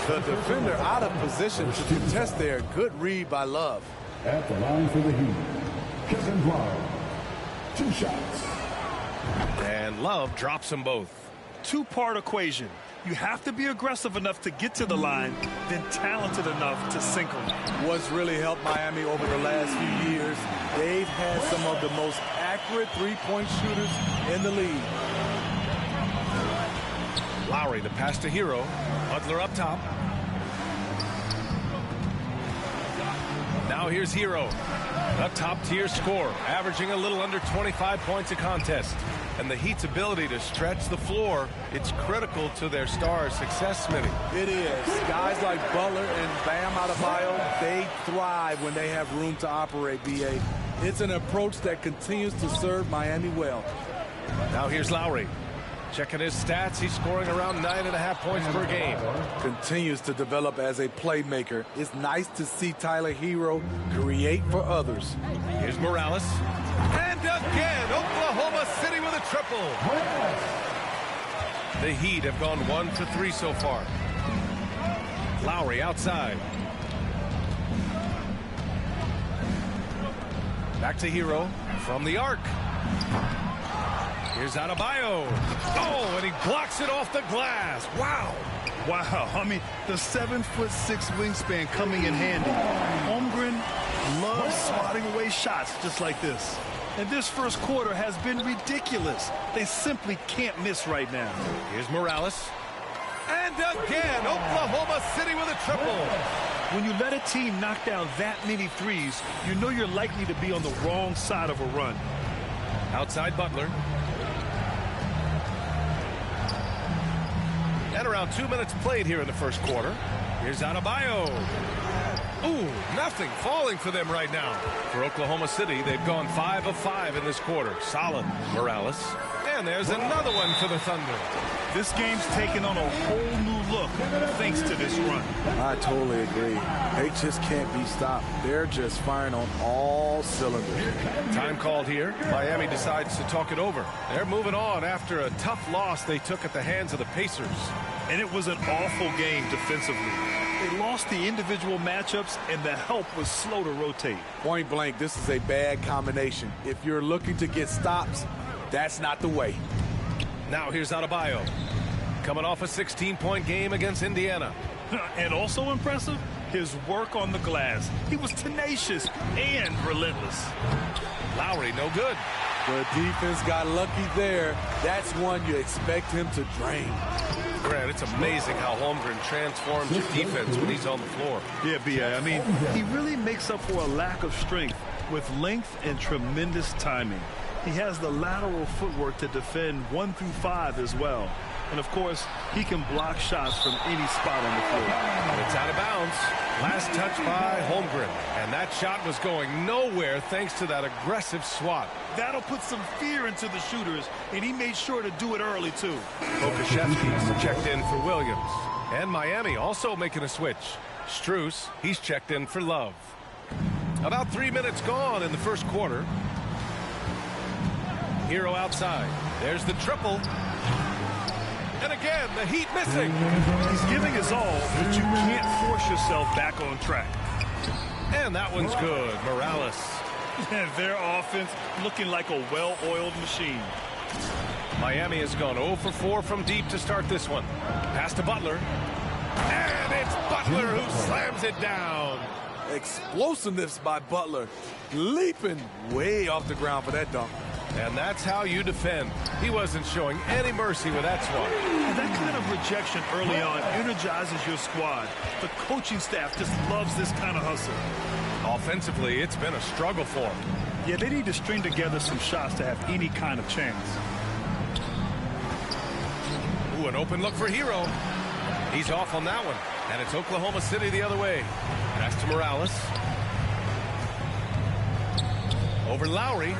N: The defender out of position to contest there. Good read by Love.
A: At the line for the Heat, Kevin Love. 2 shots.
I: And Love drops them both.
H: Two-part equation. You have to be aggressive enough to get to the line, then talented enough to sink them.
N: What's really helped Miami over the last few years, they've had some of the most accurate three-point shooters in the league.
I: Lowry, the pass to Hero. Butler up top. Now here's Hero. A top-tier scorer, averaging a little under 25 points a contest. And the Heat's ability to stretch the floor, it's critical to their stars' success, Smitty.
N: It is. Guys like Butler and Bam Adebayo, they thrive when they have room to operate, B.A. It's an approach that continues to serve Miami well.
I: Now here's Lowry. Checking his stats, he's scoring around 9.5 points per game.
N: Continues to develop as a playmaker. It's nice to see Tyler Hero create for others.
I: Here's Morales. And again, Oklahoma City with a triple. The Heat have gone 1 for 3 so far. Lowry outside. Back to Hero from the arc. Here's Adebayo. Oh, and he blocks it off the glass. Wow.
H: Wow. I mean, the 7'6" wingspan coming in handy. Holmgren loves swatting away shots just like this. And this first quarter has been ridiculous. They simply can't miss right now.
I: Here's Morales. And again, Oklahoma City with a triple.
H: When you let a team knock down that many threes, you know you're likely to be on the wrong side of a run.
I: Outside Butler. And around 2 minutes played here in the first quarter. Here's Adebayo. Ooh, nothing falling for them right now. For Oklahoma City, they've gone 5 of 5 in this quarter. Solid. Morales. And there's another one for the Thunder.
H: This game's taken on a whole new look thanks to this run.
N: I totally agree. They just can't be stopped. They're just firing on all cylinders.
I: Time called here. Miami decides to talk it over. They're moving on after a tough loss they took at the hands of the Pacers.
H: And it was an awful game defensively. They lost the individual matchups, and the help was slow to rotate.
N: Point blank, this is a bad combination. If you're looking to get stops, that's not the way.
I: Now here's Adebayo. Coming off a 16-point game against Indiana.
H: And also impressive, his work on the glass. He was tenacious and relentless.
I: Lowry, no good.
N: The defense got lucky there. That's one you expect him to drain.
I: Grant, it's amazing how Holmgren transforms your defense when he's on the floor.
H: Yeah, B.A. I mean, he really makes up for a lack of strength with length and tremendous timing. He has the lateral footwork to defend 1 through 5 as well. And, of course, he can block shots from any spot on the floor.
I: And it's out of bounds. Last touch by Holmgren. And that shot was going nowhere thanks to that aggressive swat.
H: That'll put some fear into the shooters, and he made sure to do it early, too.
I: Okashevsky's checked in for Williams. And Miami also making a switch. Strus, he's checked in for Love. About 3 minutes gone in the first quarter. Hero outside. There's the triple. And again, the Heat missing.
H: He's giving his all, but you can't force yourself back on track.
I: And that one's good. Morales.
H: And their offense looking like a well-oiled machine.
I: Miami has gone 0 for 4 from deep to start this one. Pass to Butler. And it's Butler who slams it down.
N: Explosiveness by Butler. Leaping way off the ground for that dunk.
I: And that's how you defend. He wasn't showing any mercy with that swat.
H: And that kind of rejection early on energizes your squad. The coaching staff just loves this kind of hustle.
I: Offensively, it's been a struggle for him.
H: Yeah, they need to string together some shots to have any kind of chance.
I: Ooh, an open look for Hero. He's off on that one. And it's Oklahoma City the other way. Pass to Morales. Over Lowry.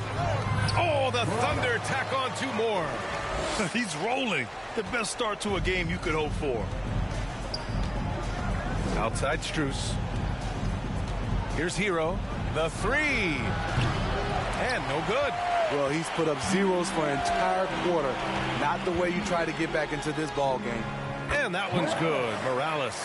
I: Oh, the Thunder tack on 2 more.
H: He's rolling. The best start to a game you could hope for.
I: Outside Strus. Here's Hero. The 3. And no good.
N: Well, he's put up zeros for an entire quarter. Not the way you try to get back into this ball game.
I: And that one's good. Morales.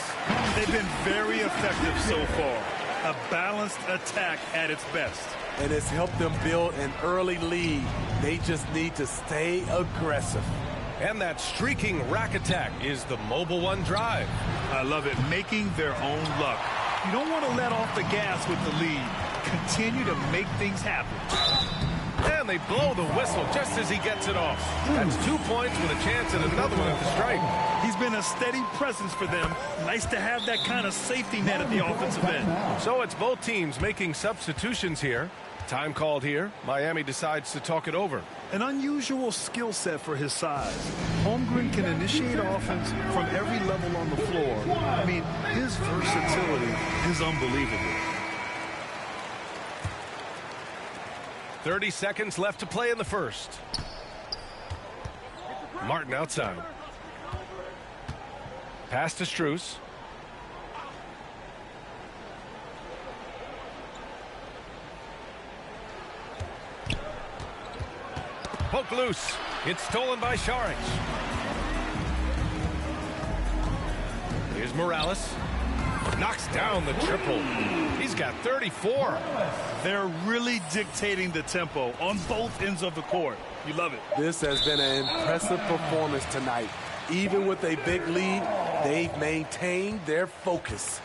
H: They've been very effective so far. A balanced attack at its best.
N: And it's helped them build an early lead. They just need to stay aggressive.
I: And that streaking rack attack is the Mobile One drive.
H: I love it. Making their own luck. You don't want to let off the gas with the lead. Continue to make things happen.
I: And they blow the whistle just as he gets it off. That's 2 points with a chance at another one at the strike.
H: He's been a steady presence for them. Nice to have that kind of safety net at the offensive end.
I: So it's both teams making substitutions here. Time called here. Miami decides to talk it over.
H: An unusual skill set for his size. Holmgren can initiate offense from every level on the floor. I mean, his versatility is unbelievable.
I: 30 seconds left to play in the first. Martin outside. Pass to Strus. Poke loose. It's stolen by Šarić. Here's Morales. Knocks down the triple. He's got 34.
H: They're really dictating the tempo on both ends of the court. You love it.
N: This has been an impressive performance tonight. Even with a big lead, they've maintained their focus.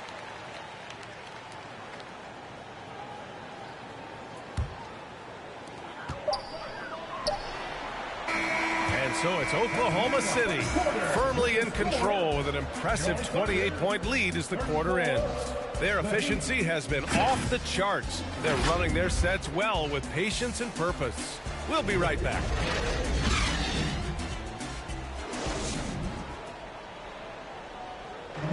I: So it's Oklahoma City firmly in control with an impressive 28-point lead as the quarter ends. Their efficiency has been off the charts. They're running their sets well with patience and purpose. We'll be right back.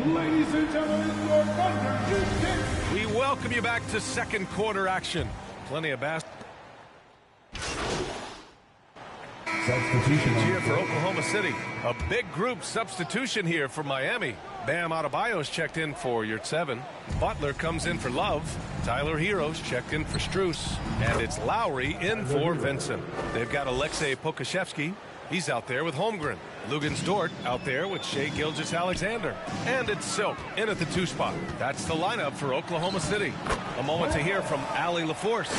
A: Ladies and gentlemen, your Thunder.
I: We welcome you back to second quarter action. Plenty of basketball.
A: Substitution
I: here for Oklahoma City. A big group substitution here for Miami. Bam Adebayo's checked in for Yurtseven. Butler comes in for Love. Tyler Hero's checked in for Strus. And it's Lowry in for Vincent. They've got Aleksej Pokusevski. He's out there with Holmgren. Luguentz Dort out there with Shai Gilgeous-Alexander. And it's Silk in at the 2 spot. That's the lineup for Oklahoma City. A moment to hear from Allie LaForce.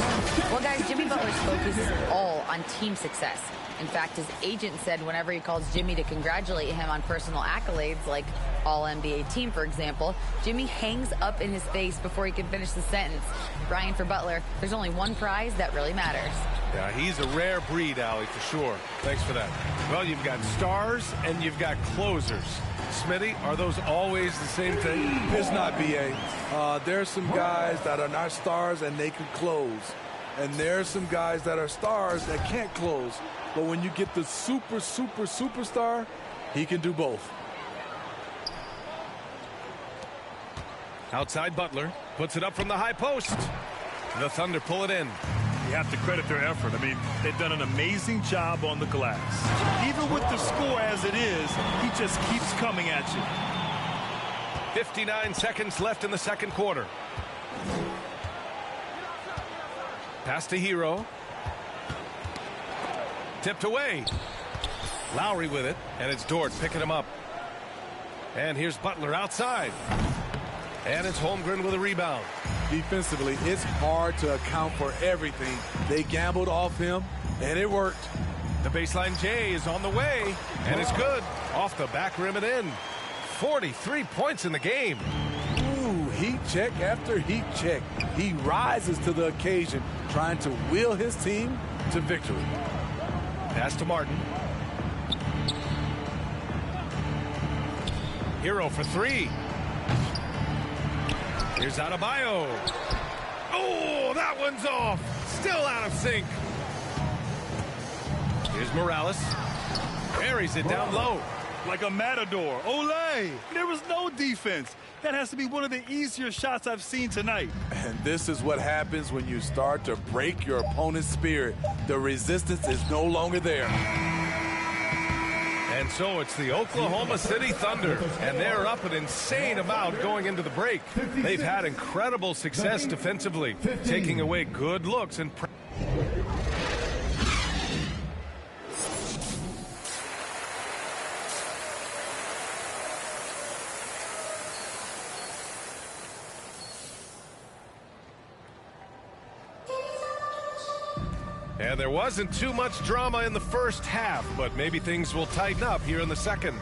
L: Well, guys, Jimmy Butler's focus is all on team success. In fact, his agent said whenever he calls Jimmy to congratulate him on personal accolades, like All-NBA team, for example, Jimmy hangs up in his face before he can finish the sentence. Brian, for Butler, there's only one prize that really matters.
I: Yeah, he's a rare breed, Allie, for sure. Thanks for that. Well, you've got stars and you've got closers. Smitty, are those always the same thing?
N: It's not, B.A. There's some guys that are not stars and they can close. And there's some guys that are stars that can't close. But when you get the superstar, he can do both.
I: Outside Butler, puts it up from the high post. The Thunder pull it in.
H: You have to credit their effort. I mean, they've done an amazing job on the glass. Even with the score as it is, he just keeps coming at you.
I: 59 seconds left in the second quarter. Pass to Hero. Tipped away. Lowry with it, and it's Dort picking him up. And here's Butler outside. And it's Holmgren with a rebound.
N: Defensively, it's hard to account for everything. They gambled off him, and it worked.
I: The baseline J is on the way, and it's good. Off the back rim and in. 43 points in the game.
N: Ooh, heat check after heat check. He rises to the occasion, trying to will his team to victory.
I: Pass to Martin. Hero for three. Here's Adebayo. Oh, that one's off. Still out of sync. Here's Morales. Carries it down low.
C: Like a matador. Olay! There was no defense. That has to be one of the easier shots I've seen tonight.
N: And this is what happens when you start to break your opponent's spirit. The resistance is no longer there.
I: And so it's the Oklahoma City Thunder, and they're up an insane amount going into the break. They've had incredible success defensively, taking away good looks and And there wasn't too much drama in the first half, but maybe things will tighten up here in the second.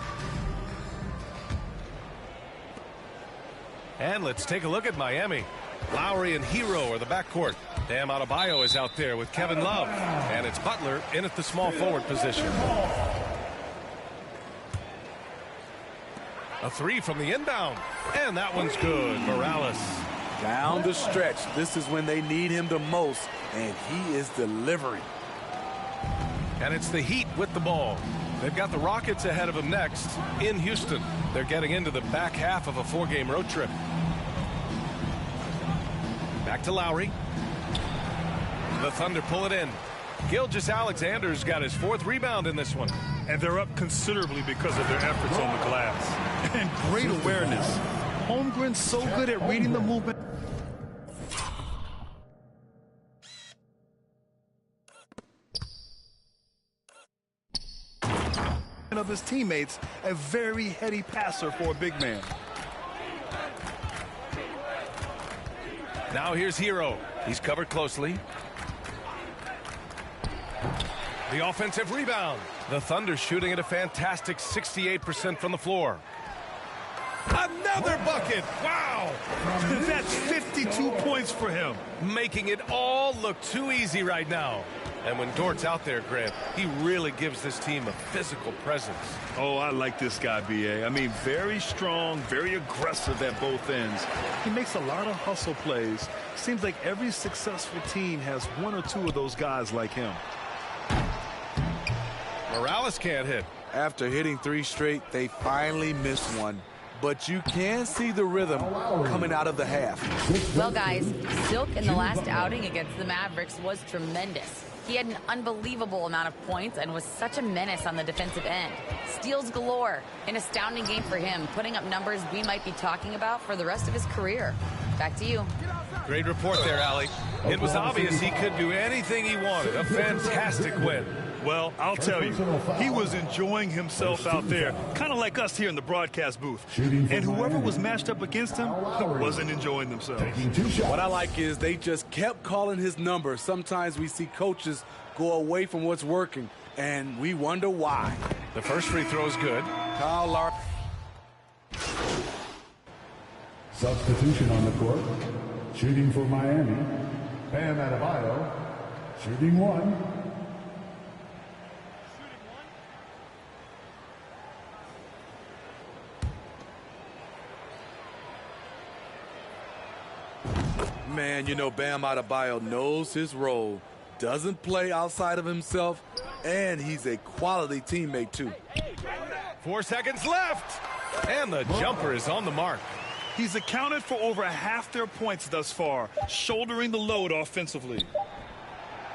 I: And let's take a look at Miami. Lowry and Hero are the backcourt. Bam Adebayo is out there with Kevin Love. And it's Butler in at the small forward position. A three from the inbound. And that one's good. Morales.
N: Down the stretch, this is when they need him the most, and he is delivering.
I: And it's the Heat with the ball. They've got the Rockets ahead of them next in Houston. They're getting into the back half of a 4-game road trip. Back to Lowry. The Thunder pull it in. Gilgeous-Alexander's got his 4th rebound in this one.
C: And they're up considerably because of their efforts on the glass. And great awareness. Holmgren's so good at reading the movement. Of his teammates, a very heady passer for a big man.
I: Now here's Hero. He's covered closely. The offensive rebound. The Thunder shooting at a fantastic 68% from the floor. Another bucket. Wow.
C: That's 52 points for him.
I: Making it all look too easy right now. And when Dort's out there, Grant, he really gives this team a physical presence.
C: Oh, I like this guy, B.A. I mean, very strong, very aggressive at both ends. He makes a lot of hustle plays. Seems like every successful team has one or two of those guys like him.
I: Morales can't hit.
N: After hitting 3 straight, they finally missed one. But you can see the rhythm coming out of the half.
L: Well, guys, Silk in the last outing against the Mavericks was tremendous. He had an unbelievable amount of points and was such a menace on the defensive end. Steals galore. An astounding game for him, putting up numbers we might be talking about for the rest of his career. Back to you.
I: Great report there, Allie. It was obvious he could do anything he wanted. A fantastic win.
C: Well, I'll tell you, he was enjoying himself out there, kind of like us here in the broadcast booth. And whoever was matched up against him wasn't enjoying themselves.
N: What I like is they just kept calling his number. Sometimes we see coaches go away from what's working, and we wonder why.
I: The first free throw is good.
N: Kyle Lowry.
A: Substitution on the court. Shooting for Miami. Bam Adebayo. Shooting 1.
N: Man, you know, Bam Adebayo knows his role, doesn't play outside of himself, and he's a quality teammate, too.
I: 4 seconds left, and the jumper is on the mark.
C: He's accounted for over half their points thus far, shouldering the load offensively.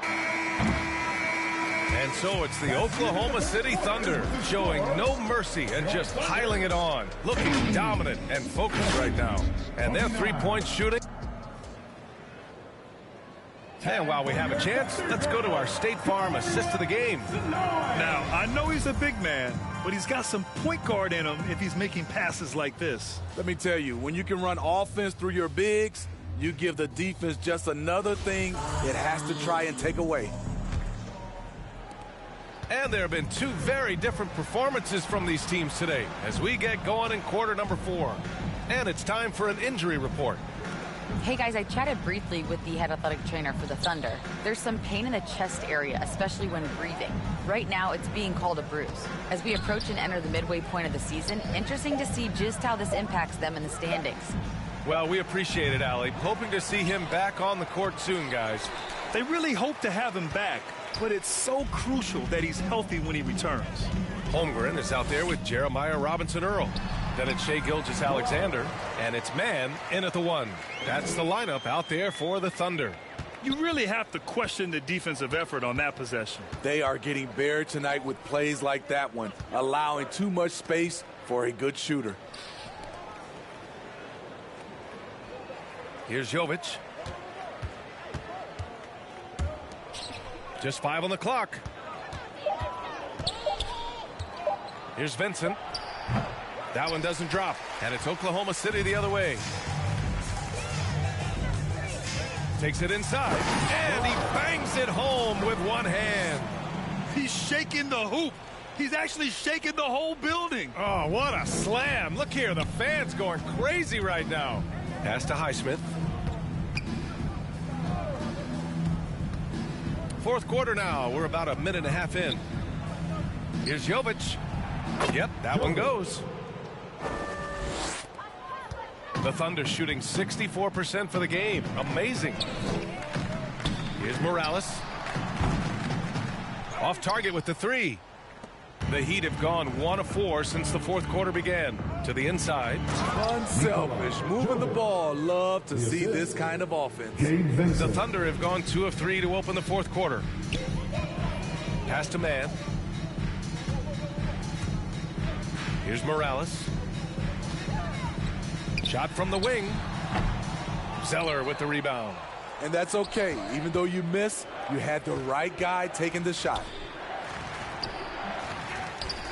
I: And so it's the Oklahoma City Thunder showing no mercy and just piling it on, looking dominant and focused right now. And their 3-point shooting. And while we have a chance, let's go to our State Farm assist of the game.
C: Now, I know he's a big man, but he's got some point guard in him if he's making passes like this.
N: Let me tell you, when you can run offense through your bigs, you give the defense just another thing it has to try and take away.
I: And there have been 2 very different performances from these teams today as we get going in quarter number 4. And it's time for an injury report.
L: Hey guys, I chatted briefly with the head athletic trainer for the Thunder. There's some pain in the chest area, especially when breathing. Right now, it's being called a bruise. As we approach and enter the midway point of the season, interesting to see just how this impacts them in the standings.
I: Well, we appreciate it, Allie. Hoping to see him back on the court soon, guys.
H: They really hope to have him back, but it's so crucial that he's healthy when he returns.
I: Holmgren is out there with Jeremiah Robinson-Earl. Then it's Shai Gilgeous-Alexander, and it's Mann in at the 1. That's the lineup out there for the Thunder.
H: You really have to question the defensive effort on that possession.
N: They are getting buried tonight with plays like that one, allowing too much space for a good shooter.
I: Here's Jovic. Just 5 on the clock. Here's Vincent. That one doesn't drop, and it's Oklahoma City the other way. Takes it inside, and he bangs it home with one hand.
H: He's shaking the hoop. He's actually shaking the whole building.
I: Oh, what a slam. Look here, the fans going crazy right now. Pass to Highsmith. Fourth quarter now. We're about a minute and a half in. Here's Jovic. Yep, that one goes. The Thunder shooting 64% for the game. Amazing. Here's Morales. Off target with the 3. The Heat have gone 1 of 4 since the fourth quarter began. To the inside.
N: Unselfish, moving the ball. Love to see this kind of offense.
I: The Thunder have gone 2 of 3 to open the fourth quarter. Pass to Mann. Here's Morales. Shot from the wing. Zeller with the rebound.
N: And that's okay. Even though you miss, you had the right guy taking the shot.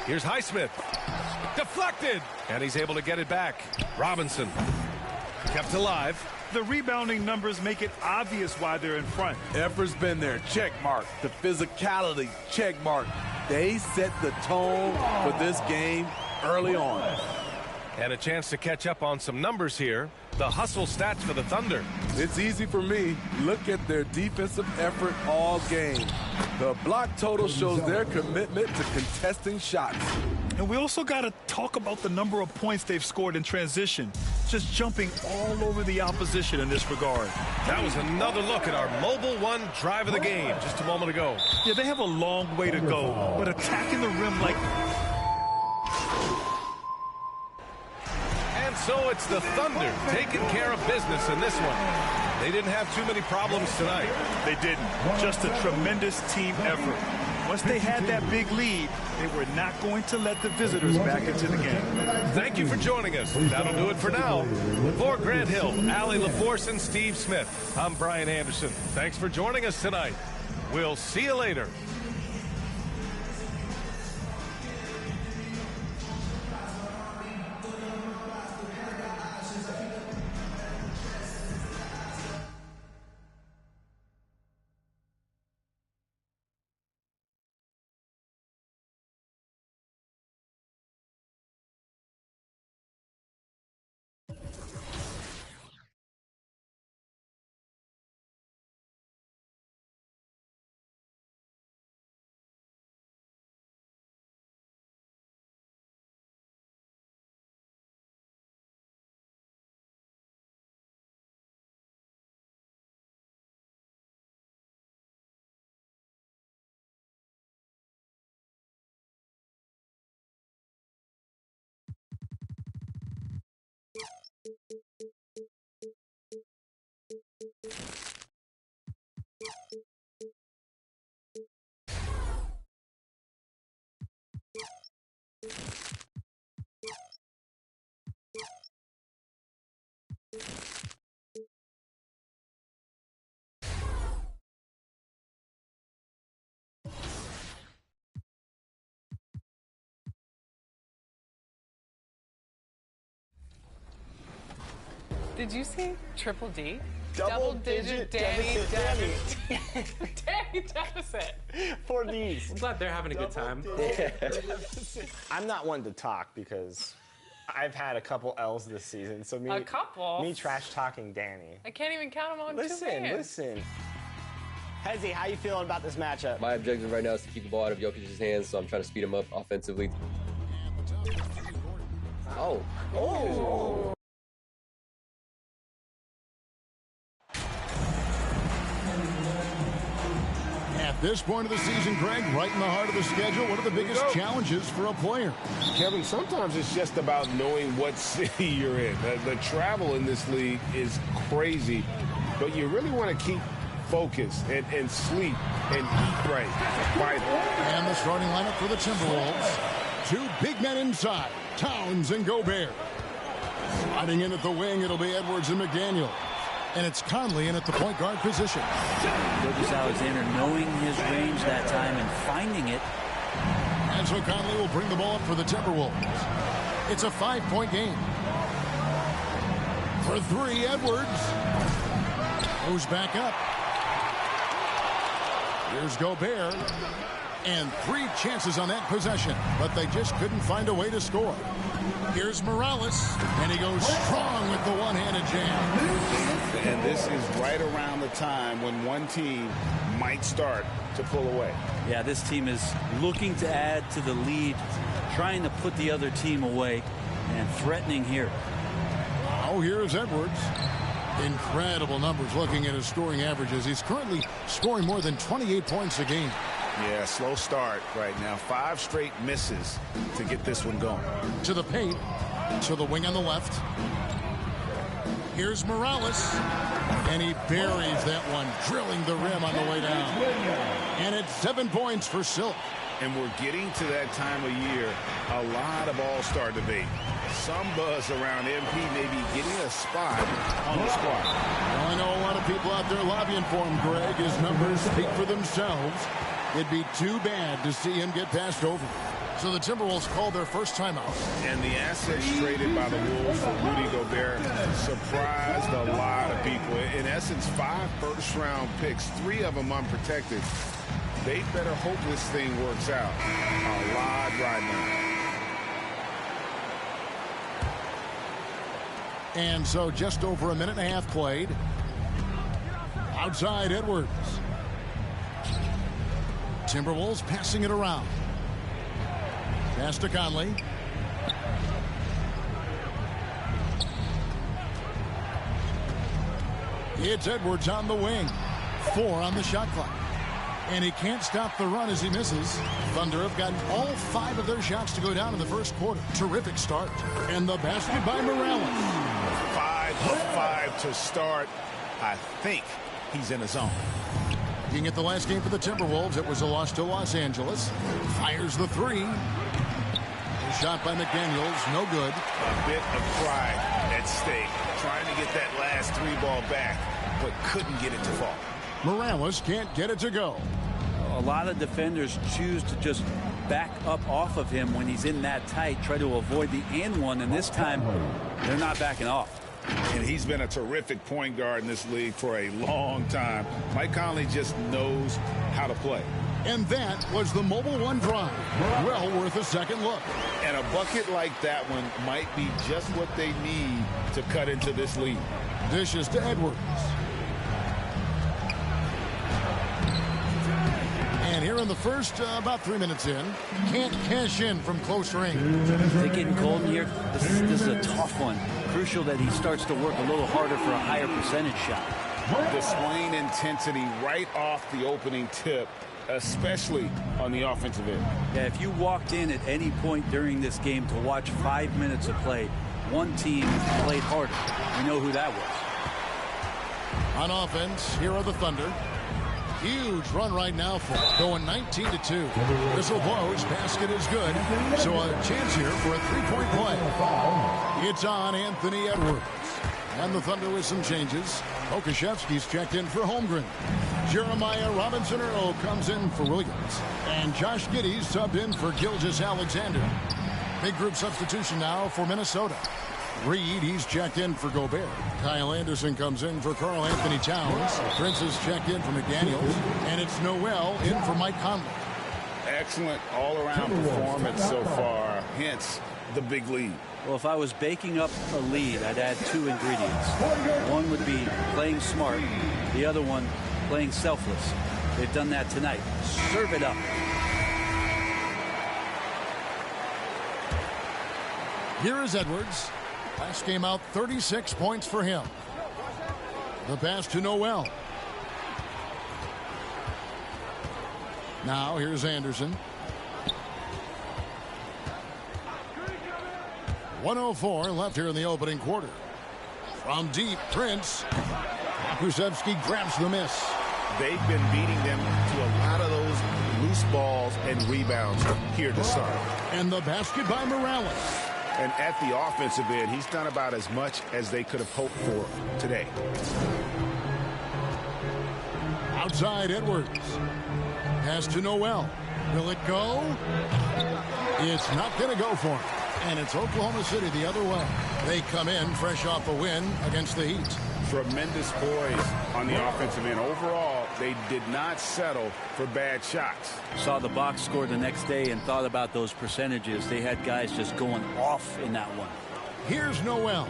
I: Here's Highsmith. Deflected. And he's able to get it back. Robinson. Kept alive.
H: The rebounding numbers make it obvious why they're in front.
N: Effort's been there. Check mark. The physicality. Check mark. They set the tone for this game early on.
I: And a chance to catch up on some numbers here. The hustle stats for the Thunder.
N: It's easy for me. Look at their defensive effort all game. The block total shows their commitment to contesting shots.
H: And we also got to talk about the number of points they've scored in transition. Just jumping all over the opposition in this regard.
I: That was another look at our Mobile One drive of the game just a moment ago.
H: Yeah, they have a long way to go, but attacking the rim like...
I: And so it's the Thunder taking care of business in this one. They didn't have too many problems tonight.
H: They didn't. Just a tremendous team effort. Once they had that big lead, they were not going to let the visitors back into the game.
I: Thank you for joining us. That'll do it for now. For Grant Hill, Allie LaForce, and Steve Smith, I'm Brian Anderson. Thanks for joining us tonight. We'll see you later.
E: Did you say triple D?
V: Double-digit
E: Danny
V: Danny
E: deficit.
V: For these.
E: I'm glad they're having a good time.
V: I'm not one to talk because
J: I've had a couple L's this season, so
E: A couple?
J: Me trash talking Danny.
E: I can't even count them on two hands.
J: Listen. Hezzy, how you feeling about this matchup?
K: My objective right now is to keep the ball out of Jokic's hands, so I'm trying to speed him up offensively. Oh.
D: At this point of the season, Greg, right in the heart of the schedule, what are the biggest challenges for a player?
B: Kevin, sometimes it's just about knowing what city you're in. The travel in this league is crazy, but you really want to keep focused and sleep and eat right.
D: And the starting lineup for the Timberwolves. Two big men inside, Towns and Gobert. Sliding in at the wing, it'll be Edwards and McDaniel. And it's Conley in at the point guard position.
W: Gilgeous-Alexander knowing his range that time and finding it.
D: And so Conley will bring the ball up for the Timberwolves. It's a 5-point game. For three, Edwards goes back up. Here's Gobert. And 3 chances on that possession, but they just couldn't find a way to score. Here's Morales, and he goes strong with the one-handed jam.
B: And this is right around the time when one team might start to pull away.
W: Yeah, this team is looking to add to the lead, trying to put the other team away, and threatening here.
D: Oh, here's Edwards. Incredible numbers looking at his scoring averages. He's currently scoring more than 28 points a game.
B: Yeah, slow start right now. 5 straight misses to get this one going.
D: To the paint, to the wing on the left. Here's Morales, and he buries that one, drilling the rim on the way down. And it's 7 points for Silk.
B: And we're getting to that time of year, a lot of all-star debate. Some buzz around MP maybe getting a spot on the squad.
D: Well, I know a lot of people out there lobbying for him, Greg. His numbers speak for themselves. It'd be too bad to see him get passed over. So the Timberwolves called their first timeout.
B: And the assets traded by the Wolves for Rudy Gobert surprised a lot of people. In essence, 5 first-round picks, 3 of them unprotected. They better hope this thing works out. A lot right now.
D: And so just over a minute and a half played. Outside Edwards. Timberwolves passing it around. Pass to Conley. It's Edwards on the wing. 4 on the shot clock. And he can't stop the run as he misses. Thunder have gotten all 5 of their shots to go down in the first quarter. Terrific start. And the basket by Morales.
B: 5 of 5 to start. I think he's in a zone.
D: Being at the last game for the Timberwolves, it was a loss to Los Angeles. Fires the 3. The shot by McDaniels, no good.
B: A bit of pride at stake. Trying to get that last 3 ball back, but couldn't get it to fall.
D: Morales can't get it to go.
W: A lot of defenders choose to just back up off of him when he's in that tight, try to avoid the and one, and this time they're not backing off.
B: And he's been a terrific point guard in this league for a long time. Mike Conley just knows how to play.
D: And that was the Mobile One drive. Well worth a second look.
B: And a bucket like that one might be just what they need to cut into this lead.
D: Dishes to Edwards. And here in the first, about 3 minutes in, can't cash in from close range.
W: They're getting cold in here. This is a tough one. Crucial that he starts to work a little harder for a higher percentage shot.
B: Displaying intensity right off the opening tip, especially on the offensive end.
W: Yeah, if you walked in at any point during this game to watch 5 minutes of play, one team played harder. We know who that was.
D: On offense, here are the Thunder. Huge run right now for going 19-2. Whistle blows, basket is good. So a chance here for a 3-point play. It's on Anthony Edwards. And the Thunder with some changes. Okashevsky's checked in for Holmgren. Jeremiah Robinson-Earl comes in for Williams. And Josh Giddey's subbed in for Gilgeous-Alexander. Big group substitution now for Minnesota. Reed, he's checked in for Gobert. Kyle Anderson comes in for Karl Anthony Towns. Prince is checked in for McDaniels. And it's Noel in for Mike Conley.
B: Excellent all-around performance so far, hence the big lead.
W: Well, if I was baking up a lead, I'd add 2 ingredients. One would be playing smart. The other one, playing selfless. They've done that tonight. Serve it up.
D: Here is Edwards. Last game out, 36 points for him. The pass to Noel. Now here's Anderson. 1:04 left here in the opening quarter. From deep, Prince. Kulusevski grabs the miss.
B: They've been beating them to a lot of those loose balls and rebounds here to start.
D: And the basket by Morales.
B: And at the offensive end, he's done about as much as they could have hoped for today.
D: Outside Edwards. Pass to Noel. Will it go? It's not going to go for him. And it's Oklahoma City the other way. They come in fresh off a win against the Heat.
B: Tremendous poise on the offensive end. Overall, they did not settle for bad shots.
W: Saw the box score the next day and thought about those percentages. They had guys just going off in that one.
D: Here's Noel.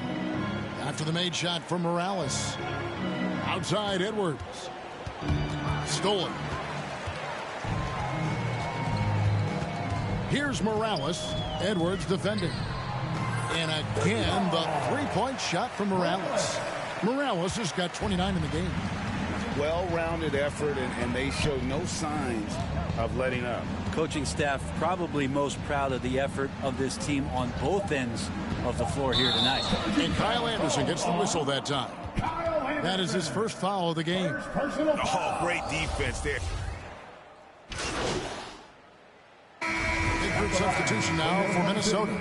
D: After the made shot from Morales. Outside Edwards. Stolen. Here's Morales. Edwards defending. And again, the three-point shot from Morales. Morales has got 29 in the game.
B: Well-rounded effort, and they showed no signs of letting up.
W: Coaching staff probably most proud of the effort of this team on both ends of the floor here tonight.
D: And Kyle Anderson gets the whistle that time. That is his first foul of the game.
B: Oh, great defense there.
D: Big group substitution now for Minnesota.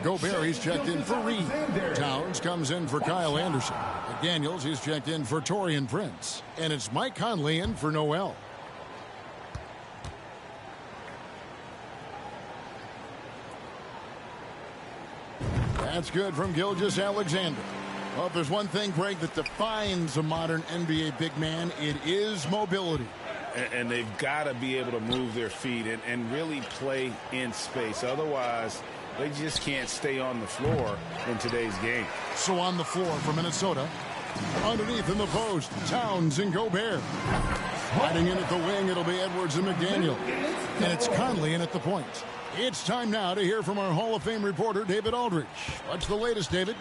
D: Gobert, he's checked in for Reed. Towns comes in for Kyle Anderson. McDaniels, he's checked in for Taurean Prince. And it's Mike Conley in for Noel. That's good from Gilgeous-Alexander. Well, if there's one thing, Greg, that defines a modern NBA big man, it is mobility.
B: And they've got to be able to move their feet and really play in space. Otherwise, they just can't stay on the floor in today's game.
D: So on the floor for Minnesota, underneath in the post, Towns and Gobert. Sliding in at the wing, it'll be Edwards and McDaniel. And it's Conley in at the point. It's time now to hear from our Hall of Fame reporter, David Aldridge. What's the latest, David?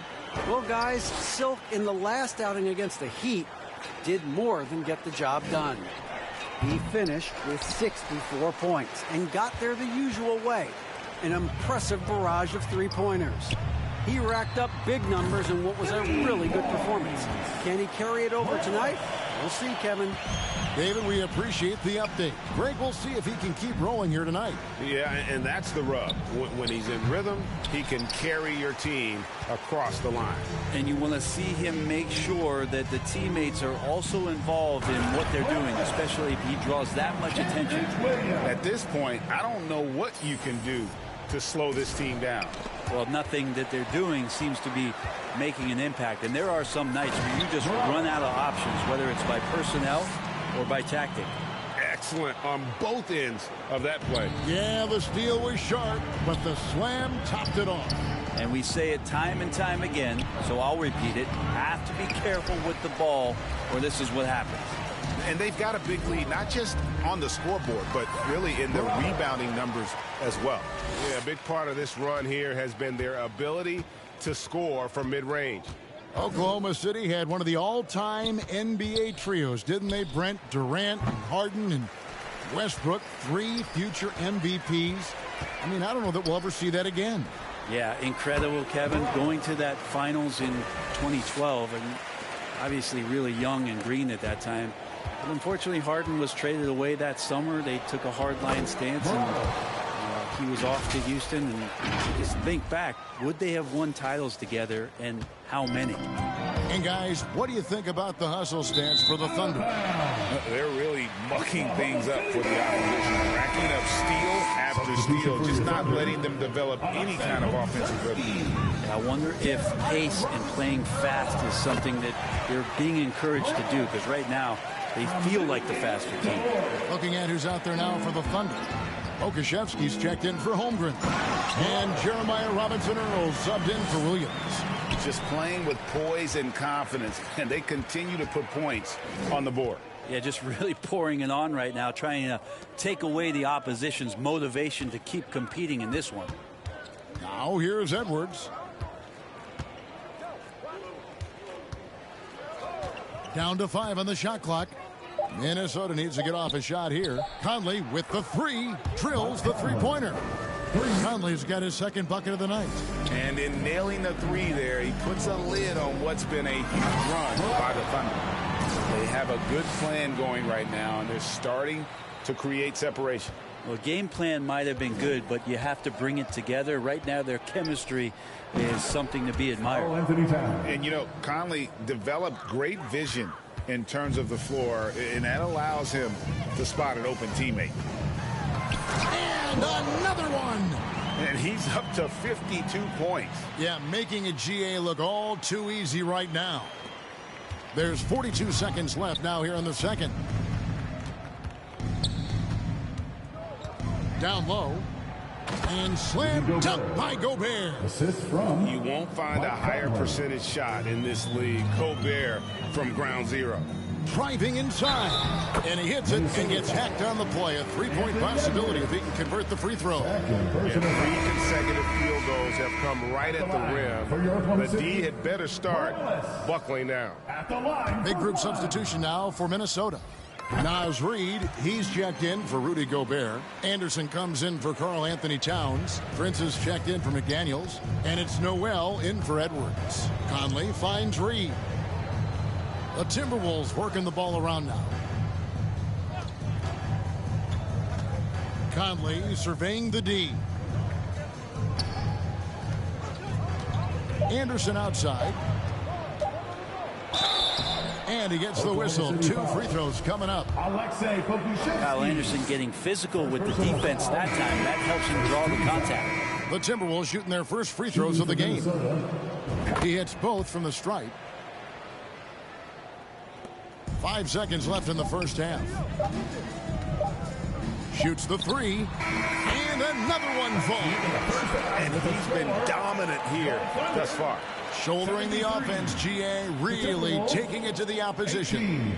G: Well, guys, Silk in the last outing against the Heat did more than get the job done. He finished with 64 points and got there the usual way. An impressive barrage of three-pointers. He racked up big numbers in what was a really good performance. Can he carry it over tonight? We'll see, Kevin.
D: David, we appreciate the update. Greg, we'll see if he can keep rolling here tonight.
B: Yeah, and that's the rub. When he's in rhythm, he can carry your team across the line.
W: And you want to see him make sure that the teammates are also involved in what they're doing, especially if he draws that much attention.
B: At this point, I don't know what you can do to slow this team down.
W: Well, nothing that they're doing seems to be making an impact. And there are some nights where you just run out of options, whether it's by personnel or by tactic.
B: Excellent on both ends of that play.
D: Yeah, the steal was sharp, but the slam topped it off.
W: And we say it time and time again, so I'll repeat it. Have to be careful with the ball, or this is what happens.
B: And they've got a big lead, not just on the scoreboard, but really in their rebounding numbers as well. Yeah, a big part of this run here has been their ability to score from mid-range.
D: Oklahoma City had one of the all-time NBA trios, didn't they, Brent? Durant, and Harden, and Westbrook, 3 future MVPs. I mean, I don't know that we'll ever see that again.
W: Yeah, incredible, Kevin. Going to that finals in 2012, and obviously really young and green at that time. But unfortunately, Harden was traded away that summer. They took a hard-line stance, and he was off to Houston. And just think back, would they have won titles together, and how many?
D: And guys, what do you think about the hustle stats for the Thunder?
B: They're really mucking things up for the opposition, racking up steal after steal, just not letting them develop any kind of offensive rhythm.
W: I wonder if pace and playing fast is something that they're being encouraged to do, because right now they feel like the faster team.
D: Looking at who's out there now for the Thunder. Okashevsky's checked in for Holmgren. And Jeremiah Robinson-Earl subbed in for Williams.
B: Just playing with poise and confidence, and they continue to put points on the board.
W: Yeah, just really pouring it on right now, trying to take away the opposition's motivation to keep competing in this one.
D: Now here's Edwards. Down to 5 on the shot clock. Minnesota needs to get off a shot here. Conley with the 3, drills the three-pointer. Conley's got his second bucket of the night.
B: And in nailing the 3 there, he puts a lid on what's been a huge run by the Thunder. They have a good plan going right now, and they're starting to create separation.
W: Well, game plan might have been good, but you have to bring it together. Right now, their chemistry is something to be admired.
B: And, you know, Conley developed great vision in terms of the floor, and that allows him to spot an open teammate.
D: And another one.
B: And he's up to 52 points.
D: Yeah, making a GA look all too easy right now. There's 42 seconds left now here in the second. Down low. And slammed up by Gobert.
A: Assist from.
B: You won't find a higher percentage shot in this league. Gobert from ground zero.
D: Driving inside. And he hits it and gets hacked on the play. A three-point possibility if he can convert the free throw.
B: Yeah, 3 consecutive field goals have come right at the rim. The D had better start buckling down.
D: Big group substitution now for Minnesota. Naz Reid, he's checked in for Rudy Gobert. Anderson comes in for Karl Anthony Towns. Prince is checked in for McDaniels. And it's Noel in for Edwards. Conley finds Reid. The Timberwolves working the ball around now. Conley surveying the D. Anderson outside. And he gets the whistle. 2 free throws coming up.
W: Kyle Anderson getting physical with the defense that time. That helps him draw the contact.
D: The Timberwolves shooting their first free throws of the game. He hits both from the stripe. 5 seconds left in the first half. Shoots the 3. And another one falls.
B: And he's been dominant here thus far.
D: Shouldering the offense, GA really taking it to the opposition.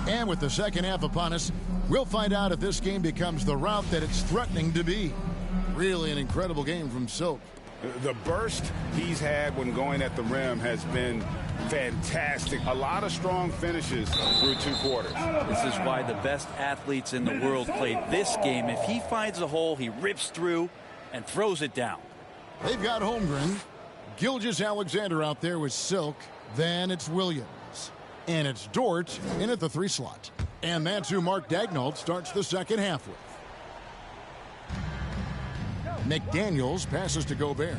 D: And with the second half upon us, we'll find out if this game becomes the rout that it's threatening to be. Really an incredible game from Silk.
B: The burst he's had when going at the rim has been fantastic. A lot of strong finishes through 2 quarters.
W: This is why the best athletes in the world play this game. If he finds a hole, he rips through and throws it down.
D: They've got Holmgren. Gilgeous-Alexander out there with Silk. Then it's Williams. And it's Dort in at the 3 slot. And that's who Mark Daigneault starts the second half with. McDaniels passes to Gobert.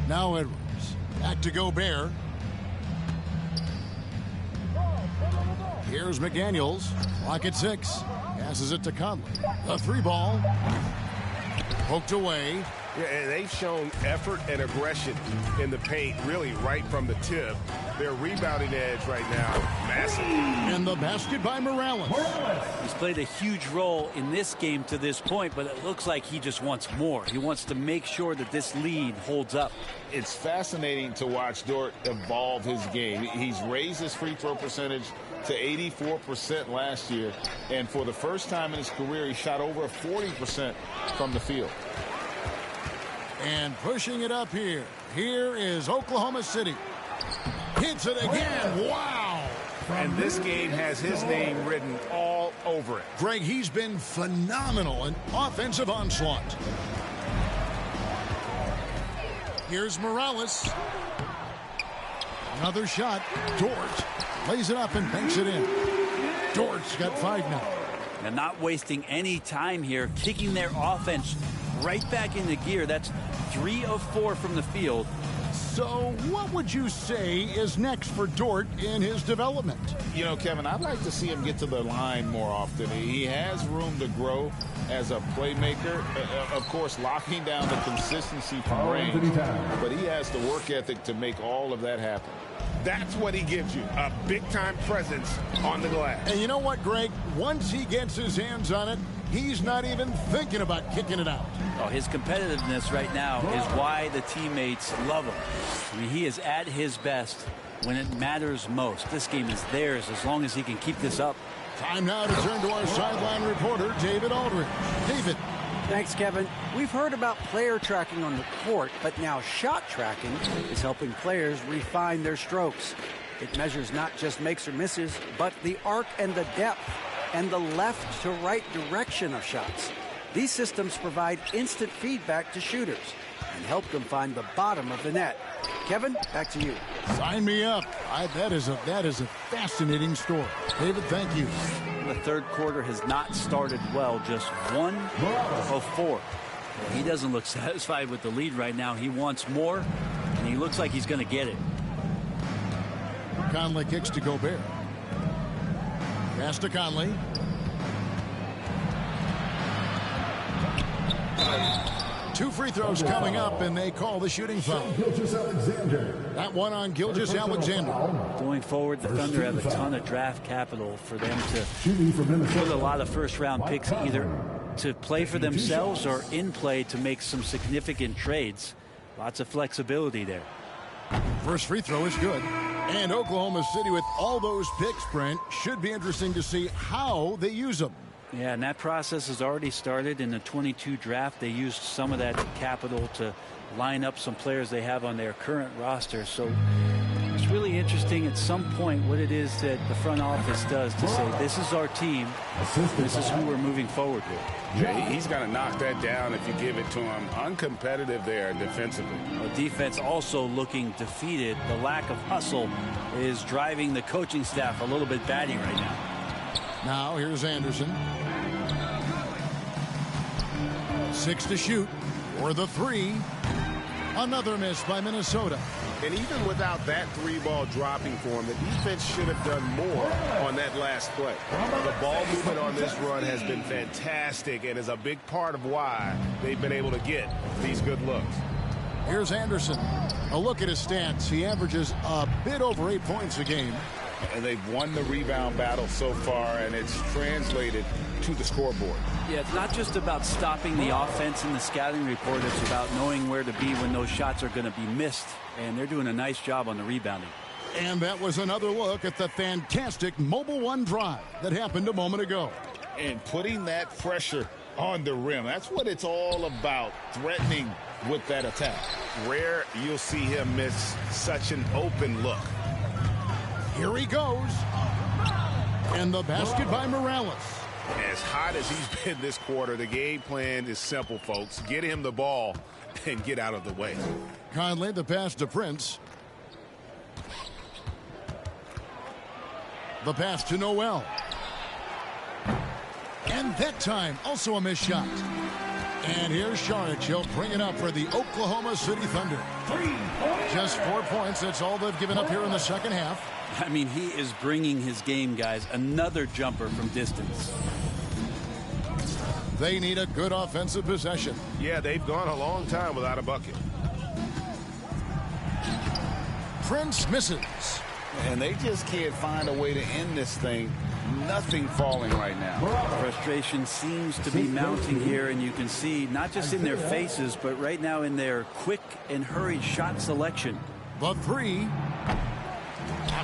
D: Now Edwards. Back to Gobert. Here's McDaniels. Clock at 6. Passes it to Conley. A 3-ball. Poked away.
B: Yeah, they've shown effort and aggression in the paint, really right from the tip. Their rebounding edge right now, massive.
D: And the basket by Morales.
W: He's played a huge role in this game to this point, but it looks like he just wants more. He wants to make sure that this lead holds up.
B: It's fascinating to watch Dort evolve his game. He's raised his free throw percentage to 84% last year, and for the first time in his career, he shot over 40% from the field.
D: And pushing it up here. Here is Oklahoma City. Hits it again. Wow.
B: And this game has his name written all over it.
D: Greg, he's been phenomenal in offensive onslaught. Here's Morales. Another shot. Dort lays it up and banks it in. Dort's got 5 now.
W: And not wasting any time here, kicking their offense right back into gear. That's 3 of 4 from the field.
D: So what would you say is next for Dort in his development?
B: You know, Kevin, I'd like to see him get to the line more often. He has room to grow as a playmaker. Of course, locking down the consistency from range. But he has the work ethic to make all of that happen.
M: That's what he gives you, a big-time presence on the glass.
D: And you know what, Greg? Once he gets his hands on it, he's not even thinking about kicking it out.
W: Oh, his competitiveness right now is why the teammates love him. I mean, he is at his best when it matters most. This game is theirs as long as he can keep this up.
D: Time now to turn to our sideline reporter, David Aldridge. David.
G: Thanks, Kevin. We've heard about player tracking on the court, but now shot tracking is helping players refine their strokes. It measures not just makes or misses, but the arc and the depth and the left to right direction of shots. These systems provide instant feedback to shooters and help them find the bottom of the net. Kevin, back to you.
D: Sign me up. That is a fascinating story. David, thank you.
W: The third quarter has not started well, just 1 of 4. He doesn't look satisfied with the lead right now. He wants more, and he looks like he's going to get it.
D: Conley kicks to Gobert. Pass to Conley. Two free throws coming up, and they call the shooting foul. That one on Gilgeous-Alexander.
W: Going forward, the Thunder have a ton of draft capital for them to put a lot of first-round picks either to play for themselves or in play to make some significant trades. Lots of flexibility there.
D: First free throw is good. And Oklahoma City, with all those picks, Brent, should be interesting to see how they use them.
W: Yeah, and that process has already started in the 22 draft. They used some of that capital to line up some players they have on their current roster. So it's really interesting at some point what it is that the front office does to say, this is our team, this is who we're moving forward with.
B: Yeah, he's going to knock that down if you give it to him. Uncompetitive there defensively.
W: The defense also looking defeated. The lack of hustle is driving the coaching staff a little bit batty right now.
D: Now here's Anderson. 6 to shoot for the 3. Another miss by Minnesota.
M: And even without that 3-ball dropping for him, the defense should have done more on that last play. The ball movement on this run has been fantastic and is a big part of why they've been able to get these good looks.
D: Here's Anderson. A look at his stats. He averages a bit over 8 points a game.
B: And they've won the rebound battle so far, and it's translated to the scoreboard.
W: Yeah, it's not just about stopping the offense in the scouting report. It's about knowing where to be when those shots are going to be missed. And they're doing a nice job on the rebounding.
D: And that was another look at the fantastic Mobile One drive that happened a moment ago.
B: And putting that pressure on the rim. That's what it's all about, threatening with that attack.
M: Rare you'll see him miss such an open look.
D: Here he goes. And the basket by Morales.
M: As hot as he's been this quarter, the game plan is simple, folks. Get him the ball and get out of the way.
D: Conley, the pass to Prince. The pass to Noel. And that time, also a missed shot. And here's Šarić. He'll bring it up for the Oklahoma City Thunder. Just 4 points. That's all they've given up here in the second half.
W: I mean, he is bringing his game, guys. Another jumper from distance.
D: They need a good offensive possession.
M: Yeah, they've gone a long time without a bucket.
D: Prince misses.
B: And they just can't find a way to end this thing. Nothing falling right now.
W: Frustration seems to be mounting here, and you can see not just in their faces, but right now in their quick and hurried shot selection.
D: The 3.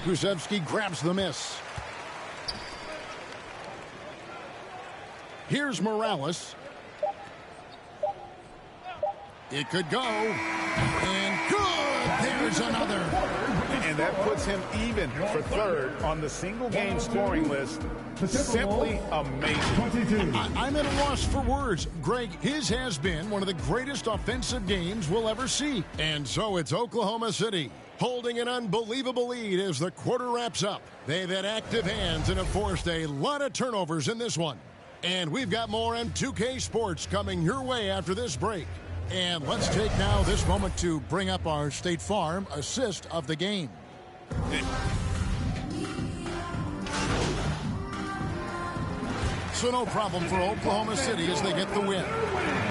D: Kulusevski grabs the miss. Here's Morales. It could go. And good. There's another.
B: And that puts him even for third on the single-game scoring list. Simply amazing.
D: I'm at a loss for words. Greg, his has been one of the greatest offensive games we'll ever see. And so it's Oklahoma City holding an unbelievable lead as the quarter wraps up. They've had active hands and have forced a lot of turnovers in this one. And we've got more M2K Sports coming your way after this break. And let's take now this moment to bring up our State Farm assist of the game. So no problem for Oklahoma City as they get the win.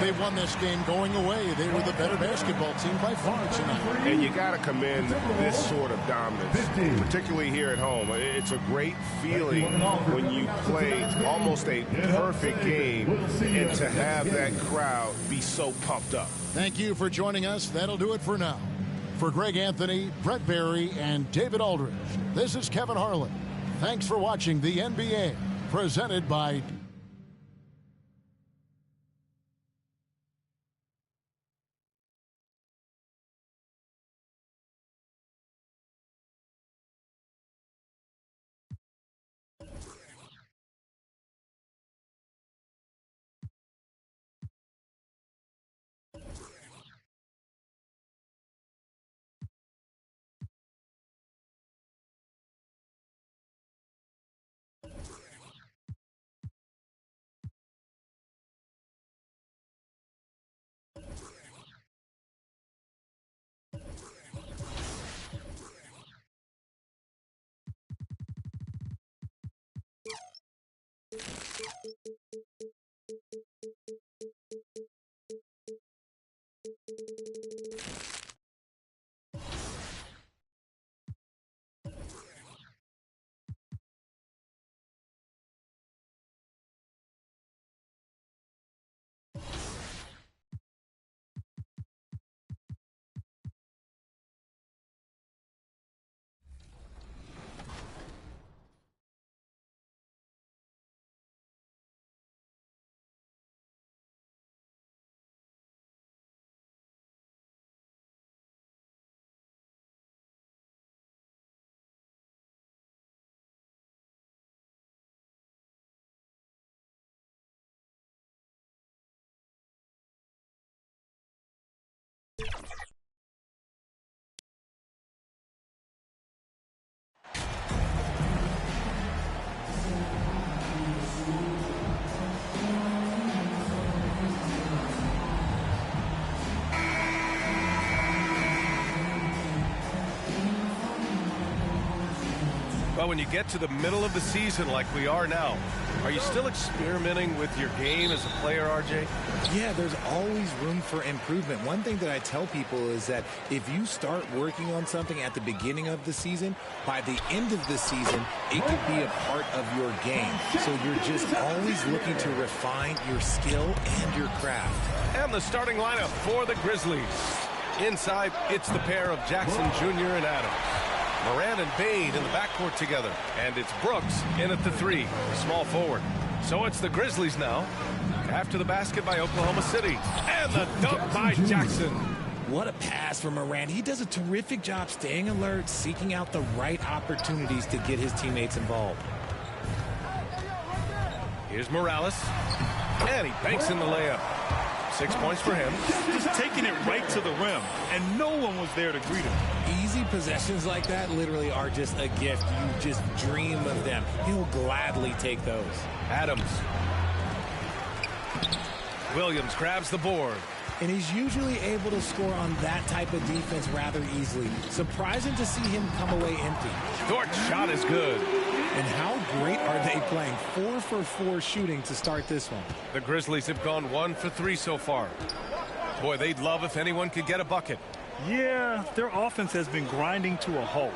D: They won this game going away. They were the better basketball team by far tonight.
M: And you got to commend this sort of dominance, particularly here at home. It's a great feeling when you play almost a perfect game and to have that crowd be so pumped up.
D: Thank you for joining us. That'll do it for now. For Greg Anthony, Brett Barry, and David Aldridge, this is Kevin Harlan. Thanks for watching the NBA, presented by
I: Well, when you get to the middle of the season like we are now, are you still experimenting with your game as a player, RJ?
R: Yeah, there's always room for improvement. One thing that I tell people is that if you start working on something at the beginning of the season, by the end of the season, it could be a part of your game. So you're just always looking to refine your skill and your craft.
I: And the starting lineup for the Grizzlies. Inside, it's the pair of Jackson Jr. and Adams. Moran and Bade in the backcourt together. And it's Brooks in at the three, small forward. So it's the Grizzlies now. After the basket by Oklahoma City. And the dunk by Jackson.
R: What a pass from Moran. He does a terrific job staying alert, seeking out the right opportunities to get his teammates involved.
I: Here's Morales. And he banks in the layup. 6 points for him.
H: Just taking it right to the rim, and no one was there to greet him.
R: Easy possessions like that literally are just a gift. You just dream of them. He'll gladly take those.
I: Adams. Williams grabs the board.
R: And he's usually able to score on that type of defense rather easily. Surprising to see him come away empty.
I: Short shot is good.
R: And how great are they playing? 4 for 4 shooting to start this one.
I: The Grizzlies have gone 1 for 3 so far. Boy, they'd love if anyone could get a bucket.
H: Yeah, their offense has been grinding to a halt.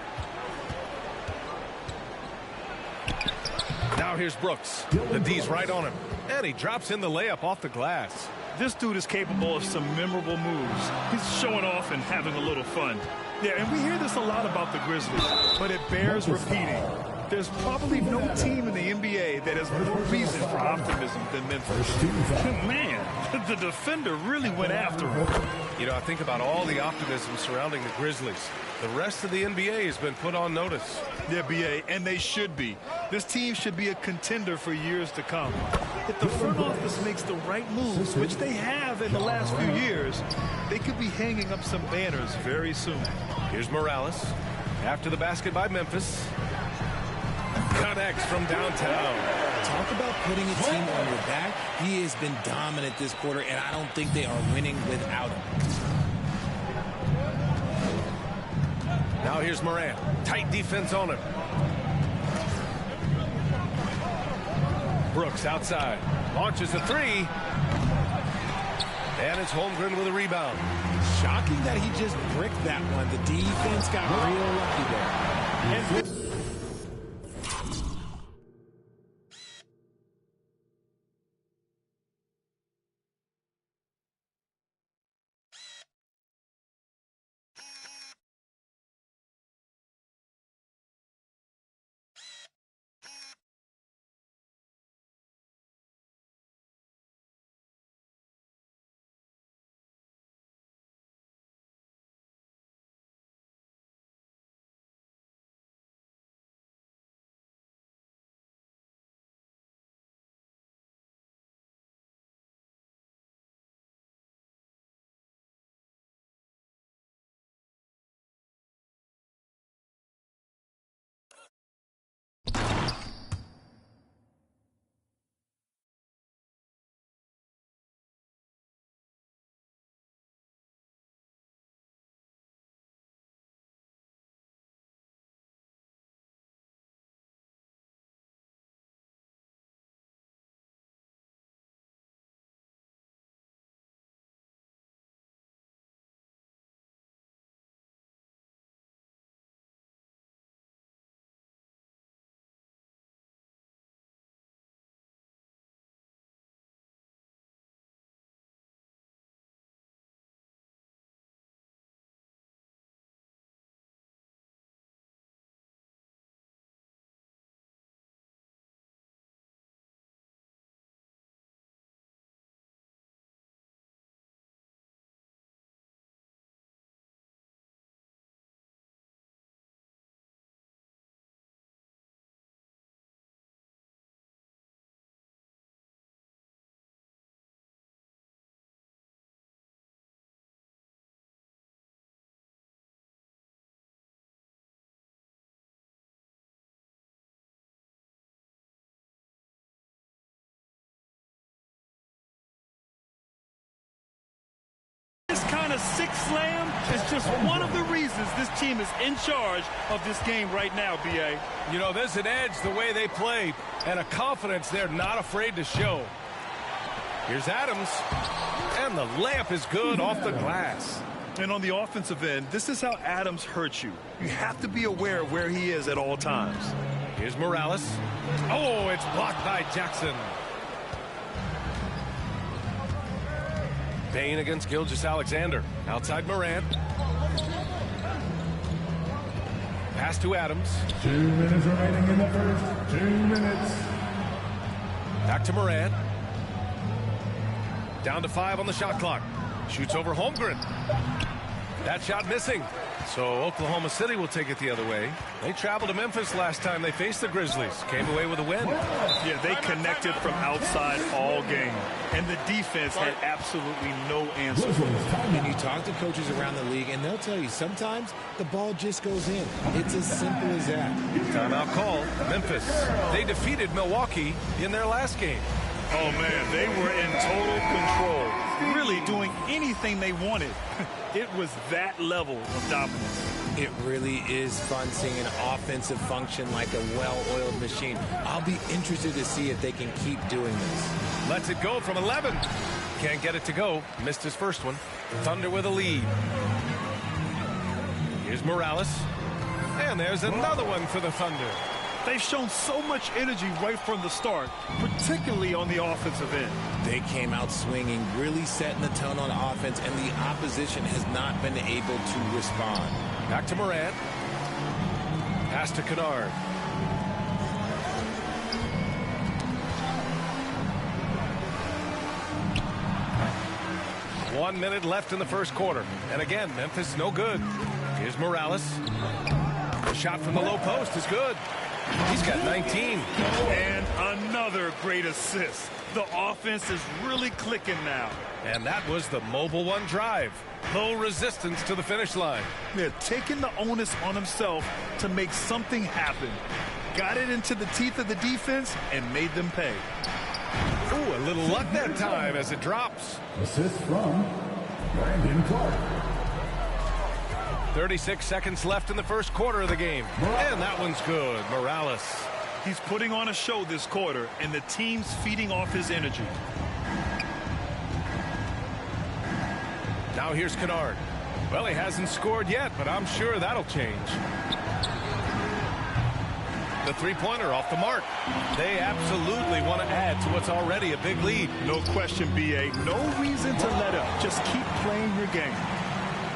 I: Now here's Brooks. The D's right on him. And he drops in the layup off the glass.
H: This dude is capable of some memorable moves. He's showing off and having a little fun. Yeah, and we hear this a lot about the Grizzlies, but it bears repeating. There's probably no team in the NBA that has more reason for optimism than Memphis. Man, the defender really went after him.
I: You know, I think about all the optimism surrounding the Grizzlies. The rest of the NBA has been put on notice.
H: Yeah, BA, and they should be. This team should be a contender for years to come. If the front office makes the right moves, which they have in the last few years, they could be hanging up some banners very soon.
I: Here's Morales. After the basket by Memphis. Connects from downtown.
R: Talk about putting a team on your back. He has been dominant this quarter, and I don't think they are winning without him.
I: Now here's Morant. Tight defense on him. Brooks outside. Launches a three. And it's Holmgren with a rebound.
R: Shocking that he just bricked that one. The defense got real lucky there.
U: Kind of six slam is just one of the reasons this team is in charge of this game right now, B.A.
I: You know, there's an edge the way they play and a confidence they're not afraid to show. Here's Adams, and the layup is good off the glass.
H: And on the offensive end, this is how Adams hurts you. You have to be aware of where he is at all times.
I: Here's Morales. Oh, it's blocked by Jackson. Payne against Gilgeous-Alexander. Outside Morant. Pass to Adams.
A: 2 minutes remaining in the first. 2 minutes.
I: Back to Morant. Down to 5 on the shot clock. Shoots over Holmgren. That shot missing. So Oklahoma City will take it the other way. They traveled to Memphis last time they faced the Grizzlies. Came away with a win.
H: Yeah, they connected from outside all game. And the defense had absolutely no answer.
R: And you talk to coaches around the league, and they'll tell you sometimes the ball just goes in. It's as simple as that.
I: Timeout call. Memphis. They defeated Milwaukee in their last game.
H: Oh, man, they were in total control. Really doing anything they wanted. It was that level of dominance.
R: It really is fun seeing an offensive function like a well-oiled machine. I'll be interested to see if they can keep doing this.
I: Lets it go from 11. Can't get it to go. Missed his first one. Thunder with a lead. Here's Morales. And there's another one for the Thunder.
H: They've shown so much energy right from the start, particularly on the offensive end.
R: They came out swinging, really setting the tone on offense, and the opposition has not been able to respond.
I: Back to Morant. Pass to Kennard. One minute left in the first quarter. And again, Memphis no good. Here's Morales. The shot from the low post is good. He's got 19.
H: And another
U: Another great assist. The offense is really clicking now.
I: And that was the Mobile One drive. Low resistance to the finish line.
U: They're taking the onus on himself to make something happen. Got it into the teeth of the defense and made them pay.
I: Ooh, a little luck that time as it drops.
A: Assist from Brandon Clark.
I: 36 seconds left in the first quarter of the game. And that one's good. Morales.
U: He's putting on a show this quarter, and the team's feeding off his energy.
I: Now here's Kennard. Well, he hasn't scored yet, but I'm sure that'll change. The three-pointer off the mark. They absolutely want to add to what's already a big lead.
U: No question, B.A. No reason to let up. Just keep playing your game.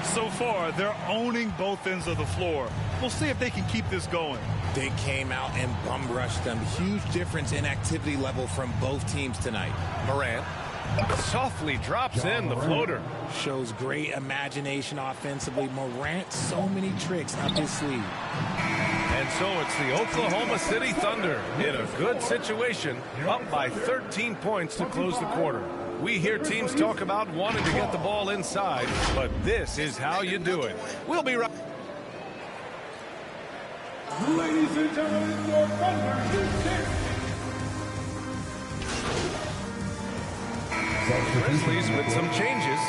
U: So far, they're owning both ends of the floor. We'll see if they can keep this going.
R: They came out and bum rushed them. Huge difference in activity level from both teams tonight.
I: Morant softly drops in the floater.
R: Shows great imagination offensively. Morant, so many tricks up his sleeve.
I: And so it's the Oklahoma City Thunder in a good situation, up by 13 points to close the quarter. We hear teams talk about wanting to get the ball inside, but this is how you do it. We'll be right.
A: Ladies and gentlemen, your Thunder is here.
I: Grizzlies with some changes.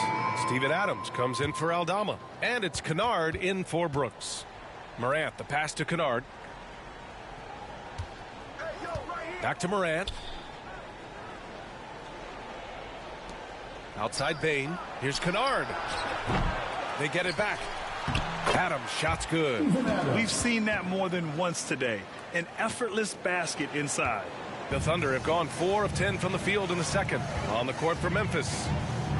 I: Steven Adams comes in for Aldama. And it's Kennard in for Brooks. Morant, the pass to Kennard. Back to Morant. Outside Bane. Here's Kennard. They get it back. Adams, shot's good.
U: We've seen that more than once today. An effortless basket inside.
I: The Thunder have gone 4 of 10 from the field in the second. On the court for Memphis.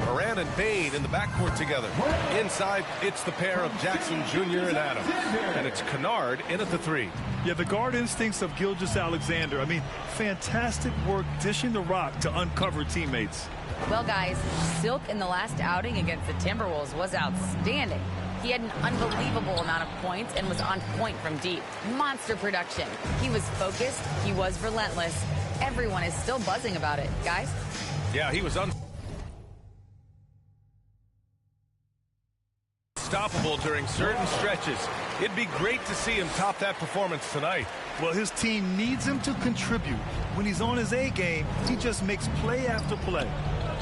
I: Morant and Bane in the backcourt together. Inside, it's the pair of Jackson Jr. and Adams. And it's Kennard in at the three.
U: Yeah, the guard instincts of Gilgeous-Alexander. I mean, fantastic work dishing the rock to uncover teammates.
L: Well, guys, Silk in the last outing against the Timberwolves was outstanding. He had an unbelievable amount of points and was on point from deep. Monster production. He was focused. He was relentless. Everyone is still buzzing about it. Guys?
I: Yeah, he was unstoppable during certain stretches. It'd be great to see him top that performance tonight.
U: Well, his team needs him to contribute. When he's on his A game, he just makes play after play.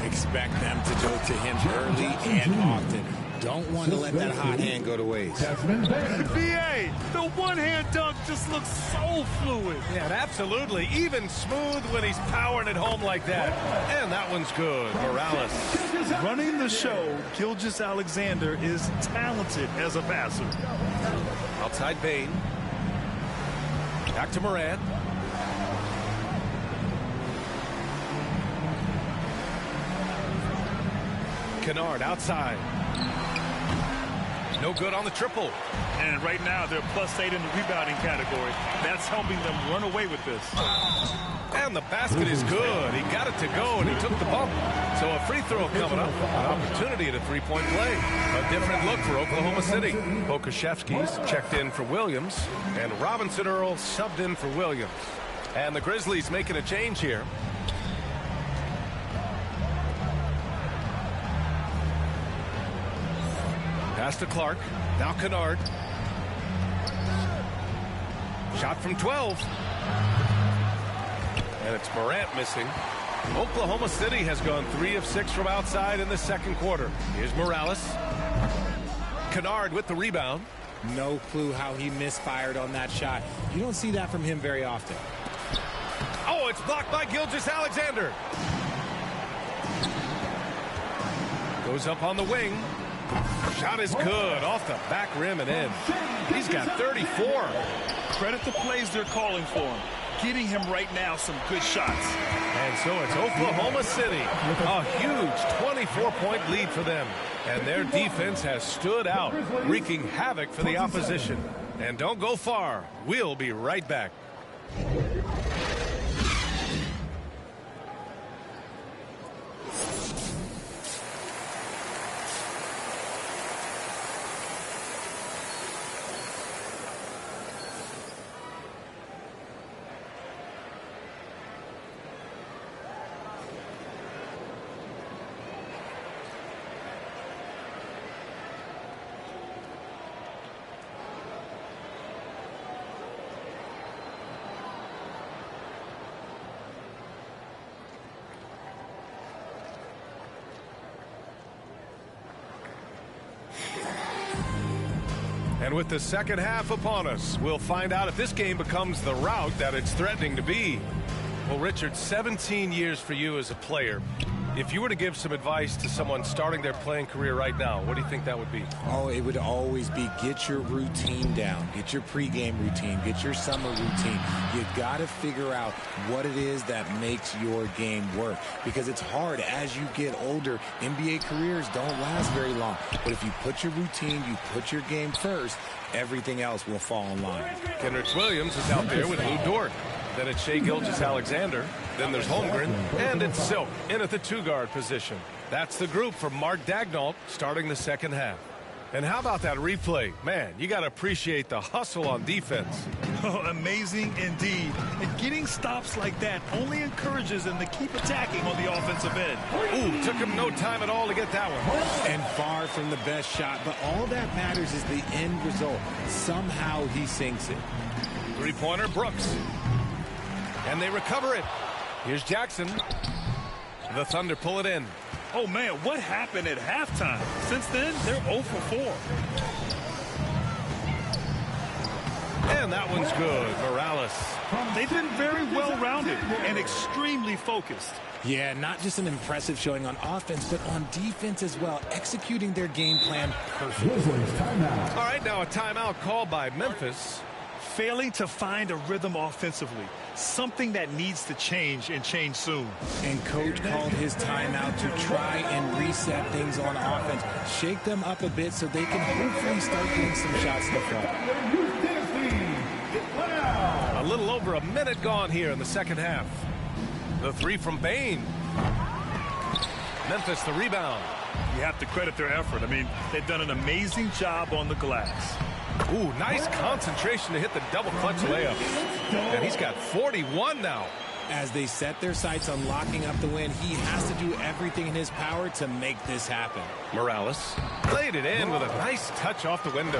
R: Expect them to go to him early and often. Don't want to let that hot hand go to waste.
U: B.A., the one-hand dunk just looks so fluid.
I: Yeah, absolutely. Even smooth when he's powering it home like that. And that one's good. Morales.
U: Running the show, Gilgeous-Alexander is talented as a passer.
I: Outside Bane. Back to Morant. Kennard outside. No good on the triple.
U: And right now they're +8 in the rebounding category. That's helping them run away with this.
I: And the basket is good. He got it to go and he took the bump. So a free throw coming up. An opportunity at a three-point play. A different look for Oklahoma City. Pokashevsky's checked in for Williams. And Robinson Earl subbed in for Williams. And the Grizzlies making a change here. Pass to Clark. Now Kennard. Shot from 12. And it's Morant missing. Oklahoma City has gone 3 of 6 from outside in the second quarter. Here's Morales. Kennard with the rebound.
R: No clue how he misfired on that shot. You don't see that from him very often.
I: Oh, it's blocked by Gilgeous-Alexander. Goes up on the wing. Shot is good off the back rim and in. He's got 34.
U: Credit the plays they're calling for him. Getting him right now some good shots.
I: And so it's Oklahoma City. A huge 24-point lead for them. And their defense has stood out, wreaking havoc for the opposition. And don't go far. We'll be right back. And with the second half upon us, we'll find out if this game becomes the rout that it's threatening to be. Well, Richard, 17 years for you as a player. If you were to give some advice to someone starting their playing career right now, what do you think that would be?
R: Oh, it would always be get your routine down. Get your pregame routine. Get your summer routine. You got to figure out what it is that makes your game work. Because it's hard as you get older. NBA careers don't last very long. But if you put your routine, you put your game first, everything else will fall in line.
I: Kenrich Williams is out there with Lou Dort. Then it's Shai Gilgeous-Alexander. Then there's Holmgren. And it's Silk in at the two-guard position. That's the group for Mark Daigneault starting the second half. And how about that replay? Man, you got to appreciate the hustle on defense.
U: Oh, amazing indeed. And getting stops like that only encourages them to keep attacking on the offensive end.
I: Ooh, took him no time at all to get that one.
R: And far from the best shot, but all that matters is the end result. Somehow he sinks it.
I: Three-pointer, Brooks. And they recover it. Here's Jackson. The Thunder pull it in.
U: Oh, man, what happened at halftime? Since then, they're 0 for 4.
I: And that one's good. Morales.
U: They've been very well-rounded and extremely focused.
R: Yeah, not just an impressive showing on offense, but on defense as well, executing their game plan perfectly.
I: All right, now a timeout called by Memphis.
U: Failing to find a rhythm offensively. Something that needs to change and change soon.
R: And coach called his timeout to try and reset things on offense. Shake them up a bit so they can hopefully start getting some shots in the front.
I: A little over a minute gone here in the second half. The three from Bane. Memphis the rebound.
U: You have to credit their effort. I mean, they've done an amazing job on the glass.
I: Ooh, nice concentration to hit the double clutch layup. And he's got 41 now.
R: As they set their sights on locking up the win, he has to do everything in his power to make this happen.
I: Morales played it in with a nice touch off the window.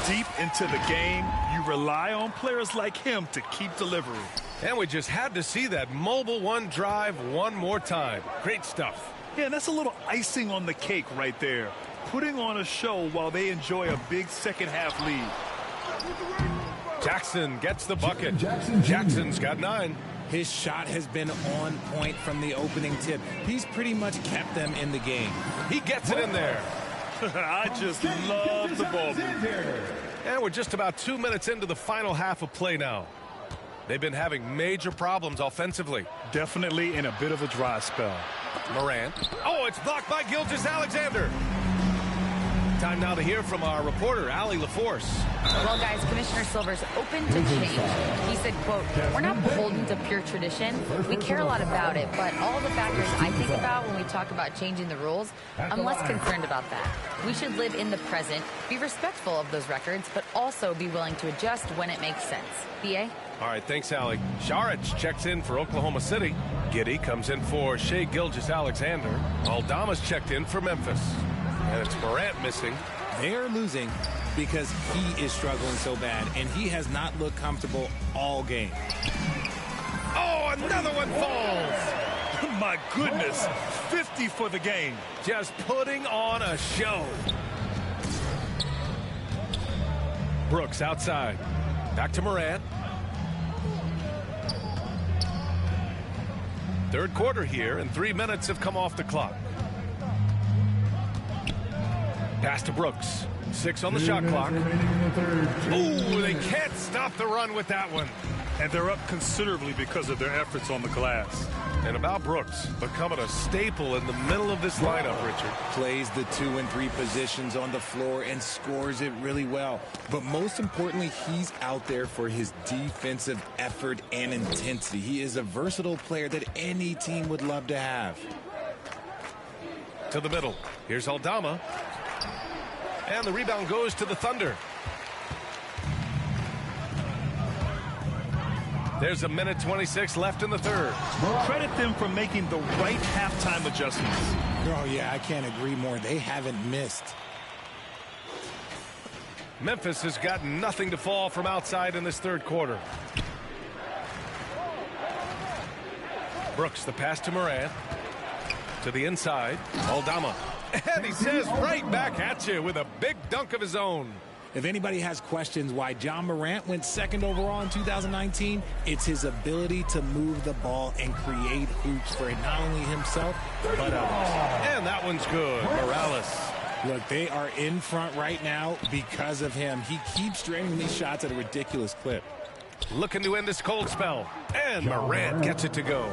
U: Deep into the game, you rely on players like him to keep delivering.
I: And we just had to see that mobile one drive one more time. Great stuff.
U: Yeah, that's a little icing on the cake right there. Putting on a show while they enjoy a big second half lead.
I: Jackson gets the bucket. Jackson's got 9.
R: His shot has been on point from the opening tip. He's pretty much kept them in the game.
I: He gets it in there.
U: I just love the ball.
I: And we're just about 2 minutes into the final half of play now. They've been having major problems offensively.
U: Definitely in a bit of a dry spell.
I: Morant. Oh, it's blocked by Gilgeous-Alexander. Time now to hear from our reporter, Allie LaForce.
L: Well, guys, Commissioner Silver's open to change. He said, quote, "We're not beholden to pure tradition. We care a lot about it, but all the factors I think about when we talk about changing the rules, I'm less concerned about that. We should live in the present, be respectful of those records, but also be willing to adjust when it makes sense." BA?
I: All right, thanks, Allie. Saric checks in for Oklahoma City. Giddey comes in for Shai Gilgeous-Alexander. Aldama's checked in for Memphis. And it's Morant missing.
R: They're losing because he is struggling so bad, and he has not looked comfortable all game.
I: Oh, another one falls.
U: My goodness, 50 for the game.
I: Just putting on a show. Brooks outside. Back to Morant. Third quarter here, and 3 minutes have come off the clock. Pass to Brooks. 6 on the shot clock. Ooh, they can't stop the run with that one.
U: And they're up considerably because of their efforts on the glass.
I: And about Brooks, becoming a staple in the middle of this lineup, Richard.
R: Plays the 2 and 3 positions on the floor and scores it really well. But most importantly, he's out there for his defensive effort and intensity. He is a versatile player that any team would love to have.
I: To the middle. Here's Aldama. And the rebound goes to the Thunder. There's a minute 26 left in the third.
U: Credit them for making the right halftime adjustments.
R: Oh, yeah, I can't agree more. They haven't missed.
I: Memphis has got nothing to fall from outside in this third quarter. Brooks, the pass to Morant. To the inside. Aldama. And he says right back at you with a big dunk of his own.
R: If anybody has questions why John Morant went second overall in 2019, it's his ability to move the ball and create hoops for not only himself, but others.
I: And that one's good. Morales.
R: Look, they are in front right now because of him. He keeps draining these shots at a ridiculous clip.
I: Looking to end this cold spell. And Morant gets it to go.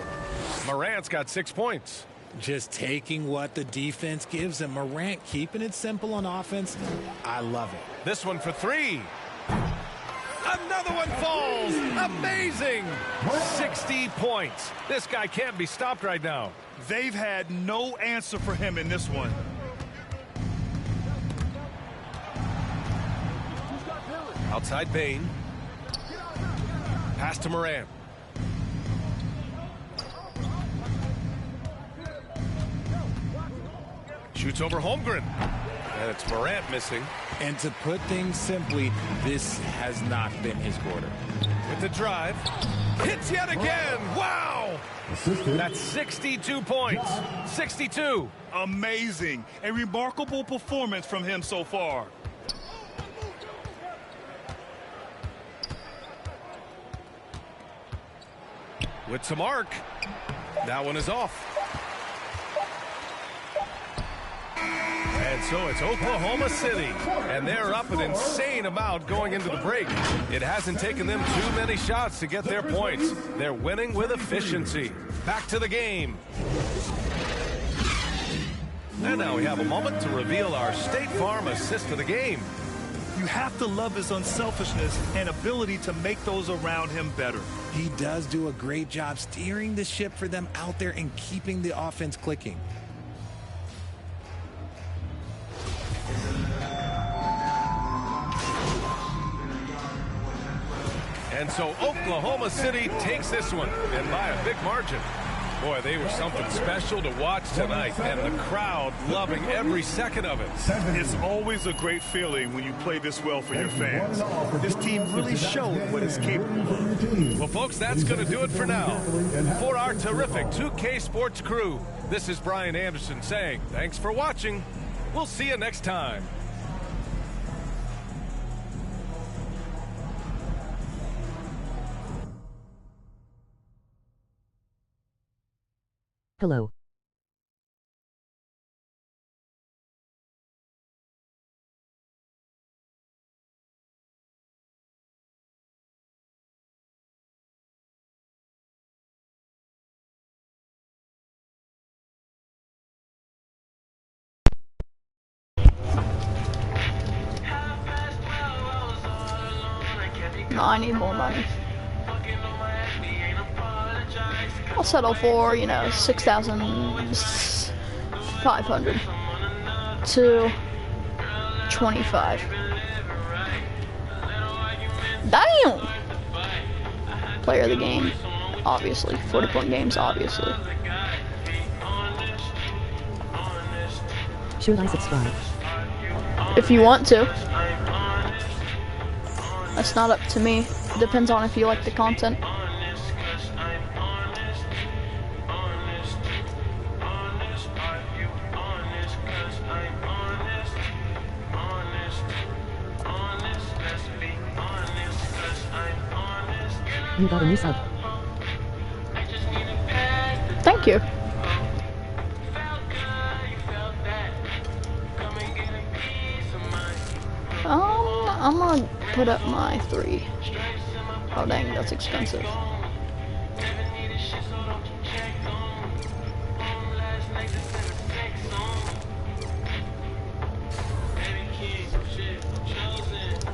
I: Morant's got 6 points.
R: Just taking what the defense gives him. Morant keeping it simple on offense. I love it.
I: This one for 3. Another one falls. Amazing. 60 points. This guy can't be stopped right now.
U: They've had no answer for him in this one.
I: Outside Bane. Pass to Morant. Shoots over Holmgren. And it's Morant missing.
R: And to put things simply, this has not been his quarter.
I: With the drive. Hits yet again. Wow. That's 62 points. 62.
U: Amazing. A remarkable performance from him so far.
I: With some arc. That one is off. And so it's Oklahoma City, and they're up an insane amount going into the break. It hasn't taken them too many shots to get their points. They're winning with efficiency. Back to the game. And now we have a moment to reveal our State Farm assist of the game.
U: You have to love his unselfishness and ability to make those around him better.
R: He does do a great job steering the ship for them out there and keeping the offense clicking.
I: And so Oklahoma City takes this one, and by a big margin. Boy, they were something special to watch tonight, and the crowd loving every second of it.
U: It's always a great feeling when you play this well for your fans. This team really showed what it's capable of.
I: Well, folks, that's going to do it for now. For our terrific 2K Sports crew, this is Brian Anderson saying thanks for watching. We'll see you next time.
O: Hello.
F: No, I need more money. I'll settle for, you know, 6,500 to 25. Damn! Player of the game, obviously. 40-point games, obviously.
O: Should I subscribe?
F: If you want to. That's not up to me. It depends on if you like the content.
O: You got a new sub.
F: Thank you. I'm gonna put up my 3. Oh dang, that's expensive.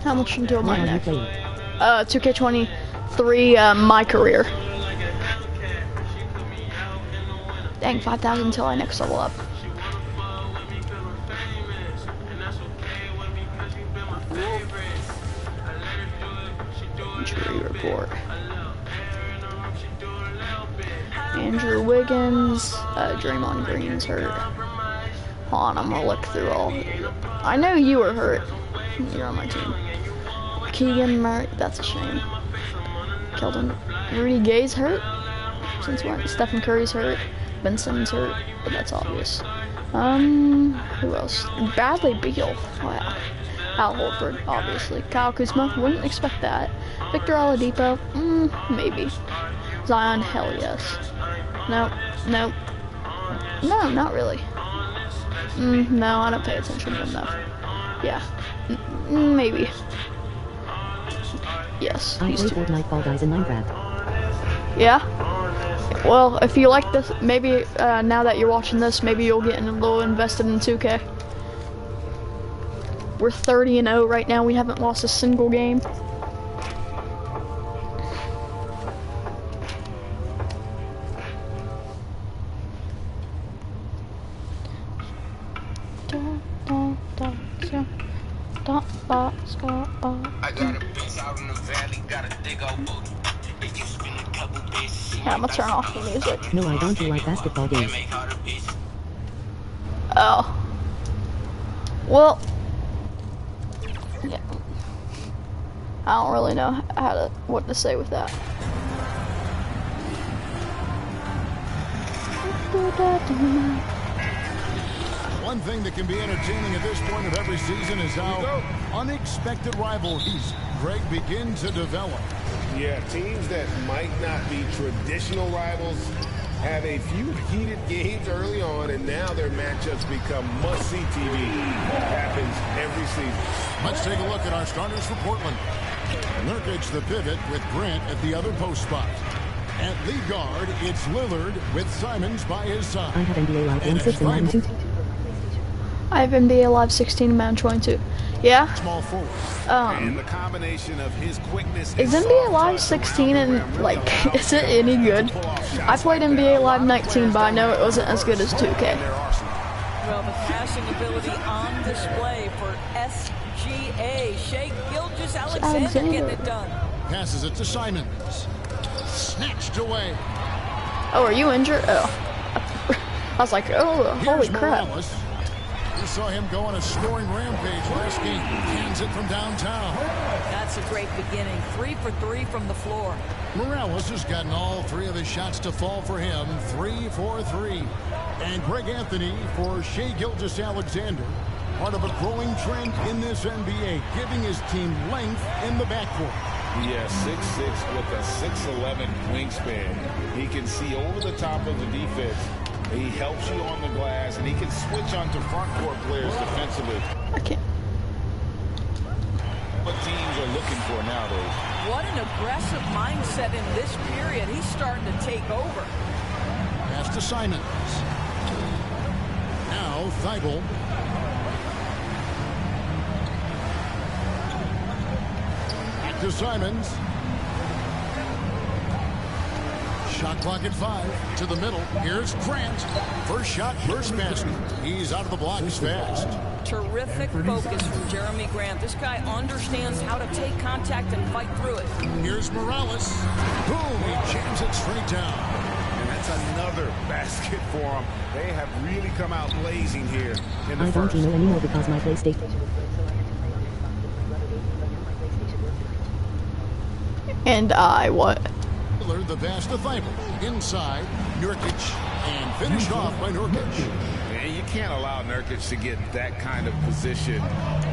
F: How much until my next? 2K23, my career. Dang, 5,000 until I next level up. Injury report. Andrew Wiggins, Draymond Green's hurt. Hold on, I'm gonna look through all. I know you were hurt. You're on my team. Keegan Murray, that's a shame. Keldon. Rudy Gay's hurt. Since when? Stephen Curry's hurt. Ben Simmons hurt, but that's obvious. Who else? Bradley Beal. Wow. Al Horford, obviously. Kyle Kuzma, wouldn't expect that. Victor Oladipo, maybe. Zion, hell yes. No, not really. No, I don't pay attention to enough. Yeah, maybe. Yes.
O: I play Fortnite Fall Guys in Minecraft.
F: Yeah? Well, if you like this, maybe now that you're watching this, maybe you'll get a little invested in 2K. We're 30-0 right now. We haven't lost a single game.
P: I got a bitch out in the valley, got a dig out boot. If you spin a couple bitches,
F: Yeah, I'm gonna turn off the music.
O: No, I don't do like basketball games.
F: Oh. Well. Yeah. I don't really know what to say with that.
D: One thing that can be entertaining at this point of every season is how unexpected rivalries Greg begin to develop.
M: Yeah, teams that might not be traditional rivals have a few heated games early on, and now their matchups become must-see TV. That happens every season.
D: Let's take a look at our starters for Portland. Nurkic the pivot with Grant at the other post spot. At lead guard, it's Lillard with Simons by his side.
O: I have NBA Live 16 and Madden 2.
F: I have NBA Live 16 and Madden 22. Yeah?
D: Small forward.
M: And the combination of his quickness
F: Is NBA Live 16 and, like, is it any good? I played NBA Live 19, but I know it wasn't as good as 2K.
T: Well, the passing ability on display for SGA. Shea Gilgeous-Alexander getting it done.
D: Passes it to Simons. Snatched away.
F: Oh, are you injured? Oh. I was like, oh, holy crap.
D: Morales. We saw him go on a scoring rampage last game. Hands it from downtown.
T: That's a great beginning. 3 for 3 from the floor.
D: Morales has gotten all 3 of his shots to fall for him. 3 for 3. And Greg Anthony for Shea Gilgeous-Alexander. Part of a growing trend in this NBA, giving his team length in the backcourt.
B: Yeah, 6'6" with a 6'11" wingspan. He can see over the top of the defense. He helps you on the glass, and he can switch onto front court players defensively.
F: Okay.
B: What teams are looking for nowadays?
T: What an aggressive mindset in this period. He's starting to take over.
D: Pass to Simons. Now Thibault. Back to Simons. Shot clock at 5. To the middle. Here's Grant. First shot, first basket. He's out of the blocks fast.
T: Terrific focus from Jeremy Grant. This guy understands how to take contact and fight through it.
D: Here's Morales. Boom! He jams it straight down.
B: And that's another basket for him. They have really come out blazing here in the
O: I
B: first.
O: don't know anymore because my PlayStation.
F: And I what?
D: The pass to Thibault. Inside, Nurkic. And finished off by Nurkic.
B: And you can't allow Nurkic to get that kind of position.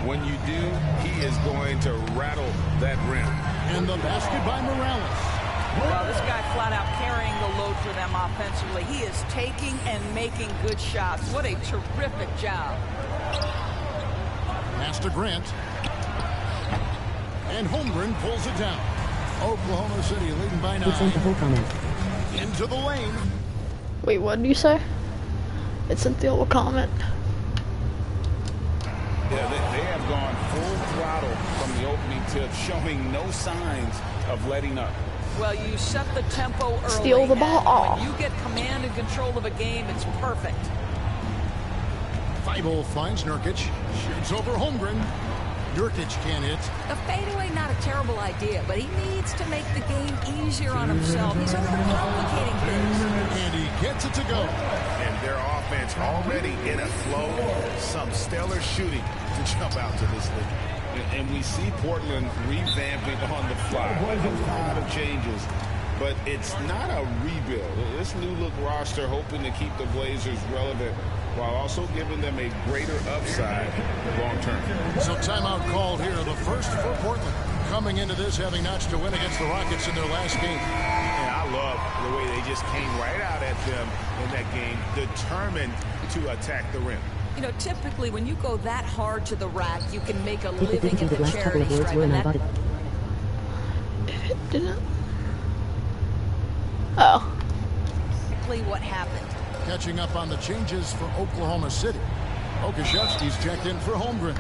B: When you do, he is going to rattle that rim.
D: And the basket by Morales.
T: Well, this guy flat out carrying the load for them offensively. He is taking and making good shots. What a terrific job.
D: Pass to Grant. And Holmgren pulls it down. Oklahoma City leading by 9.
O: It's in the whole comment.
D: Into the lane.
F: Wait, what did you say? It's in the whole comment.
B: Yeah, they have gone full throttle from the opening tip, showing no signs of letting up.
T: Well, you set the tempo early.
F: Steal the ball.
T: When you get command and control of a game, it's perfect.
D: Thibault finds Nurkic. Shoots over Holmgren. Nurkic can't hit.
T: A fadeaway, not a terrible idea, but he needs to make the game easier on himself. He's overcomplicating things.
D: And he gets it to go.
B: And their offense already in a flow. Some stellar shooting to jump out to this league. And we see Portland revamping on the fly. A lot of changes but it's not a rebuild. This new look roster hoping to keep the Blazers relevant while also giving them a greater upside long term.
D: So timeout called here, the first for Portland. Coming into this having notched a win against the Rockets in their last game.
B: Yeah, I love the way they just came right out at them in that game, determined to attack the rim.
T: You know, typically when you go that hard to the rack, you can make a
O: If the
T: living
O: 15
T: at
O: the
T: the
O: last couple
T: charity
O: of words
T: stripe.
O: were
T: And
O: and I
T: that,
O: bought it.
F: Didn't. Oh.
T: exactly what happened.
D: Catching up on the changes for Oklahoma City. Okashevsky's checked in for Holmgren.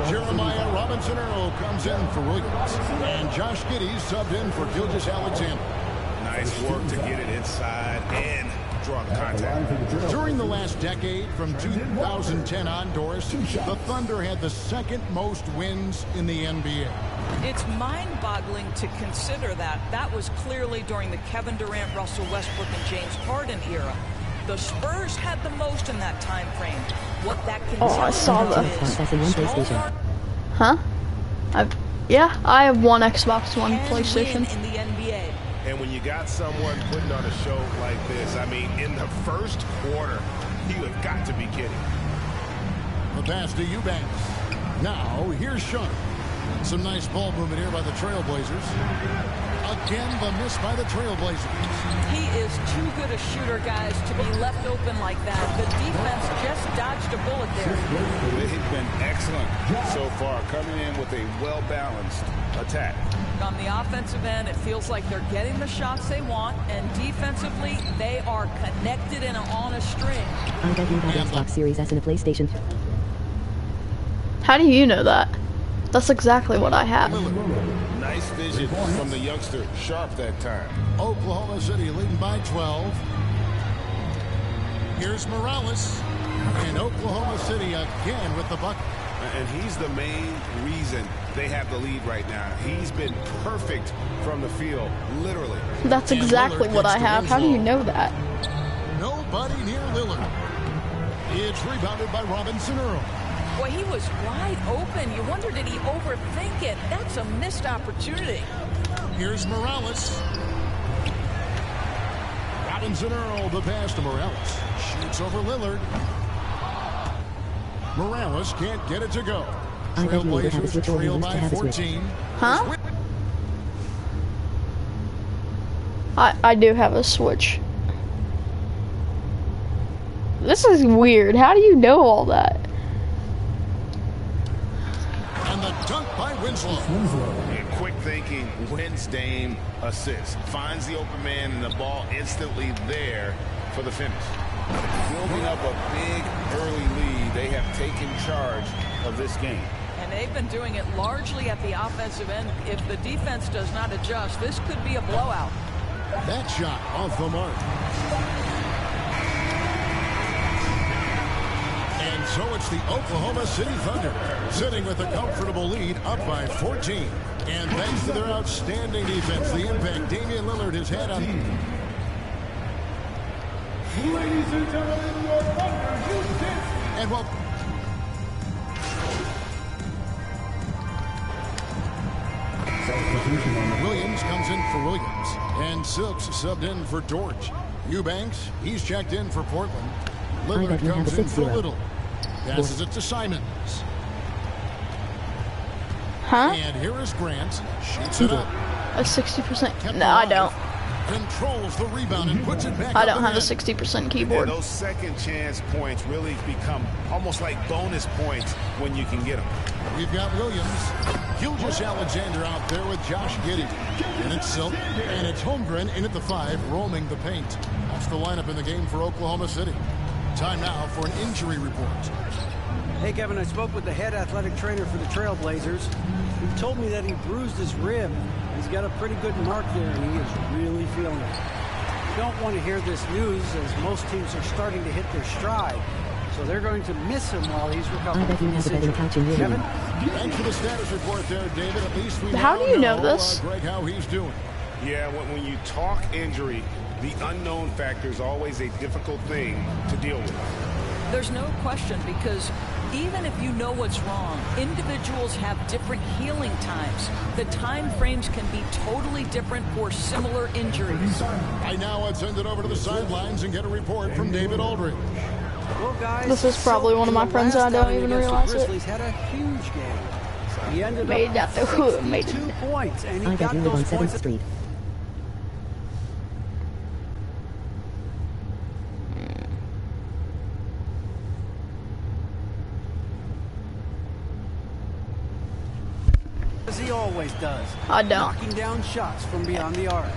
D: Jeremiah Robinson-Earl comes in for Williams. And Josh Giddey subbed in for Gilgeous-Alexander.
B: Nice work to get it inside and draw the contact.
D: During the last decade, from 2010 on, Doris, the Thunder had the second most wins in the NBA.
T: It's mind-boggling to consider that. That was clearly during the Kevin Durant, Russell Westbrook, and James Harden era. The Spurs had the most in that time frame. What that can
F: Oh,
T: tell
F: I saw
T: you
F: that.
T: is small
F: Huh? Yeah, I have one Xbox One
T: can
F: PlayStation.
T: win in the NBA.
B: And when you got someone putting on a show like this, I mean, in the first quarter, you have got to be kidding.
D: The pass to Eubanks. Now, here's Sean. Some nice ball movement here by the Trailblazers. Again, the miss by the Trailblazers.
T: He is too good a shooter, guys, to be left open like that. The defense just dodged a bullet there.
B: They've been excellent so far, coming in with a well-balanced attack.
T: On the offensive end, it feels like they're getting the shots they want, and defensively, they are connected and on a string.
O: I bet you have Xbox Series S and a PlayStation.
F: How do you know that? That's exactly what I have.
B: Nice vision from the youngster, sharp that time.
D: Oklahoma City leading by 12. Here's Morales. And Oklahoma City again with the bucket.
B: And he's the main reason they have the lead right now. He's been perfect from the field, literally.
F: That's exactly what I have. How do you know that?
D: Nobody near Lillard. It's rebounded by Robinson-Earl.
T: Boy, he was wide open. You wonder, did he overthink it? That's a missed opportunity.
D: Here's Morales. Robinson-Earl, the pass to Morales. Shoots over Lillard. Morales can't get it to go.
O: I bet you would have a
D: Trailblazers
O: switch or
D: trail
O: used to
D: by
O: have a switch.
D: 14.
F: Huh? I do have a Switch. This is weird. How do you know all that?
D: And the dunk by Winslow.
B: And quick thinking, wins Dame assist. Finds the open man and the ball instantly there for the finish. Building up a big early lead, they have taken charge of this game.
T: And they've been doing it largely at the offensive end. If the defense does not adjust, this could be a blowout.
D: That shot off the mark. And so it's the Oklahoma City Thunder sitting with a comfortable lead up by 14. And thanks to their outstanding defense, the impact Damian Lillard has had on...
A: Ladies and gentlemen, your Thunder Houston.
D: And well... Williams comes in for Williams. And Silks subbed in for Dort. Eubanks, he's checked in for Portland. Lillard comes in for Little. Passes it to Simons.
F: Huh?
D: And here is Grant. Shoots it up.
F: A 60%? No, I don't.
D: Controls the rebound and puts it back
F: I
D: up
F: don't have a
D: and
F: 60% keyboard.
B: And those second chance points really become almost like bonus points when you can get them.
D: We've got Williams. Gilgeous-Alexander out there with Josh Giddey. And it's Silk. And it's Holmgren in at the 5, roaming the paint. That's the lineup in the game for Oklahoma City. Time now for an injury report.
G: Hey, Kevin, I spoke with the head athletic trainer for the Trailblazers. He told me that he bruised his rib. He's got a pretty good mark there, and he is really feeling it. You don't want to hear this news, as most teams are starting to hit their stride. So they're going to miss him while he's recovering.
O: I bet you have a better couch in your
D: Kevin, thanks for the status report there, David. At least we
F: How
D: now
F: do you know this?
D: Greg, how he's doing.
B: Yeah, when you talk injury, the unknown factor is always a difficult thing to deal with.
T: There's no question, because even if you know what's wrong, individuals have different healing times. The time frames can be totally different for similar injuries.
D: Right now, let's send it over to the sidelines and get a report from David Aldridge.
G: Well, guys,
F: This is probably one of my friends. I don't even realize
G: the
F: it.
G: Grizzlies had a huge game. He ended
F: Made
G: up
F: that the
G: with
F: hood, made
G: 62
F: it.
G: points, and he
O: I
G: got
O: bet you live on
G: those
O: 7th
G: points.
O: Street.
G: As he always does.
F: I don't.
G: Knocking down shots from beyond the arc.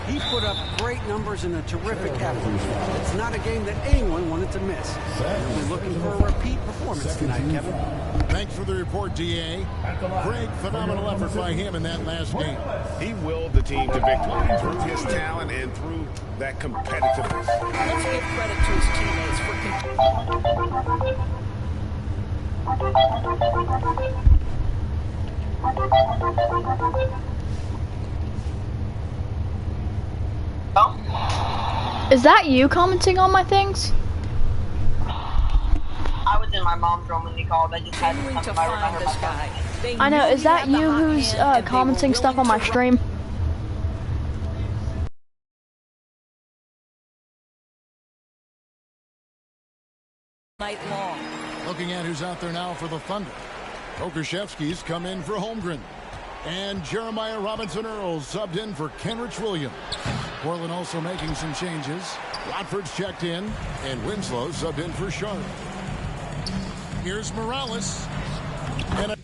G: He put up great numbers in a terrific effort. It's not a game that anyone wanted to miss. We'll be looking for a repeat performance tonight, Kevin.
D: Thanks for the report, DA. Great, phenomenal effort by him in that last game.
M: He willed the team to victory through his talent and through that competitiveness.
T: Let's give credit to his teammates
F: Is that you commenting on my things?
C: I was in my mom's room when he called. I just had to come to my room. I heard my phone.
F: I know. Is that you who's commenting stuff on my stream?
T: night long.
D: Looking at who's out there now for the Thunder. Kokoszewski's come in for Holmgren. And Jeremiah Robinson-Earl subbed in for Kenrich Williams. Portland also making some changes. Watford's checked in, and Winslow subbed in for Sharp. Here's Morales. And a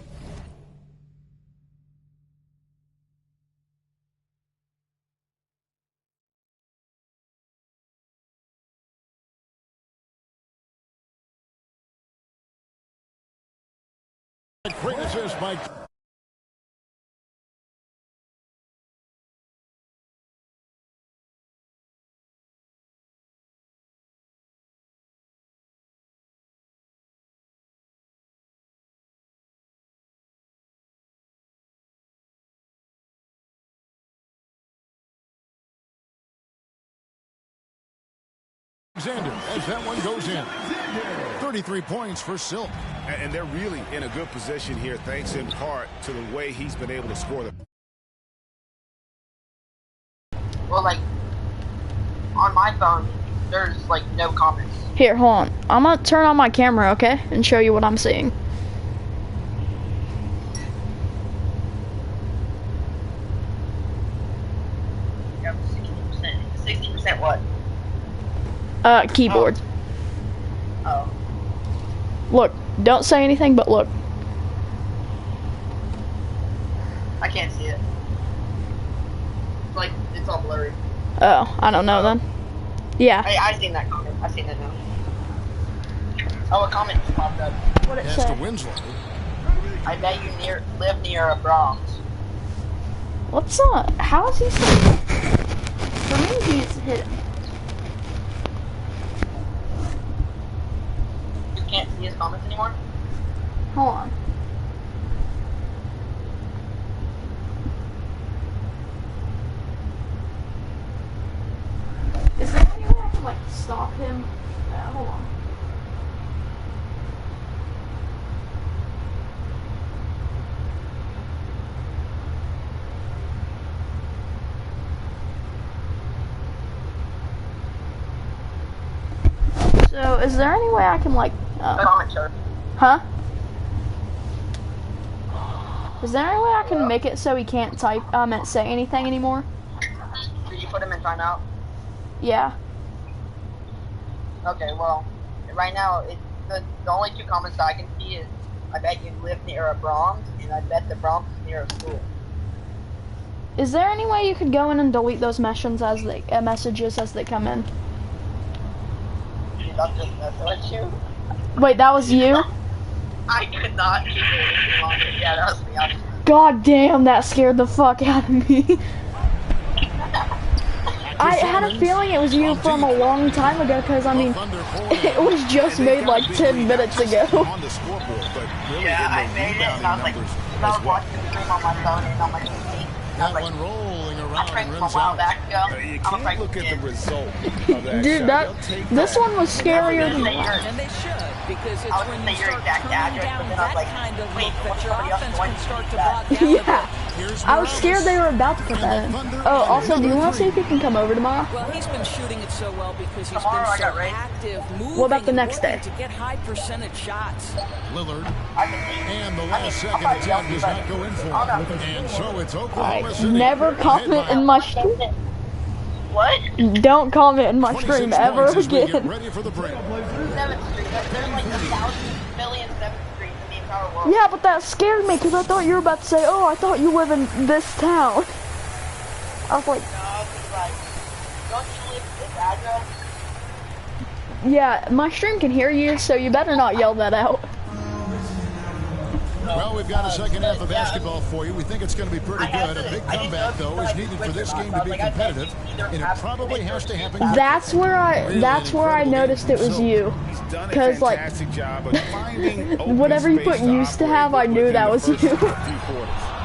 D: great assist by Alexander as that one goes in. 33 points for Silk.
M: And they're really in a good position here, thanks in part to the way he's been able to score them.
C: Well, like, on my phone, there's, like, no comments.
F: Here, hold on. I'm gonna turn on my camera, okay? And show you what I'm seeing.
C: You have 60%. 60% what?
F: Keyboard.
C: Oh.
F: Look, don't say anything, but look.
C: I can't see it. It's like, it's all blurry.
F: Oh, I don't know then. Yeah.
C: I seen that comment. I seen it now. Oh, a comment just popped up.
F: What it
D: Pass
F: say?
D: to Winslow.
C: I bet you live near a Bronx.
F: What's up? How is he saying? For me, he's hit.
C: You can't see his comments anymore?
F: Hold on. Is there any way I can, like, stop him? Hold on. So, is there any way I can, like,
C: Comment, sir.
F: huh? Is there any way I can make it so he can't type, say anything anymore?
C: Did you put him in timeout?
F: Yeah.
C: Okay, well, right now, the only two comments that I can see is, I bet you live near a Bronx, and I bet the Bronx is near a school.
F: Is there any way you could go in and delete those messages as they come in?
C: That's just messing you.
F: Wait, that was you?
C: I could not keep it any longer. Yeah, that was me.
F: God damn, that scared the fuck out of me. I had a feeling it was you from a long time ago, because, I mean, it was just made like 10 minutes ago.
C: Yeah, I made it, and I was like, I was watching the stream on my phone and on my TV.
D: That one rolling around.
C: trained from a while back ago.
B: You
C: I'm a
B: can't look at the result of that
F: Dude,
B: shot.
F: this one was scarier than the
T: And
F: last.
T: they should, because it's
C: I was
T: when
C: gonna
T: you
C: say your
T: start
C: exact
T: turning
C: address,
T: down
C: but then I was
T: that
C: like,
T: kind of
C: wait,
T: look
C: what
T: that
C: if
T: your
C: somebody else
T: offense
C: wants
T: can
C: to
T: start
C: do
T: to
C: that?
T: block down.
F: Yeah. I was scared they were about to put that in. Oh, also, do you want to see if he can come over tomorrow?
T: Well, he's been shooting it so well because he's
C: Tomorrow I
T: been so
C: got raised.
T: active, moving,
F: What about the
T: and
F: next
T: working
F: day?
T: to get high percentage shots.
D: Lillard. And the last second attempt does not go in for him. And so it's Oklahoma City.
F: Never comment in my stream.
C: What?
F: Don't comment in my stream
D: 26
F: ever
D: points as we get
F: again.
D: ready for the break.
C: 7th Street. There's like 1,000 million 7th Streets in the entire world.
F: Yeah, but that scared me because I thought you were about to say, "Oh, I thought you live in this town." I was like,
C: No, it's like, don't you live in this address?
F: "Yeah, my stream can hear you, so you better not yell that out."
D: Well, we've got a second half of basketball for you. We think it's going to be pretty good. A big comeback, though, is needed for this game to be competitive, and it probably has to happen.
F: That's where I noticed it was you, because like whatever you put used to have, I knew that was you.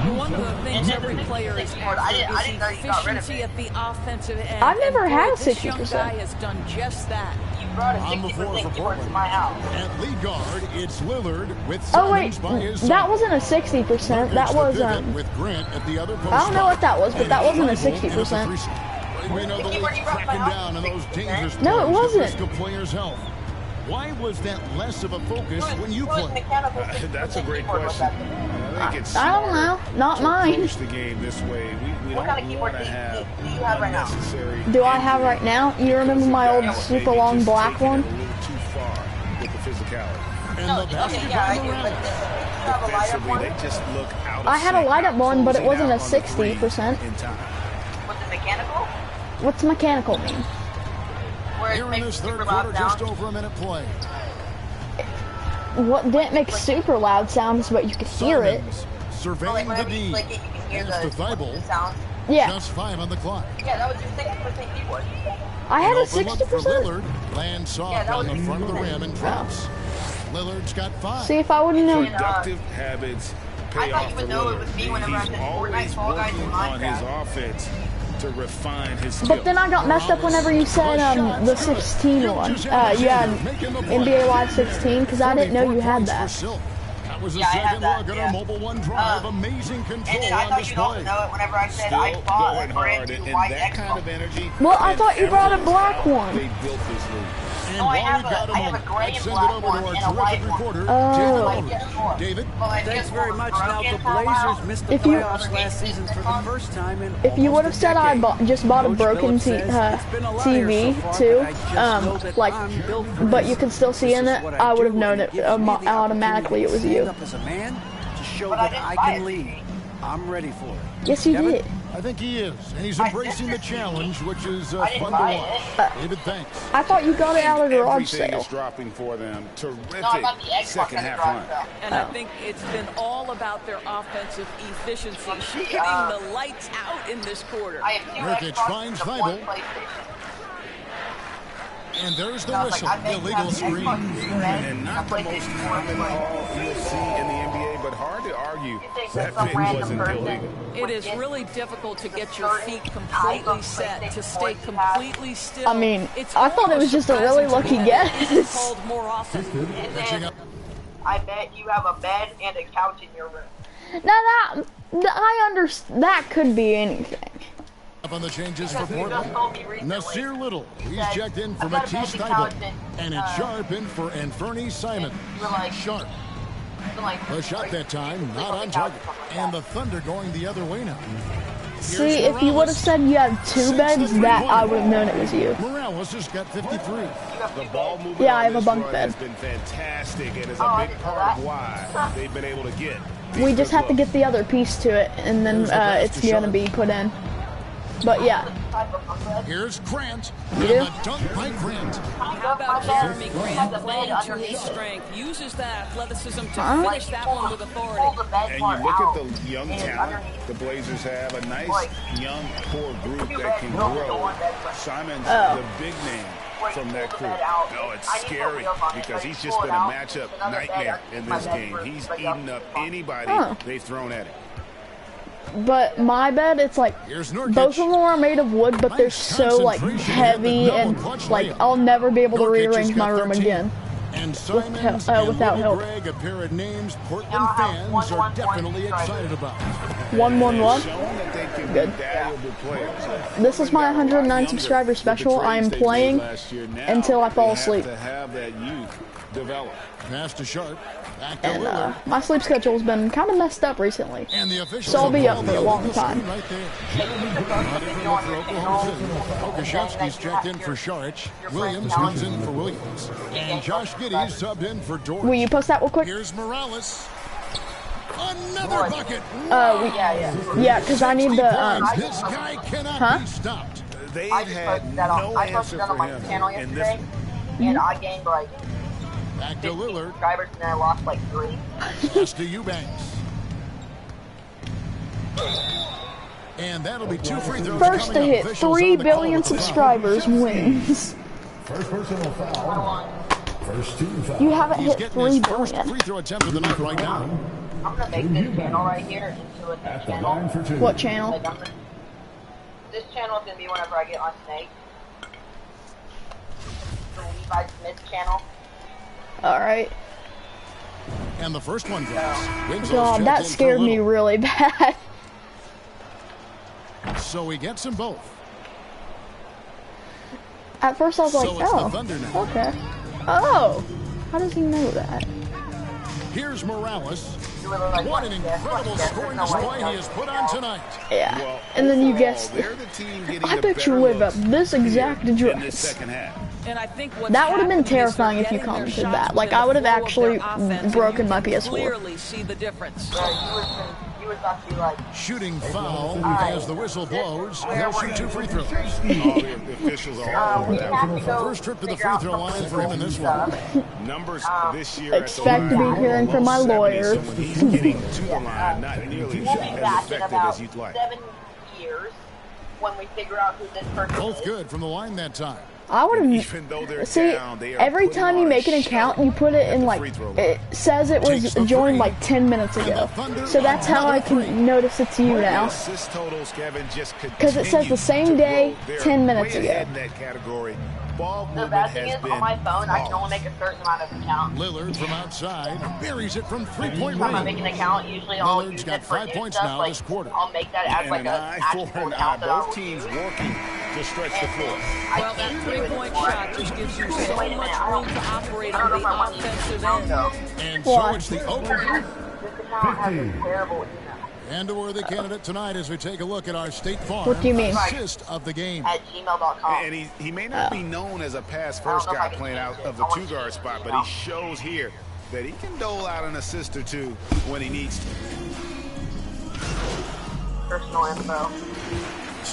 T: One of the things every player is after is efficiency at the offensive end.
F: I've never
T: And
F: had
T: boy, this young
F: 60%.
T: guy has done just that.
C: You brought a
D: On the floor
C: 60%
D: for
C: keyboard to
D: Portland.
C: my house.
D: At lead guard, it's Lillard with
F: Oh wait,
D: Simons by his
F: that
D: side.
F: wasn't a 60%. That
D: Nurkic
F: was
D: the pivot with Grant at the other post
F: I don't know what that was, but that wasn't a
D: spot.
F: 60%.
D: We know the league's cracking down on those dangerous
F: No, it
D: plays
F: wasn't.
D: that risk a player's health. Why was that less of a focus when you played?
B: That's a great question. I think it's
F: I don't know, not
B: to
F: mine.
B: approach the game this way. We
C: What kind of
B: don't
C: keyboard
B: want to have
C: do you have right now?
B: unnecessary
F: Do I have right now? You remember my old super long black one?
B: a little too far with the physicality.
D: And the
C: Okay, yeah, I do. But you have a light up
B: Defensively,
C: one?
B: they just look out of
F: I had a
B: sync,
F: light up one, but it
B: closing
F: wasn't a
B: out on the three
F: 60%.
B: in time.
C: What's it, mechanical?
F: What's mechanical mean?
C: Where it
D: Here in
C: makes
D: this third
C: super
D: quarter,
C: loud sound?
D: just over a minute play.
F: What didn't make super loud sounds, but you could hear it.
D: Simons
C: Well,
D: surveying
C: like
D: the
C: whenever you
D: D.
C: click it, you can hear
D: Pass to
C: the
D: Thibault.
C: sound.
F: Yeah,
D: Just 5 on the clock.
C: Yeah, that was your 60% keyboard.
F: I had a
D: Open look for
F: 60%.
D: Lillard. Lands soft
C: Yeah, that
D: on
C: was
D: the front of the rim and
F: Oh.
D: drops. Lillard's got 5.
F: See if I wouldn't know.
B: Productive habits
C: I
B: pay
C: thought
B: off
C: you
B: for
C: would know it
B: Lillard.
C: was me whenever I
B: He's
C: said Fortnite
B: always
C: Fall Guys in
B: working on his
C: Minecraft.
B: offense to refine his skills.
F: But then I got messed up whenever you said the 16 one. You had NBA Live 16 because I didn't know you had that.
D: That was a
C: Yeah, I had
D: second
C: that,
D: look at
C: yeah.
D: our mobile one drive. Amazing
C: And
D: control
C: then I
D: on
C: thought you'd also
D: display.
C: know it whenever I said
B: Still
C: I bought
B: going
C: a
B: hard,
C: brand
B: and
C: new white
B: that kind of
C: Xbox.
B: energy.
F: Well, I
B: and
F: thought you brought a
B: effort
F: black
B: is how
F: one.
B: They built this league.
D: And
C: No, I
D: while
C: have
D: we've got
C: a- I have a
D: moment,
C: gray
D: let's
C: and
D: send
C: black
D: it over
C: one
D: to our
C: and a white
D: terrific
C: one.
D: reporter,
F: Oh.
D: David. David?
C: Well, I
G: Thanks
C: just
G: very
C: was
G: much. Now,
C: broken
G: the
C: for a while.
G: Blazers missed the
F: If you-
G: playoffs last season for the first time in
F: If you would have
G: almost a
F: said I
G: decade.
F: just bought a
G: Coach
F: broken
G: Phillips says it's been a lot here
F: TV
G: so far,
F: too,
G: but I just know that
F: like,
G: I'm built for
F: but
G: this.
F: you could still see
G: This
F: in
G: is
F: it,
G: what
F: I would have
G: do,
F: known
G: and
F: it
G: gives me the
F: automatically it was
G: opportunity to
F: you.
G: stand up as a man to show
C: But I
G: that
C: didn't
G: I
C: buy
G: can
C: it.
G: lead. I'm ready for it.
F: Yes, you
G: Kevin?
F: did.
D: I think he is, and he's embracing the challenge, which is
C: I didn't
D: fun to
C: buy
D: watch.
C: it.
D: David, thanks.
F: I thought you got it out of the garage
B: Everything
F: sale.
B: is dropping for them.
C: No,
B: Terrific
C: about the Xbox
B: second
C: at the
B: half
C: garage
B: run.
C: sale.
T: And I think it's been all about their offensive efficiency, shooting the lights out in this quarter.
C: I have 2
D: Nurkic
C: Xboxes
D: finds
C: and 1
D: Thibault.
C: PlayStation.
D: And there's the
C: I was
D: whistle,
C: like, I bet you
D: illegal
C: have an
D: screen.
C: Xbox Series S
B: And not
C: and
B: the
C: a
B: most
C: PlayStation 4
B: common
C: play.
B: call you'll see in the NBA, but hard to argue
C: think
B: that
C: some
B: bid
C: random
B: wasn't
C: person
B: illegal.
T: It is really difficult to get your feet completely set, to stay completely still.
F: I mean,
T: It's
F: I thought it was just a really
T: surprising to
F: lucky
T: me that it isn't
F: guess.
T: called more often.
C: And then I bet you have a bed and a couch in your room.
F: Now I understand. That could be anything.
D: Up on the changes for
C: Because you just
D: Portland.
C: told me recently.
D: Nasir Little, he's
C: that
D: checked in for
C: I got a
D: Matisse
C: bed
D: Thibault.
C: couch
D: And it's Sharp in for Anferny Simons.
C: You were like,
D: Sharp.
C: like,
D: A shot that time, not on target. And the Thunder going the other way now.
F: See, if you would have said you had 2 beds, that I would have known it was you.
D: Morales has got 53.
B: The ball movement
F: Yeah, I
B: on
F: have a
B: this
F: bunk
B: run
F: bed.
B: has been fantastic and is
C: Oh,
B: a
C: I
B: big
C: didn't know
B: part of
C: that.
B: why they've been able to get
F: We
B: these
F: just
B: good
F: have to
B: looks.
F: get the other piece to it, and then it's gonna be put in. But yeah,
D: Here's Grant.
F: You
D: And
F: do?
D: the dunk by Grant.
T: How about Jeremy Grant playing to his strength, uses that athleticism to finish that one with authority.
B: And you look at the young talent the Blazers have, a nice young core group that can grow. Simon's the big name from that crew. Oh, it's scary because he's just been a matchup nightmare in this game. He's eaten up anybody they've thrown at him.
F: But my bed, it's like both of them are made of wood, but they're so like heavy and like I'll never be able to rearrange my room again without help.
D: Greg, a pair of names Portland fans are definitely excited about.
F: 111. Good. This is my 109 subscriber special. I am playing until I fall asleep.
D: Pass to Sharp.
F: And my sleep schedule has been kind of messed up recently, so I'll be up for a long time.
D: Okashevsky's checked in for Sharich. Williams comes in for Williams. And Josh Giddey's subbed in for Dortch.
F: Will you post that real quick?
D: Here's Morales. Another bucket.
F: Yeah, because I need the
D: This guy cannot be stopped.
C: I just posted that on my channel yesterday, and I gained like
D: Back to Lillard.
C: subscribers, and then I lost like 3.
D: Pass to Eubanks. And that'll be 2 free throws.
F: First to hit 3 billion subscribers wins.
A: First personal foul. First team foul.
F: You haven't hit
D: Getting
F: 3
D: his first
F: billion.
D: free throw attempt of the night right now.
C: I'm gonna make this channel right here into a new channel.
F: What channel?
C: This channel is gonna be whenever I get on Snake. The Levi Smith channel.
F: Alright.
D: And the first one goes.
F: God, that scared me really bad.
D: So he gets them both.
F: At first I was like, oh, okay. Oh, how does he know that?
D: Here's Morales. What an incredible scoring display he has put on tonight.
F: Yeah, and then you guessed. I bet you live up this exact address.
T: And I think
F: that would have been terrifying if you commented that. Like, I would have actually broken my PS4.
T: Clearly see the difference.
C: You would not be like
D: shooting foul as the whistle blows. He'll shoot 2 free throws.
M: The officials are all over that.
D: First trip to the free throw line for him in this one.
M: Numbers this year.
F: Expect to be hearing from my lawyer.
M: Getting to the line, not nearly as effective as you'd like.
C: 7 years when we figure out who this person
D: Both
C: is.
D: good from the line that time.
F: I would have. See, every time you make an account, you put it in like it says it was joined like 10 minutes ago. So that's how I can notice it's you now. Because it says the same day 10 minutes ago.
C: The bad thing is, on my phone, I can only make a certain amount of accounts.
D: Lillard from outside buries it from 3-point
C: When I
D: range.
C: make an account, usually I'll
D: Lillard's
C: use
D: got
C: it for
D: 5
C: new
D: points
C: stuff.
D: now
C: Like,
D: this quarter.
C: I'll make that as like an actual account that I'll
M: both teams
C: use.
M: working to stretch the floor.
T: Well, that 3-point shot just gives you so much room to operate on the offensive end.
D: And so it's the open.
C: This account has a terrible email.
D: And a worthy candidate tonight as we take a look at our State Farm
F: What do you mean?
D: assist of the game.
C: At gmail.com.
M: And he may not be known as a pass-first guy playing out of the 2-guard spot, but he shows here that he can dole out an assist or 2 when he needs to.
C: Personal info.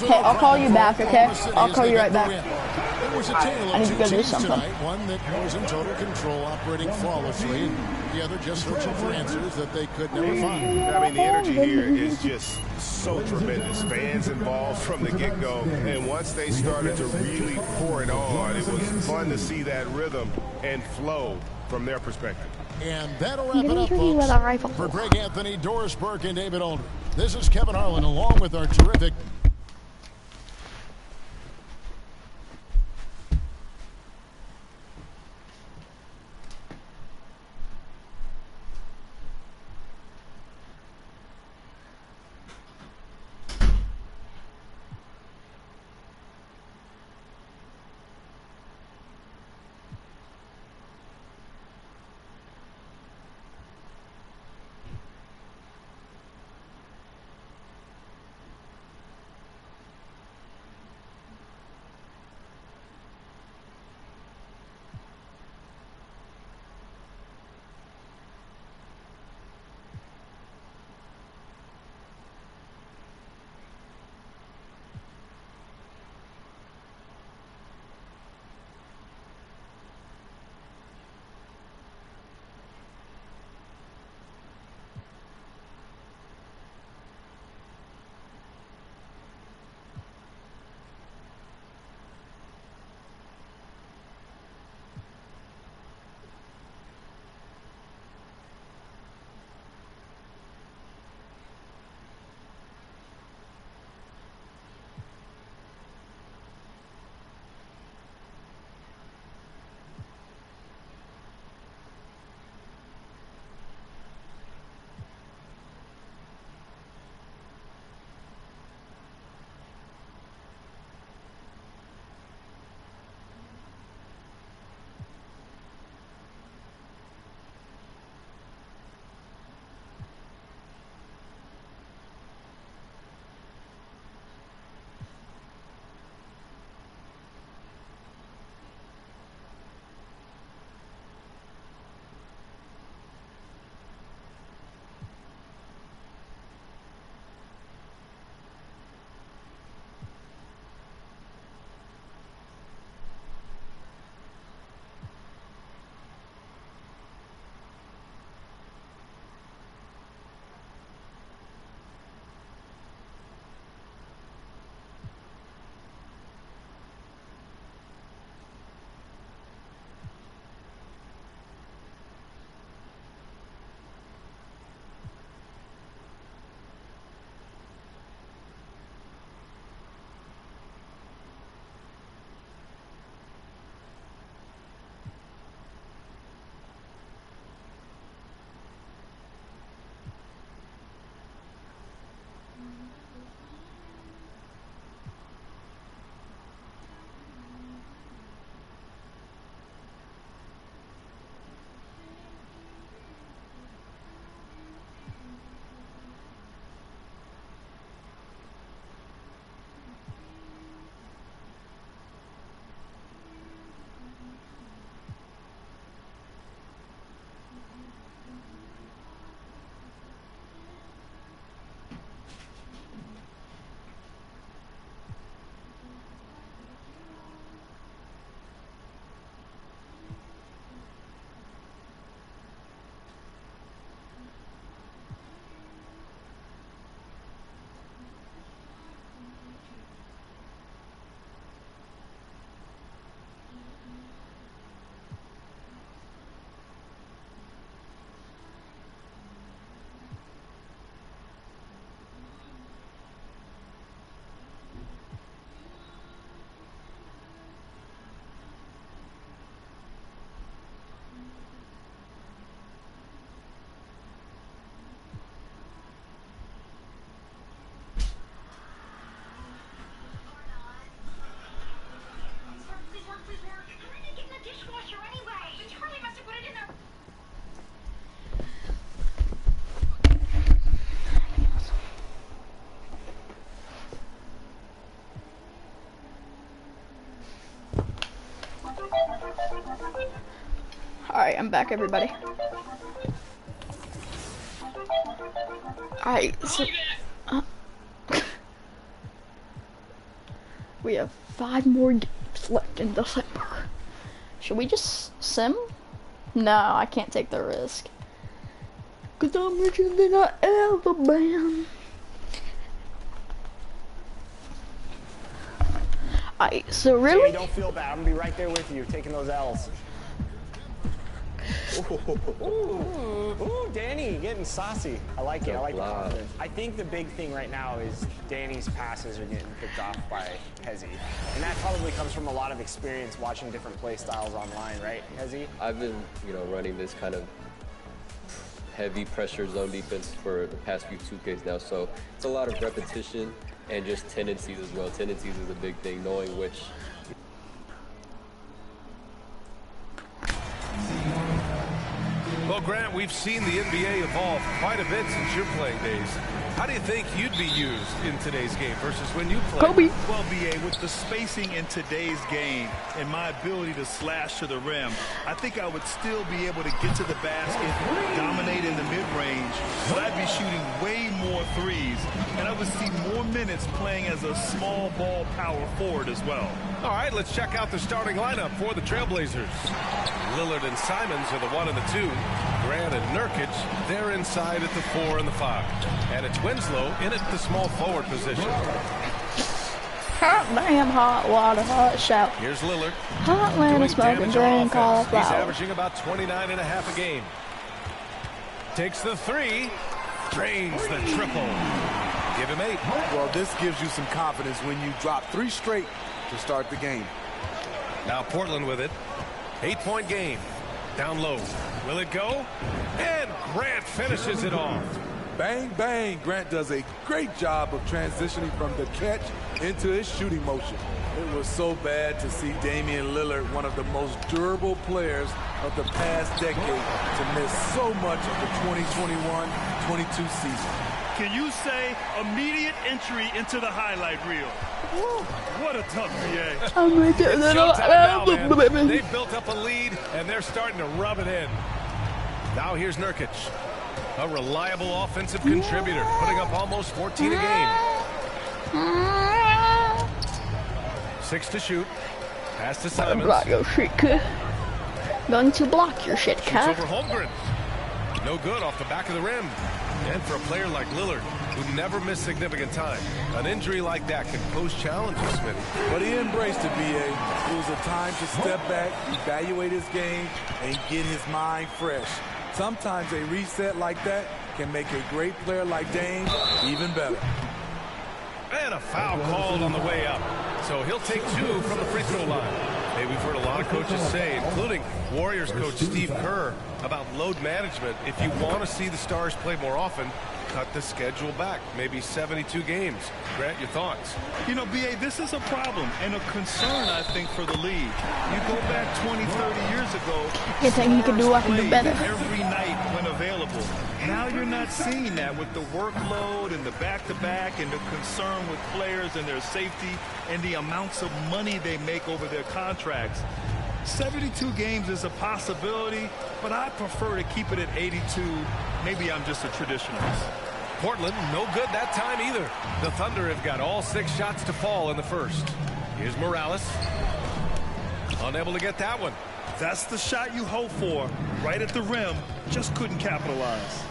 F: Hey, I'll call you back, okay? I'll call you right back.
D: There was a tale
F: I need
D: of
F: to
D: 2
F: go do
D: teams
F: something.
D: tonight, one that was in total control, operating flawlessly, the other just searching for answers that they could never find.
M: I mean, the energy here is just so tremendous. Fans involved from the get-go, and once they started to really pour it on, it was fun to see that rhythm and flow from their perspective.
D: And that'll
F: I'm
D: wrap it
F: gonna
D: up,
F: interview
D: folks.
F: with a rifle.
D: For Greg Anthony, Doris Burke, and David Aldridge, this is Kevin Harlan along with our terrific
F: Alright, I'm back, everybody. Alright, so... we have 5 more games left in December. Should we just sim? No, I can't take the risk. Cause I'm richer than I ever been. Alright, so really?
J: Hey, don't feel bad. I'm gonna be right there with you, taking those L's. Ooh, Danny, getting saucy. I like it. I like the confidence. I think the big thing right now is Danny's passes are getting picked off by Hezzy. And that probably comes from a lot of experience watching different play styles online, right, Hezzy?
K: I've been, running this kind of heavy pressure zone defense for the past few 2Ks now, so it's a lot of repetition and just tendencies as well. Tendencies is a big thing, knowing which.
I: Well, Grant, we've seen the NBA evolve quite a bit since your playing days. How do you think you'd be used in today's game versus when you played?
F: Kobe.
U: Well, BA, with the spacing in today's game and my ability to slash to the rim, I think I would still be able to get to the basket, dominate in the mid-range, but I'd be shooting way more threes, and I would see more minutes playing as a small ball power forward as well.
I: All right, let's check out the starting lineup for the Trailblazers. Lillard and Simons are the 1 and the 2. Grant and Nurkic, they're inside at the 4 and the 5. And it's Winslow in at the small forward position.
F: Hot damn, hot water, hot shout.
I: Here's Lillard.
F: Hot Atlanta smoking, green cauliflower.
I: He's averaging about 29.5 a game. Takes the 3, drains the triple. Give him 8.
N: Well, this gives you some confidence when you drop 3 straight to start the game.
I: Now Portland with it. 8-point game. Down low. Will it go? And Grant finishes it off.
N: Bang, bang. Grant does a great job of transitioning from the catch into his shooting motion. It was so bad to see Damian Lillard, one of the most durable players of the past decade, to miss so much of the 2021-22 season.
U: Can you say immediate entry into the highlight reel? Woo, what a tough BA.
F: I'm right there.
I: They've built up a lead, and they're starting to rub it in. Now here's Nurkic, a reliable offensive contributor, putting up almost 14 a game. 6 to shoot. Pass to Simons.
F: Block your shit, kid. Going to block your shit,
I: Shoots
F: kid.
I: over Holmgren. No good off the back of the rim. And for a player like Lillard, who never missed significant time, an injury like that can pose challenges, Smitty.
N: But he embraced it, BA. It was a time to step back, evaluate his game, and get his mind fresh. Sometimes a reset like that can make a great player like Dame even better.
I: And a foul called on the way up. So he'll take 2 from the free throw line. Hey, we've heard a lot of coaches say, including Warriors coach Steve Kerr, about load management. If you want to see the Stars play more often, cut the schedule back, maybe 72 games. Grant, your thoughts?
U: You know, BA, this is a problem and a concern, I think, for the league. You go back 20, 30 years ago,
F: Anything you can do, I can do better.
U: every night when available. Now you're not seeing that with the workload and the back-to-back and the concern with players and their safety and the amounts of money they make over their contracts. 72 games is a possibility, but I prefer to keep it at 82. Maybe I'm just a traditionalist.
I: Portland, no good that time either. The Thunder have got all 6 shots to fall in the first. Here's Morales. Unable to get that one.
U: That's the shot you hope for. Right at the rim. Just couldn't capitalize.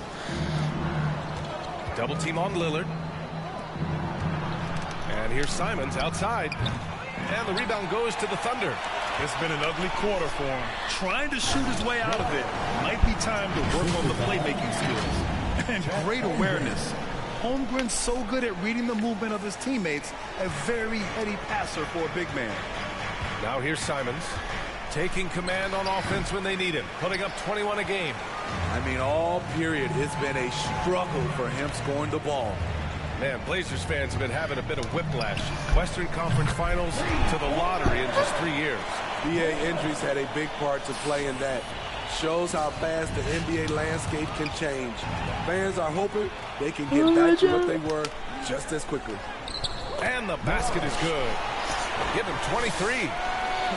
I: Double team on Lillard. And here's Simons outside. And the rebound goes to the Thunder.
U: It's been an ugly quarter for him. Trying to shoot his way out of it. Might be time to work on the playmaking skills. And great awareness. Holmgren's so good at reading the movement of his teammates. A very heady passer for a big man.
I: Now here's Simons. Taking command on offense when they need him. Putting up 21 a game.
N: I mean, all period, it's been a struggle for him scoring the ball.
I: Man, Blazers fans have been having a bit of whiplash. Western Conference Finals to the lottery in just 3 years.
N: BA injuries had a big part to play in that. Shows how fast the NBA landscape can change. Fans are hoping they can get back to what they were just as quickly.
I: And the basket is good. Give him 23.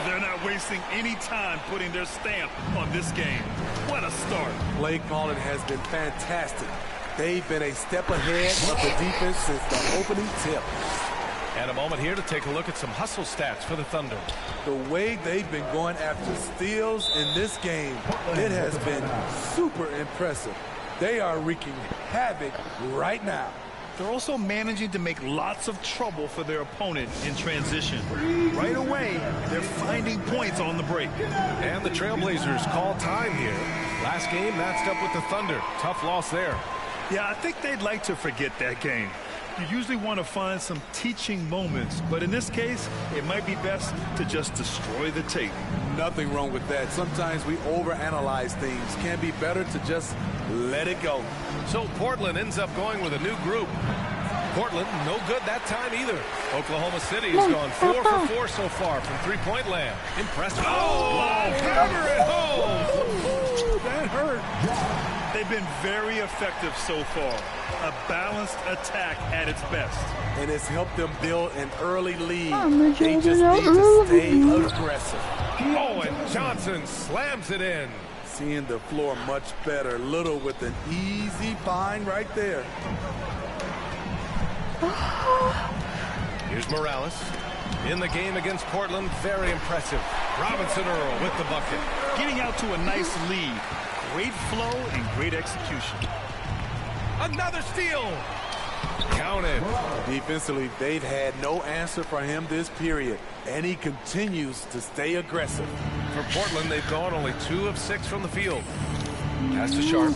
U: They're not wasting any time putting their stamp on this game. What a start.
N: Play calling has been fantastic. They've been a step ahead of the defense since the opening tip.
I: And a moment here to take a look at some hustle stats for the Thunder.
N: The way they've been going after steals in this game, it has been super impressive. They are wreaking havoc right now.
U: They're also managing to make lots of trouble for their opponent in transition. Right away, they're finding points on the break.
I: And the Trailblazers call time here. Last game matched up with the Thunder. Tough loss there.
U: Yeah, I think they'd like to forget that game. You usually want to find some teaching moments, but in this case, it might be best to just destroy the tape.
N: Nothing wrong with that. Sometimes we overanalyze things. Can be better to just let it go.
I: So Portland ends up going with a new group. Portland, no good that time either. Oklahoma City has gone 4 for 4 so far from three-point land. Impressive. Oh, hammer it home.
U: That hurt. They've been very effective so far. A balanced attack at its best.
N: And it's helped them build an early lead. They just need to stay aggressive.
I: Oh, and Johnson slams it in.
N: Seeing the floor much better. Little with an easy find right there.
I: Here's Morales. In the game against Portland, very impressive. Robinson Earl with the bucket.
U: Getting out to a nice lead. Great flow and great execution.
I: Another steal. Counted.
N: Defensively, they've had no answer for him this period, and he continues to stay aggressive.
I: For Portland, they've gone only 2 of 6 from the field. Pass to Sharp.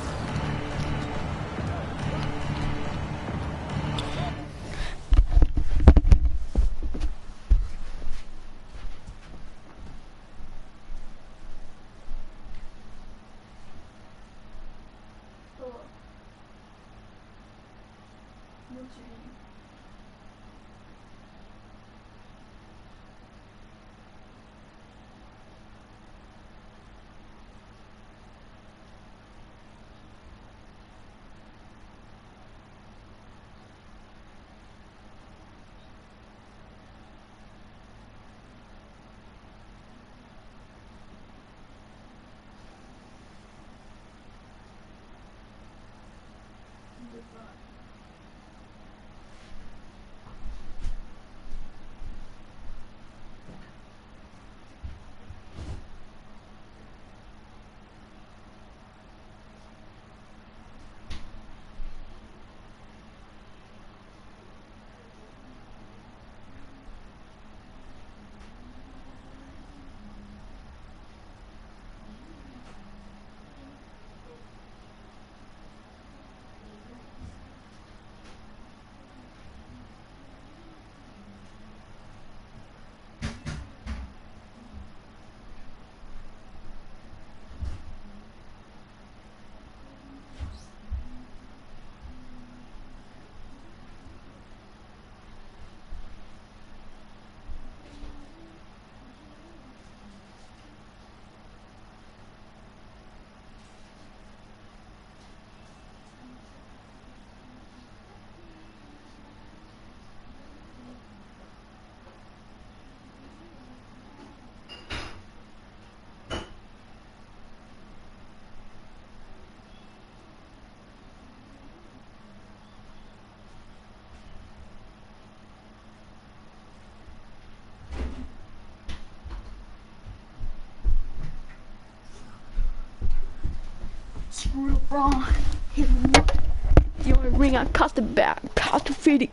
F: Screw LeBron. The only ring I cost about cost $50.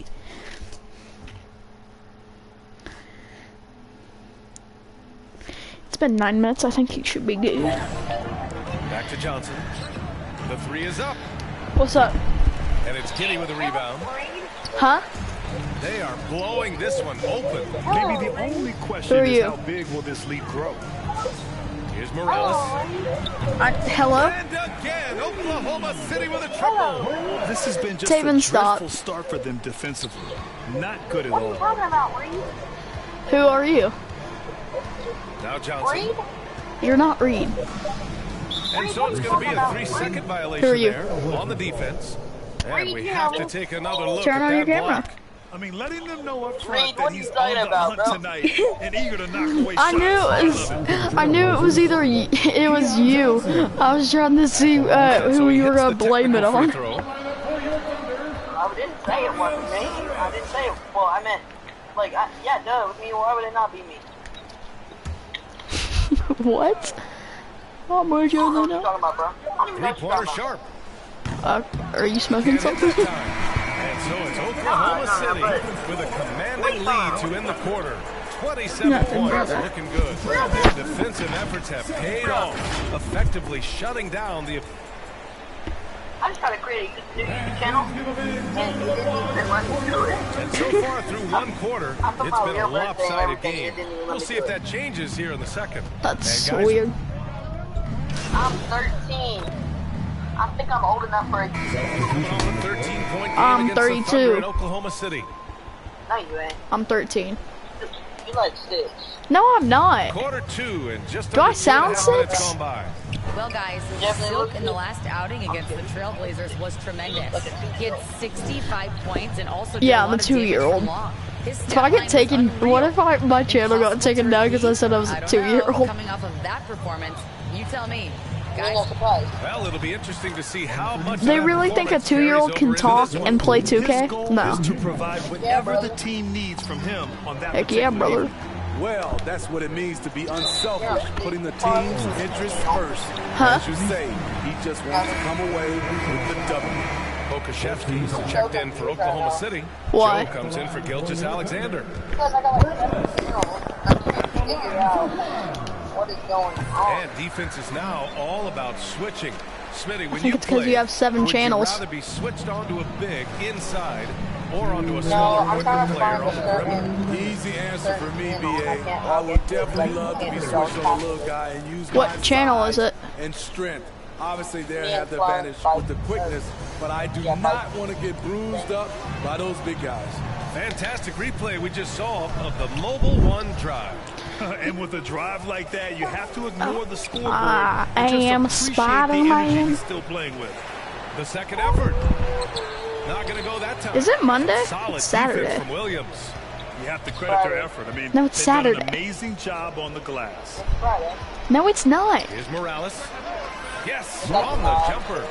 F: It's been 9 minutes. I think he should be good.
I: Back to Johnson. The 3 is up.
F: What's up?
I: And it's Giddey with a rebound.
F: Huh?
I: They are blowing this one open.
U: Maybe the only question is how big will this lead grow?
I: Here's Morales.
F: Hello?
I: And again, Oklahoma City with a triple.
U: This has been just
F: Taven,
U: a dreadful start for them defensively. Not good at all.
F: What are you talking about, Reed? Who are you?
I: Now Johnson.
F: Reed? You're not Reed.
I: And so it's going to be a 3-second violation
F: Who are you?
I: there on the defense. And we have to take another look
F: Turn
I: at
F: on
I: that
F: your camera.
I: block.
U: I mean, letting them know up front
C: Reed,
U: that
C: what are
U: he's
C: you
U: on
C: talking
U: the
C: about,
U: hunt
C: bro?
U: tonight and eager to knock away
F: I
U: shots.
F: knew it was either it was you. I was trying to see who you were gonna blame it on.
C: I didn't say it wasn't me. I didn't say it. Well, I meant, like, yeah, no, it was me. Why would it not be me?
F: What? I'm with you
C: What are you
F: now.
C: talking about, bro? I don't even know what you're
I: Three-pointer
C: talking
I: sharp.
F: Are you smoking something?
I: And so it's Oklahoma City with a commanding lead to end the quarter. 27
F: Nothing,
I: points,
F: brother.
I: looking good. Their defensive efforts have paid off, effectively shutting down the...
C: I just tried to create a new YouTube channel, and it didn't let me do it.
I: And so far through one quarter, it's been a lopsided game. We'll see if that changes here in the second.
F: That's
I: And guys,
F: weird.
C: I'm 13. I think I'm old enough for a
I: 13-point game
F: I'm
I: against the
F: 32.
I: Thunder in Oklahoma City.
C: No, you ain't.
F: I'm 13.
C: You like 6.
F: No, I'm not.
I: Quarter 2 and just
F: Do I
I: under
F: sound
I: 2.5 minutes
F: 6?
I: gone by.
L: Well, guys, Silk in the last outing against the Trailblazers was tremendous. He had 65 points and also did
F: Yeah,
L: a
F: I'm a
L: lot of damage
F: 2-year-old.
L: from long. His
F: If I
L: stat line
F: get
L: was
F: taken,
L: unreal.
F: what if my channel got taken down because I said I was a
L: I don't know.
F: 2-year-old?
L: Coming off of that performance, you tell me.
C: Guys, not surprised.
I: Well, it'll be interesting to see how much
F: They
I: of that
F: really think a
I: performance carries
F: 2-year-old
I: over
F: can
I: into
F: talk
I: this one.
F: and play
U: His
F: 2K?
U: goal
F: No.
U: is to provide whatever the team needs from him on that
F: Heck yeah,
U: particular
F: brother.
U: evening.
N: Well, that's what it means to be unselfish, putting the team's interests first.
F: Huh?
N: As you say, he just wants to come away with the W.
I: Pokashevsky's checked in for Oklahoma City.
F: Why?
I: Joe comes in for Gilgeous Alexander.
C: Because I got like 7 channels. I can't figure out what is going on.
I: And defense is now all about switching. Smitty, when
F: think
I: you
F: it's 'cause
I: play,
F: you have 7
I: would
F: channels.
I: you rather be switched onto a big inside or onto a
C: No,
I: smaller,
C: I'm
I: quicker
C: trying to
I: player
C: find a
I: on the perimeter?
C: certain...
N: Easy answer for me,
C: channel.
N: BA.
C: can't
N: I
C: log
N: would
C: into it.
N: definitely
C: Like,
N: love to be
C: can't
N: switched
C: log
N: on a little guy and use
F: What
N: my
F: channel
N: size
F: is it?
N: and strength. Obviously, they
C: Me
N: have the
C: and Clark
N: advantage
C: fight
N: with the quickness, but I do
C: Yeah,
N: not want to get bruised up by those big guys.
I: Fantastic replay we just saw of the Mobile One drive.
U: And with a drive like that, you have to ignore the scoreboard.
F: I
U: and just
F: am
U: appreciate the energy
F: Spider-Man.
U: he's still playing with.
I: The second effort. Not going to go that time.
F: Is it Monday?
U: Solid
F: It's Saturday.
U: defense from Williams. You have to credit their effort. I mean,
F: No, it's
U: they've done
F: Saturday.
U: an amazing job on the glass.
F: No, it's not.
I: Here's Morales. Yes, on the jumper.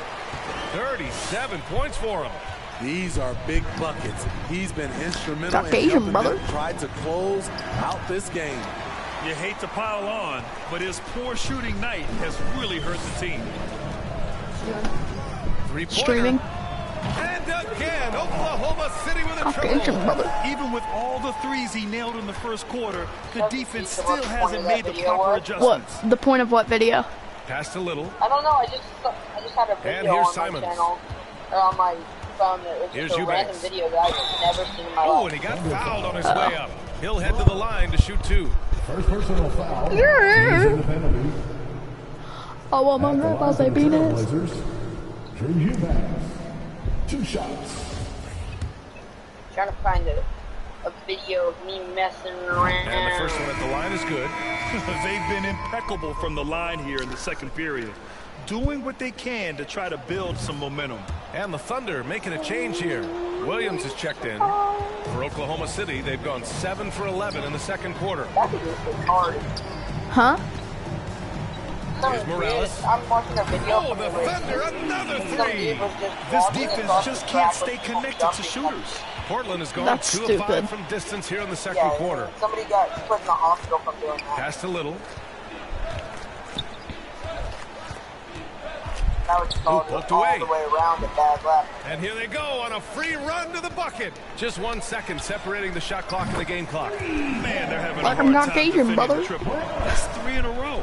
I: 37 points for him.
N: These are big buckets. He's been instrumental in
F: Caucasian,
N: helping
F: brother.
N: them try to close out this game.
U: You hate to pile on, but his poor shooting night has really hurt the team.
I: Three-pointer.
F: Streaming.
I: And again, Oklahoma City with a
F: Caucasian,
I: triple.
F: brother.
U: Even with all the threes he nailed in the first quarter, the defense still hasn't made the proper
F: What?
U: adjustments.
F: The point of what video?
I: Passed a little.
C: I don't know, I just had a
I: And
C: video
I: here's
C: on
I: Simons.
C: my channel, or on my phone that was
I: Here's
C: just a
I: Eubanks.
C: random video that I've never seen in my
I: Oh,
C: life.
I: and he got fouled on his way up. He'll head to the line to shoot 2.
A: First personal foul.
F: Yeah.
A: He's in the penalty.
F: I want my grandpa's a penis.
A: Trailblazers, Drew Eubanks. 2 shots.
C: Trying to find a video of me messing around.
I: And the first one at the line is good.
U: They've been impeccable from the line here in the second period, doing what they can to try to build some momentum.
I: And the Thunder making a change here. Williams is checked in. For Oklahoma City, they've gone 7 for 11 in the second quarter.
F: Huh?
I: Here's Morales.
C: I'm watching a video.
I: Oh, the Thunder, another
C: Some
I: 3.
C: dude was just
U: This
C: walking
U: defense
C: across
U: just
C: the
U: can't
C: track
U: stay
C: with
U: connected to
C: jumping.
U: shooters.
I: Portland has gone
F: That's
I: 2 of 5
F: stupid.
I: from distance here in the second
C: Yeah,
I: quarter.
C: somebody got put in the hospital from doing that.
I: Passed a little.
C: That was called
I: poked
C: all
I: away.
C: the way around the bad left.
I: And here they go on a free run to the bucket. Just 1 second separating the shot clock and the game clock.
U: Man, they're having
F: Like
U: a
F: I'm
U: hard
F: not
U: time
F: Asian,
U: defending
F: brother.
U: the triple. That's 3 in a row.